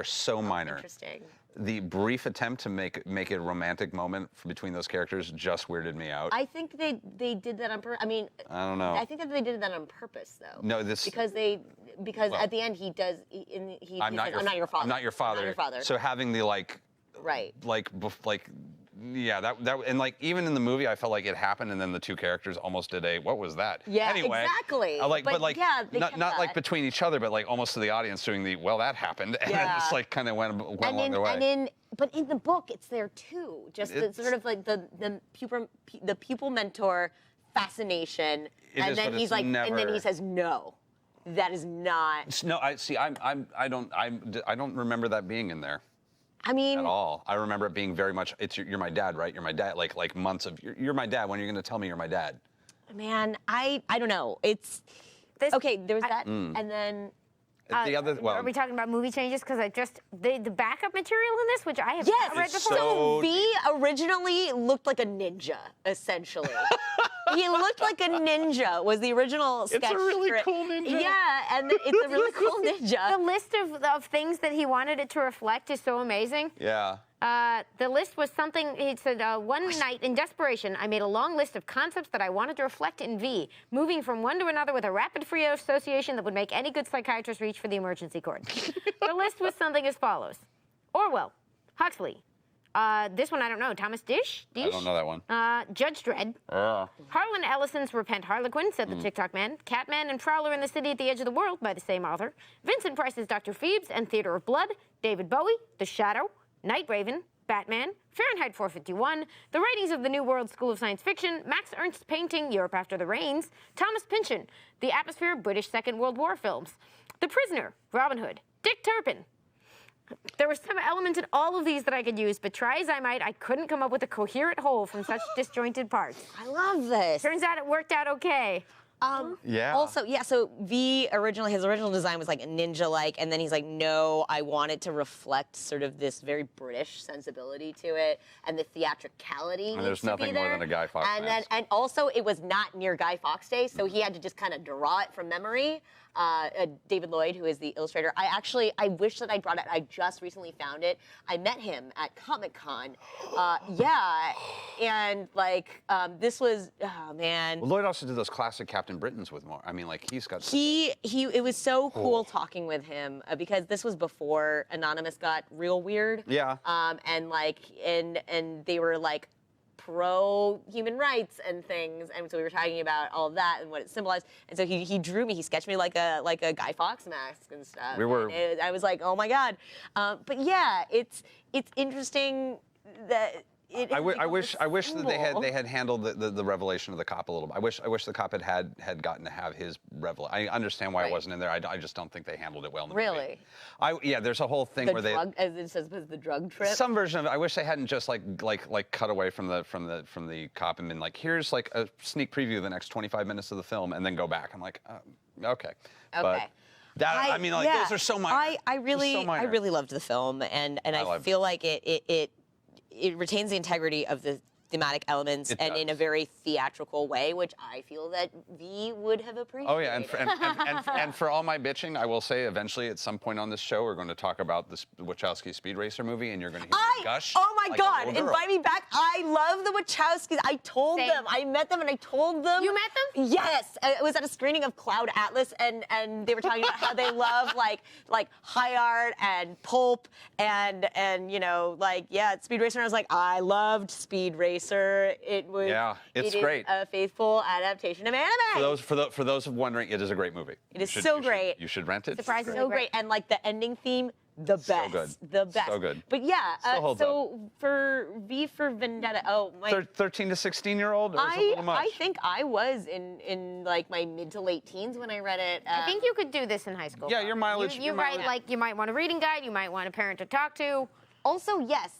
S2: so minor.
S3: Interesting.
S2: The brief attempt to make it a romantic moment between those characters just weirded me out.
S3: I think they did that on purpose. I mean,
S2: I don't know.
S3: I think that they did that on purpose, though.
S2: No,
S3: because at the end he does. He
S2: I'm not your father. I'm not your father.
S3: I'm not your father.
S2: So having the
S3: right.
S2: Yeah, that and even in the movie, I felt like it happened, and then the two characters almost did a what was that?
S3: Yeah,
S2: anyway,
S3: exactly.
S2: But
S3: yeah,
S2: not like between each other, but almost to the audience doing the well that happened, and it just kind of went along their way.
S3: But in the book, it's there too. Just the sort of the pupil mentor fascination, and then he's like, and then he says no. That is not.
S2: No, I don't remember that being in there.
S3: I mean,
S2: at all. I remember it being very much. You're my dad, right? You're my dad. Like months of you're my dad. When are you going to tell me you're my dad?
S3: Man, I don't know. It's okay. There was that, and then.
S2: The other,
S1: are we talking about movie changes? Because the backup material in this, which I have not read before.
S3: So V originally looked like a ninja, essentially. He looked like a ninja. Was the original sketch?
S2: It's a really
S3: script.
S2: cool ninja.
S3: Yeah, and it's a really cool ninja.
S1: The list of things that he wanted it to reflect is so amazing.
S2: Yeah.
S1: The list was something, he said, one night in desperation, I made a long list of concepts that I wanted to reflect in V, moving from one to another with a rapid free association that would make any good psychiatrist reach for the emergency cord. The list was something as follows. Orwell, Huxley, this one I don't know, Thomas Dish?
S2: I don't know that one.
S1: Judge Dredd. Harlan Ellison's Repent Harlequin, said the TikTok man. Catman and Prowler in the City at the Edge of the World by the same author. Vincent Price's Dr. Phoebes and Theater of Blood. David Bowie, The Shadow. Night Raven, Batman, Fahrenheit 451, The Writings of the New World School of Science Fiction, Max Ernst's painting Europe After the Rains, Thomas Pynchon, The Atmosphere British Second World War films, The Prisoner, Robin Hood, Dick Turpin. There were some elements in all of these that I could use, but try as I might, I couldn't come up with a coherent whole from such disjointed parts.
S3: I love this.
S1: Turns out it worked out okay.
S2: Yeah.
S3: Also, so V his original design was like a ninja-like, and then he's like, no, I want it to reflect sort of this very British sensibility to it, and the theatricality.
S2: And there's nothing more than a Guy Fawkes mask.
S3: And also, it was not near Guy Fawkes Day, so he had to just kind of draw it from memory. David Lloyd, who is the illustrator, I wish that I brought it. I just recently found it. I met him at Comic-Con. And this was, oh man.
S2: Well, Lloyd also did those classic Captain Britains with more. I mean, he's got.
S3: It was so cool talking with him because this was before Anonymous got real weird.
S2: Yeah.
S3: And they were like pro human rights and things, and so we were talking about all of that and what it symbolized. And so he drew me, he sketched me like a Guy Fawkes mask and stuff. I was like, oh my god. But yeah, it's interesting that.
S2: I wish that they had handled the revelation of the cop a little bit. I wish the cop had gotten to have his revelation. I understand why it wasn't in there. I just don't think they handled it well in the movie.
S3: Really?
S2: There's a whole thing where
S3: as it says, was the drug trip.
S2: Some version of it. I wish they hadn't just like cut away from the cop and been like, here's like a sneak preview of the next 25 minutes of the film, and then go back. I'm like, okay. But that those are so minor.
S3: I really loved the film, and I feel like it retains the integrity of the thematic elements in a very theatrical way, which I feel that V would have appreciated.
S2: Oh yeah, and for all my bitching, I will say eventually at some point on this show we're going to talk about this Wachowski Speed Racer movie, and you're going to hear me gush.
S3: Oh my
S2: like
S3: God! Invite me back. I love the Wachowskis. I told
S1: Same.
S3: them. I met them, and I told them.
S1: You met them?
S3: Yes. I was at a screening of Cloud Atlas, and they were talking about how they love like high art and pulp and Speed Racer. And I was like, I loved Speed Racer. It was.
S2: Yeah, it's great.
S3: A faithful adaptation of anime.
S2: For those wondering, it is a great movie.
S3: It is so great.
S2: You should rent it.
S1: Surprisingly
S3: So great. And like the ending theme, the best.
S2: So good.
S3: The best.
S2: So good.
S3: But yeah,
S2: Still holds
S3: so for V for Vendetta,
S2: 13 to 16-year-old, or is it a little much?
S3: I think I was in like my mid to late teens when I read it.
S1: I think you could do this in high school.
S2: Yeah, your mileage.
S1: You write like you might want a reading guide. You might want a parent to talk to.
S3: Also, yes.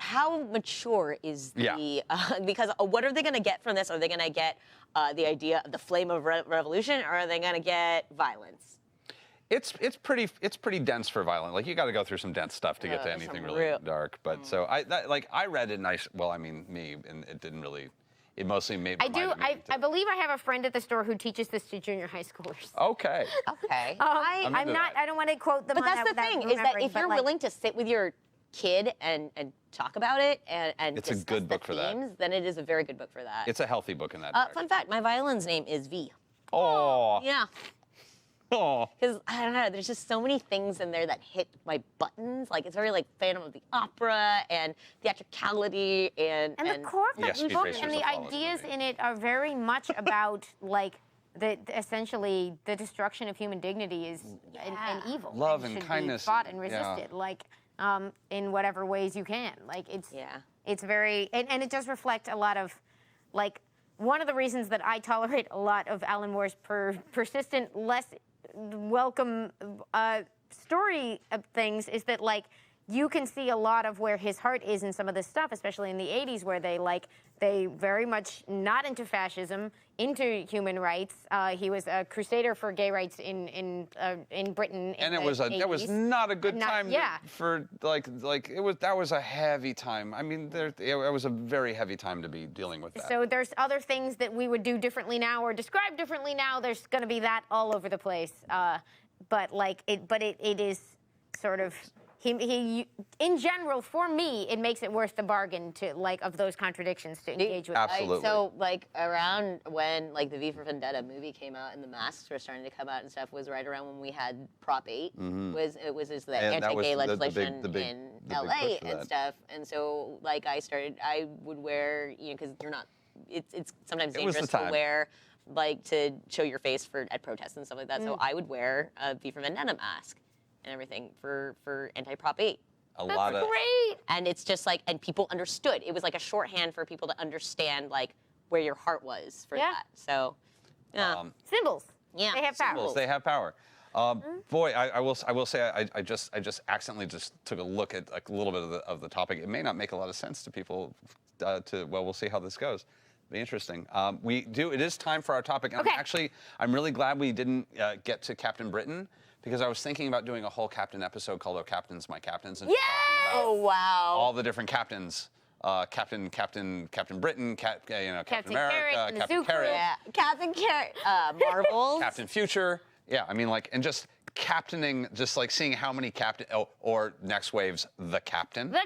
S3: How mature is the? Because what are they going to get from this? Are they going to get the idea of the flame of revolution, or are they going to get violence?
S2: It's pretty dense for violent. Like you got to go through some dense stuff to get to anything really dark. But so I read it nice. Well, I mean and it didn't really. It mostly made.
S1: I believe I have a friend at the store who teaches this to junior high schoolers.
S2: Okay.
S3: Okay.
S1: I'm not. I don't want to quote them.
S3: But that's the thing is that if you're willing to sit with your kid and talk about it and
S2: it's a good book for that.
S3: Then it is a very good book for that.
S2: It's a healthy book in that.
S3: Fun fact: my violin's name is V.
S2: Oh.
S3: Yeah.
S2: Oh.
S3: Because I don't know, there's just so many things in there that hit my buttons. Like it's very like Phantom of the Opera and theatricality and
S1: the core of the book and the
S2: follow
S1: ideas in it are very much about like essentially the destruction of human dignity is an evil.
S2: Love
S1: and
S2: and
S1: should
S2: kindness.
S1: be fought and resisted, like in whatever ways you can. Like it's very and it does reflect a lot of like one of the reasons that I tolerate a lot of Alan Moore's persistent, less welcome story of things is that like you can see a lot of where his heart is in some of this stuff, especially in the 80s, where they very much not into fascism, into human rights. He was a crusader for gay rights in Britain.
S2: And it was not a good time for that was a heavy time. I mean, it was a very heavy time to be dealing with that.
S1: So there's other things that we would do differently now or describe differently now. There's going to be that all over the place. But it is sort of. He, in general, for me, it makes it worth the bargain to of those contradictions to engage with.
S2: Absolutely.
S3: So around when the V for Vendetta movie came out and the masks were starting to come out and stuff was right around when we had Prop 8. It was the anti-gay legislation in LA and stuff. And so I would wear because you're not. It's sometimes dangerous to wear to show your face at protests and stuff like that. So I would wear a V for Vendetta mask and everything for anti-Prop 8.
S1: That's great.
S3: And it's just and people understood. It was like a shorthand for people to understand where your heart was for that. So, yeah.
S1: Symbols.
S3: Yeah.
S1: They have power.
S2: Symbols, they have power. Boy, I will say I just accidentally just took a look at a little bit of the topic. It may not make a lot of sense to people. We'll see how this goes. Be interesting. It is time for our topic. And I'm really glad we didn't get to Captain Britain. Because I was thinking about doing a whole Captain episode called "Oh Captains, My Captains," and
S3: oh wow,
S2: all the different captains, Captain Britain, Captain America, Captain Carrot,
S3: Captain Carrot, Marvels,
S2: Captain Future, I mean and just captaining, just seeing how many or next wave's the Captain,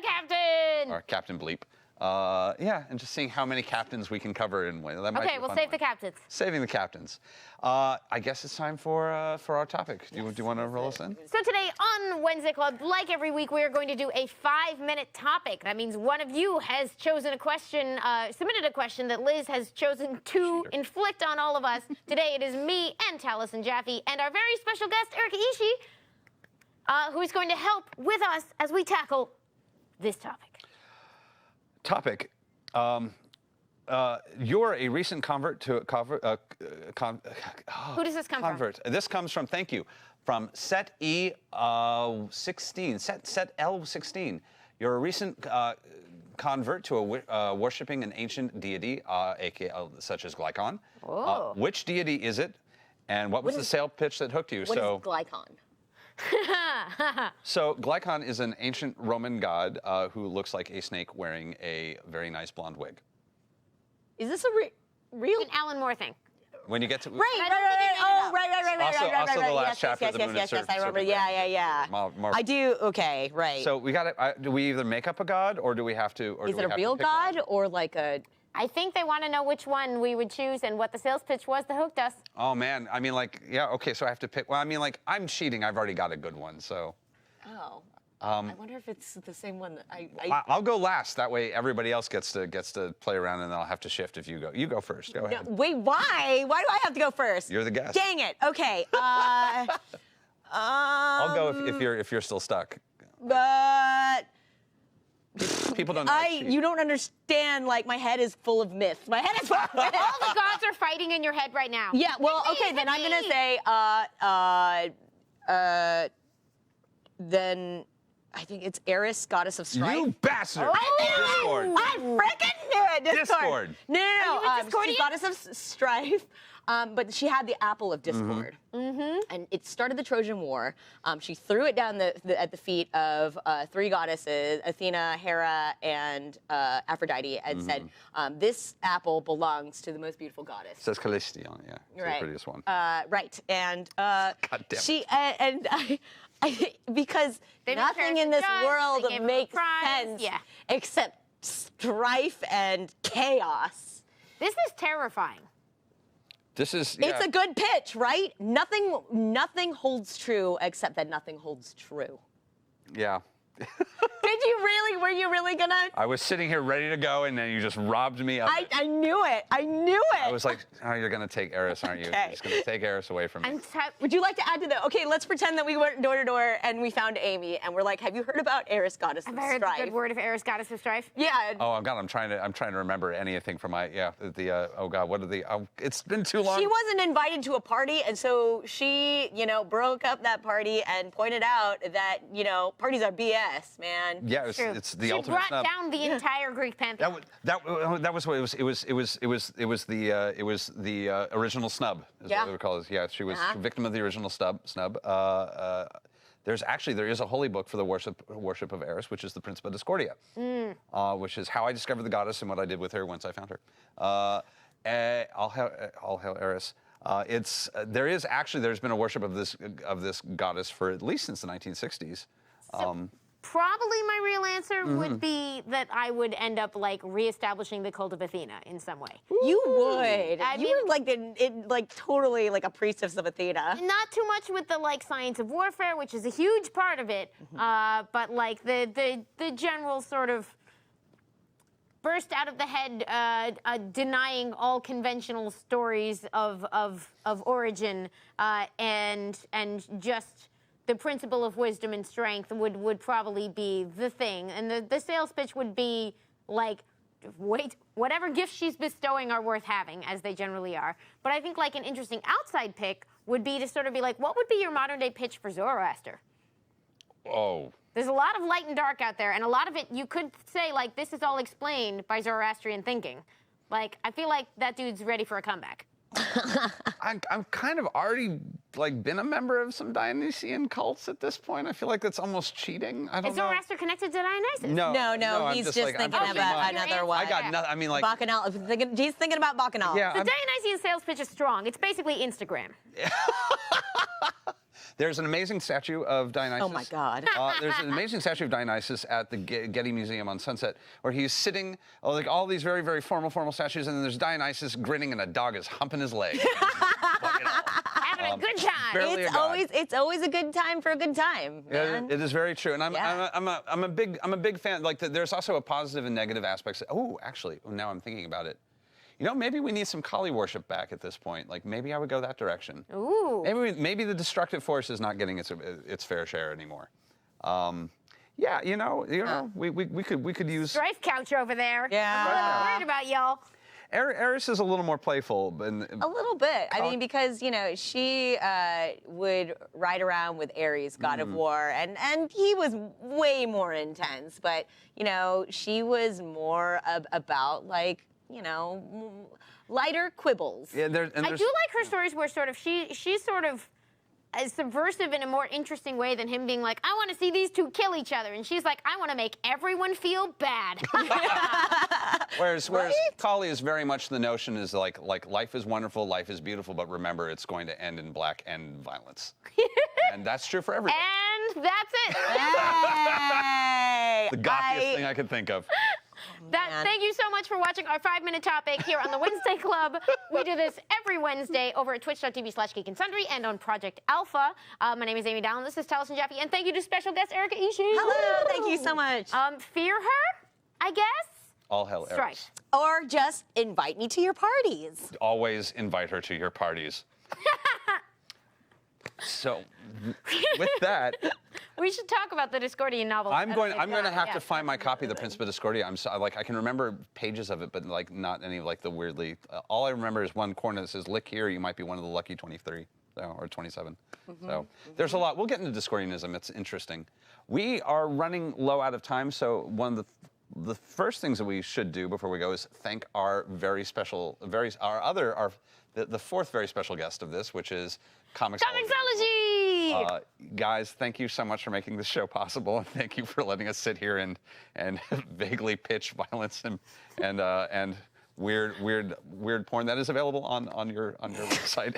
S1: or
S2: Captain Bleep. And just seeing how many captains we can cover in one. That might be a
S1: we'll
S2: fun
S1: save
S2: one.
S1: the captains.
S2: Saving the captains. I guess it's time for our topic. Do you want to roll us in?
S1: So today on Wednesday Club, like every week, we are going to do a 5-minute topic. That means one of you has chosen a question, submitted a question that Liz has chosen to inflict on all of us. Today it is me and Taliesin Jaffe and our very special guest, Erika Ishii, who is going to help with us as we tackle this topic.
S2: You're a recent convert to
S1: who does this come from?
S2: This comes from Set E16. Set L16. You're a recent convert to worshiping an ancient deity, such as Glycon. Which deity is it? And what was the sales pitch that hooked you?
S3: What is Glycon?
S2: So Glycon is an ancient Roman god who looks like a snake wearing a very nice blonde wig.
S3: Is this a real
S1: Alan Moore thing?
S2: When you get to
S3: right.
S2: Also the last chapter of the Moon.
S3: Yes, I remember. Yeah. I do. Okay, right.
S2: So we got to. Do we either make up a god, or do we have to? Or
S3: is it a real god or a?
S1: I think they want to know which one we would choose and what the sales pitch was that hooked us.
S2: Oh man, I mean okay, so I have to pick. Well, I mean I'm cheating. I've already got a good one, so.
S3: Oh. I wonder if it's the same one that
S2: I'll go last. That way everybody else gets to play around, and then I'll have to shift if you go. You go first. Go ahead.
S3: Wait, why? Why do I have to go first?
S2: You're the guest.
S3: Dang it. Okay.
S2: I'll go if you're still stuck.
S3: But
S2: People don't know.
S3: you don't understand. Like, my head is full of myths. My head is full of myths.
S1: All the gods are fighting in your head right now.
S3: Yeah. Well,
S1: Hit me,
S3: okay. Then
S1: hit
S3: I'm gonna
S1: me.
S3: say then I think it's Eris, goddess of strife.
S2: You bastard! Discord.
S3: I freaking knew it.
S2: Discord.
S3: No.
S1: Are you a
S3: She's
S1: Discordian?
S3: goddess of strife. But she had the apple of discord, and it started the Trojan War. She threw it down at the feet of three goddesses, Athena, Hera, and Aphrodite, and said, "This apple belongs to the most beautiful goddess."
S2: Says Callisti on it, yeah. It's
S3: Right.
S2: the prettiest one.
S3: Right, and
S2: damn it.
S3: she and I because
S1: They
S3: nothing
S1: made
S3: in this
S1: parents adjust,
S3: world
S1: they gave them a
S3: makes
S1: prize,
S3: sense
S1: yeah.
S3: except strife and chaos.
S1: This is terrifying.
S2: This is.
S3: It's a good pitch, right? Nothing holds true except that nothing holds true.
S2: Yeah.
S3: Did you really? Were you really gonna?
S2: I was sitting here ready to go, and then you just robbed me of it.
S3: I knew it. I knew it.
S2: I was like, oh, you're going to take Eris, aren't you?
S3: Okay.
S2: You're just going to take Eris away from me.
S3: Would you like to add to that? Okay, let's pretend that we went door to door and we found Amy, and we're like, "Have you heard about Eris, goddess of
S1: I've heard
S3: strife?"
S1: the good word of Eris, goddess of strife.
S3: Yeah.
S2: Oh God, I'm trying to remember anything from my oh God, what are the it's been too long.
S3: She wasn't invited to a party, and so she, broke up that party and pointed out that, parties are BS, man.
S2: Yeah,
S1: True.
S2: it's the
S1: she
S2: ultimate
S1: brought
S2: snub.
S1: down the entire Greek pantheon.
S2: That was what it was. It was the original snub. Is
S3: Yeah.
S2: what they would call it. Yeah, she was a victim of the original snub. There is a holy book for the worship of Eris, which is the Principia Discordia, which is how I discovered the goddess and what I did with her once I found her. All hail Eris. There's been a worship of this goddess for at least since the 1960s.
S1: Probably my real answer would be that I would end up reestablishing the cult of Athena in some way.
S3: You would.
S1: I
S3: You were totally like a priestess of Athena.
S1: Not too much with the science of warfare, which is a huge part of it, but the general sort of burst out of the head, denying all conventional stories of origin, and just the principle of wisdom and strength would probably be the thing. And the sales pitch would be wait, whatever gifts she's bestowing are worth having, as they generally are. But I think an interesting outside pick would be to sort of be what would be your modern day pitch for Zoroaster?
S2: Oh.
S1: There's a lot of light and dark out there, and a lot of it you could say this is all explained by Zoroastrian thinking. I feel like that dude's ready for a comeback.
S2: I'm kind of already been a member of some Dionysian cults at this point. I feel like that's almost cheating. I don't
S1: Is
S2: know.
S1: Zoroaster connected to Dionysus?
S3: No,
S2: I'm
S3: he's just
S2: I'm
S3: thinking
S2: just
S3: about
S2: mine.
S3: another one.
S2: I got nothing. I mean,
S3: Bacchanal. He's thinking about Bacchanal.
S2: Yeah.
S1: The Dionysian sales pitch is strong. It's basically Instagram.
S2: There's an amazing statue of Dionysus.
S3: Oh my God.
S2: There's an amazing statue of Dionysus at the Getty Museum on Sunset, where he's sitting, all these very, very formal statues, and then there's Dionysus grinning, and a dog is humping his leg.
S1: Having a good time.
S2: barely a god.
S3: It's always a good time for a good time, man.
S2: Yeah, it is very true, and
S3: Yeah.
S2: I'm a big fan. There's also a positive and negative aspects. Oh, actually, now I'm thinking about it. Maybe we need some Kali worship back at this point. Maybe I would go that direction.
S1: Ooh.
S2: Maybe the destructive force is not getting its fair share anymore. Yeah, we could use.
S1: Strife couch over there.
S3: Yeah.
S1: I'm a little worried about y'all.
S2: Eris is a little more playful,
S3: A little bit. I mean, because she would ride around with Ares, god of war, and he was way more intense. But she was more about lighter quibbles.
S2: Yeah,
S1: I do like her stories where she's sort of as subversive in a more interesting way than him being I want to see these two kill each other, and she's I want to make everyone feel bad.
S2: Whereas Kali is very much the notion is life is wonderful, life is beautiful, but remember it's going to end in black and violence. And that's true for everyone.
S1: And that's it.
S3: Hey,
S2: The gothiest thing I could think of.
S1: Thank you so much for watching our 5-minute topic here on the Wednesday Club. We do this every Wednesday over at twitch.tv/Geek and Sundry and on Project Alpha. My name is Amy Dallen. This is Taliesin Jaffe, and thank you to special guest Erika Ishii.
S3: Hello, thank you so much.
S1: Fear her, I guess.
S2: All hell Eris.
S1: Strife.
S3: Or just invite me to your parties.
S2: Always invite her to your parties. So, with that,
S1: We should talk about the Discordian novel.
S2: I'm going to have
S1: yeah.
S2: to find my copy of The Principe of Discordia. I can remember pages of it, but like not any of like the weirdly. All I remember is one corner that says "Lick here, you might be one of the lucky 23." Or 27. So there's a lot. We'll get into Discordianism. It's interesting. We are running low out of time, so one of the first things that we should do before we go is thank our very special, the fourth very special guest of this, which is
S1: Comixology!
S2: Guys, thank you so much for making this show possible, and thank you for letting us sit here and vaguely pitch violence and weird porn that is available on your website.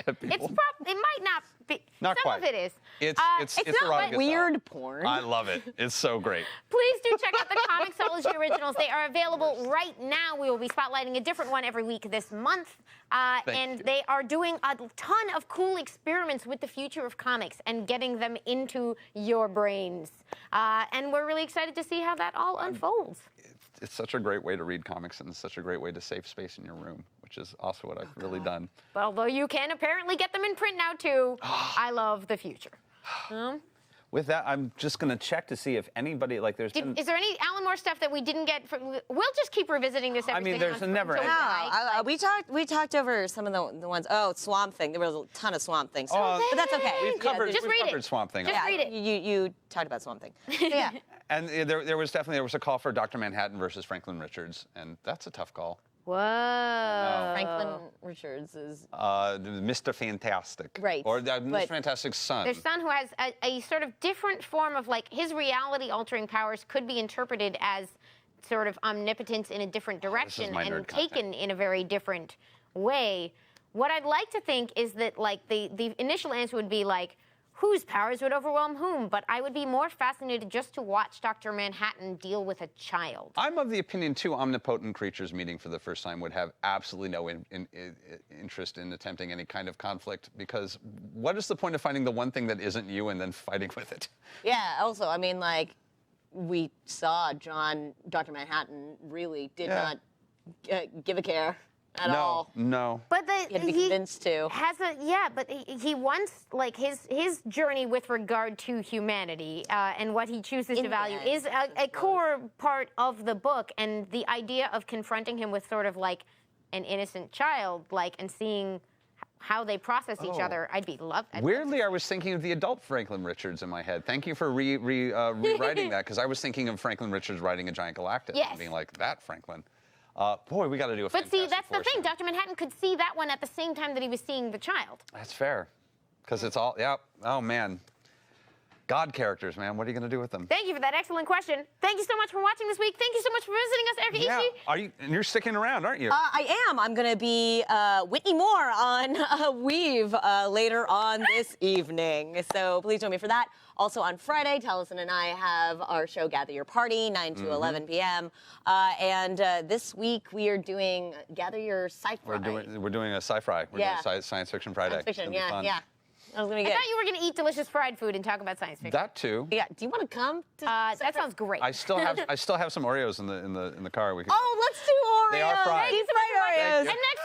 S1: It might not be.
S2: Not
S1: Some
S2: quite.
S1: of it is.
S2: It's
S3: It's not
S2: erotic
S3: like
S2: as
S3: weird
S2: hell.
S3: porn.
S2: I love it. It's so great.
S1: Please do check out the Comixology originals. They are available right now. We will be spotlighting a different one every week this month. And
S2: you.
S1: they are doing a ton of cool experiments with the future of comics and getting them into your brains. And we're really excited to see how that all unfolds.
S2: It's such a great way to read comics, and it's such a great way to save space in your room, which is also what I've really done.
S1: But although you can apparently get them in print now, too, I love the future.
S2: With that, I'm just going to check to see if anybody, like, there's been...
S1: Is there any Alan Moore stuff that we didn't get? We'll just keep revisiting this every
S2: mean,
S1: 6
S2: there's
S1: months
S2: a never
S1: until
S2: ending-
S1: we
S3: No,
S1: like.
S3: we talked over some of the ones. Oh, Swamp Thing. There was a ton of Swamp Thing. So, but that's okay.
S2: We've covered,
S1: Just
S2: we've
S1: read it.
S2: covered Swamp Thing.
S1: Just read it.
S3: You talked about Swamp Thing. So, yeah.
S2: And there was a call for Dr. Manhattan versus Franklin Richards, and that's a tough call.
S1: Whoa.
S3: Franklin Richards is
S2: Mr. Fantastic.
S3: Right,
S2: Or Mr.
S3: but-
S2: Fantastic's son.
S1: Their son, who has a sort of different form of, like, his reality-altering powers could be interpreted as sort of omnipotence in a different direction
S2: my
S1: and
S2: nerd
S1: taken
S2: content.
S1: in a very different way. What I'd like to think is that, like, the initial answer would be, like, whose powers would overwhelm whom? But I would be more fascinated just to watch Dr. Manhattan deal with a child.
S2: I'm of the opinion two omnipotent creatures meeting for the first time would have absolutely no interest in attempting any kind of conflict, because what is the point of finding the one thing that isn't you and then fighting with it?
S3: Yeah, also, I mean, like, we saw Dr. Manhattan really did not give a care at all.
S2: No.
S1: But
S3: He had to be convinced to.
S1: But he wants, like, his journey with regard to humanity and what he chooses to
S3: In
S1: value
S3: the end,
S1: is a core part of the book, and the idea of confronting him with sort of like an innocent child, like, and seeing how they process each other, I'd love.
S2: Weirdly, I was thinking of the adult Franklin Richards in my head. Thank you for rewriting that, because I was thinking of Franklin Richards riding a giant Galactus
S1: Yes.
S2: and being like, that Franklin. Boy, we got to do a
S1: But see,
S2: Fantastic
S1: that's the
S2: Four
S1: thing.
S2: soon.
S1: Dr. Manhattan could see that one at the same time that he was seeing the child.
S2: That's fair. Because it's all, oh man. God characters, man. What are you going to do with them?
S1: Thank you for that excellent question. Thank you so much for watching this week. Thank you so much for visiting us, Erika Ishii.
S2: And you're sticking around, aren't you?
S3: I am. I'm going to be Whitney Moore on Weave later on this evening. So please join me for that. Also on Friday, Taliesin and I have our show Gather Your Party, 9 to 11 p.m. And this week we are doing Gather Your Sci-Fi.
S2: We're doing a sci-fi. We're doing a Science Fiction Friday.
S3: Science fiction,
S2: It's gonna be fun.
S3: I was going to
S1: I
S3: get...
S1: thought you were going to eat delicious fried food and talk about science fiction.
S2: That too.
S3: Yeah, do you want to come?
S1: That sounds great.
S2: I still have some Oreos in the car. We can.
S3: Oh, let's do Oreos.
S2: They are fried.
S3: Deep fried Oreos.
S1: And next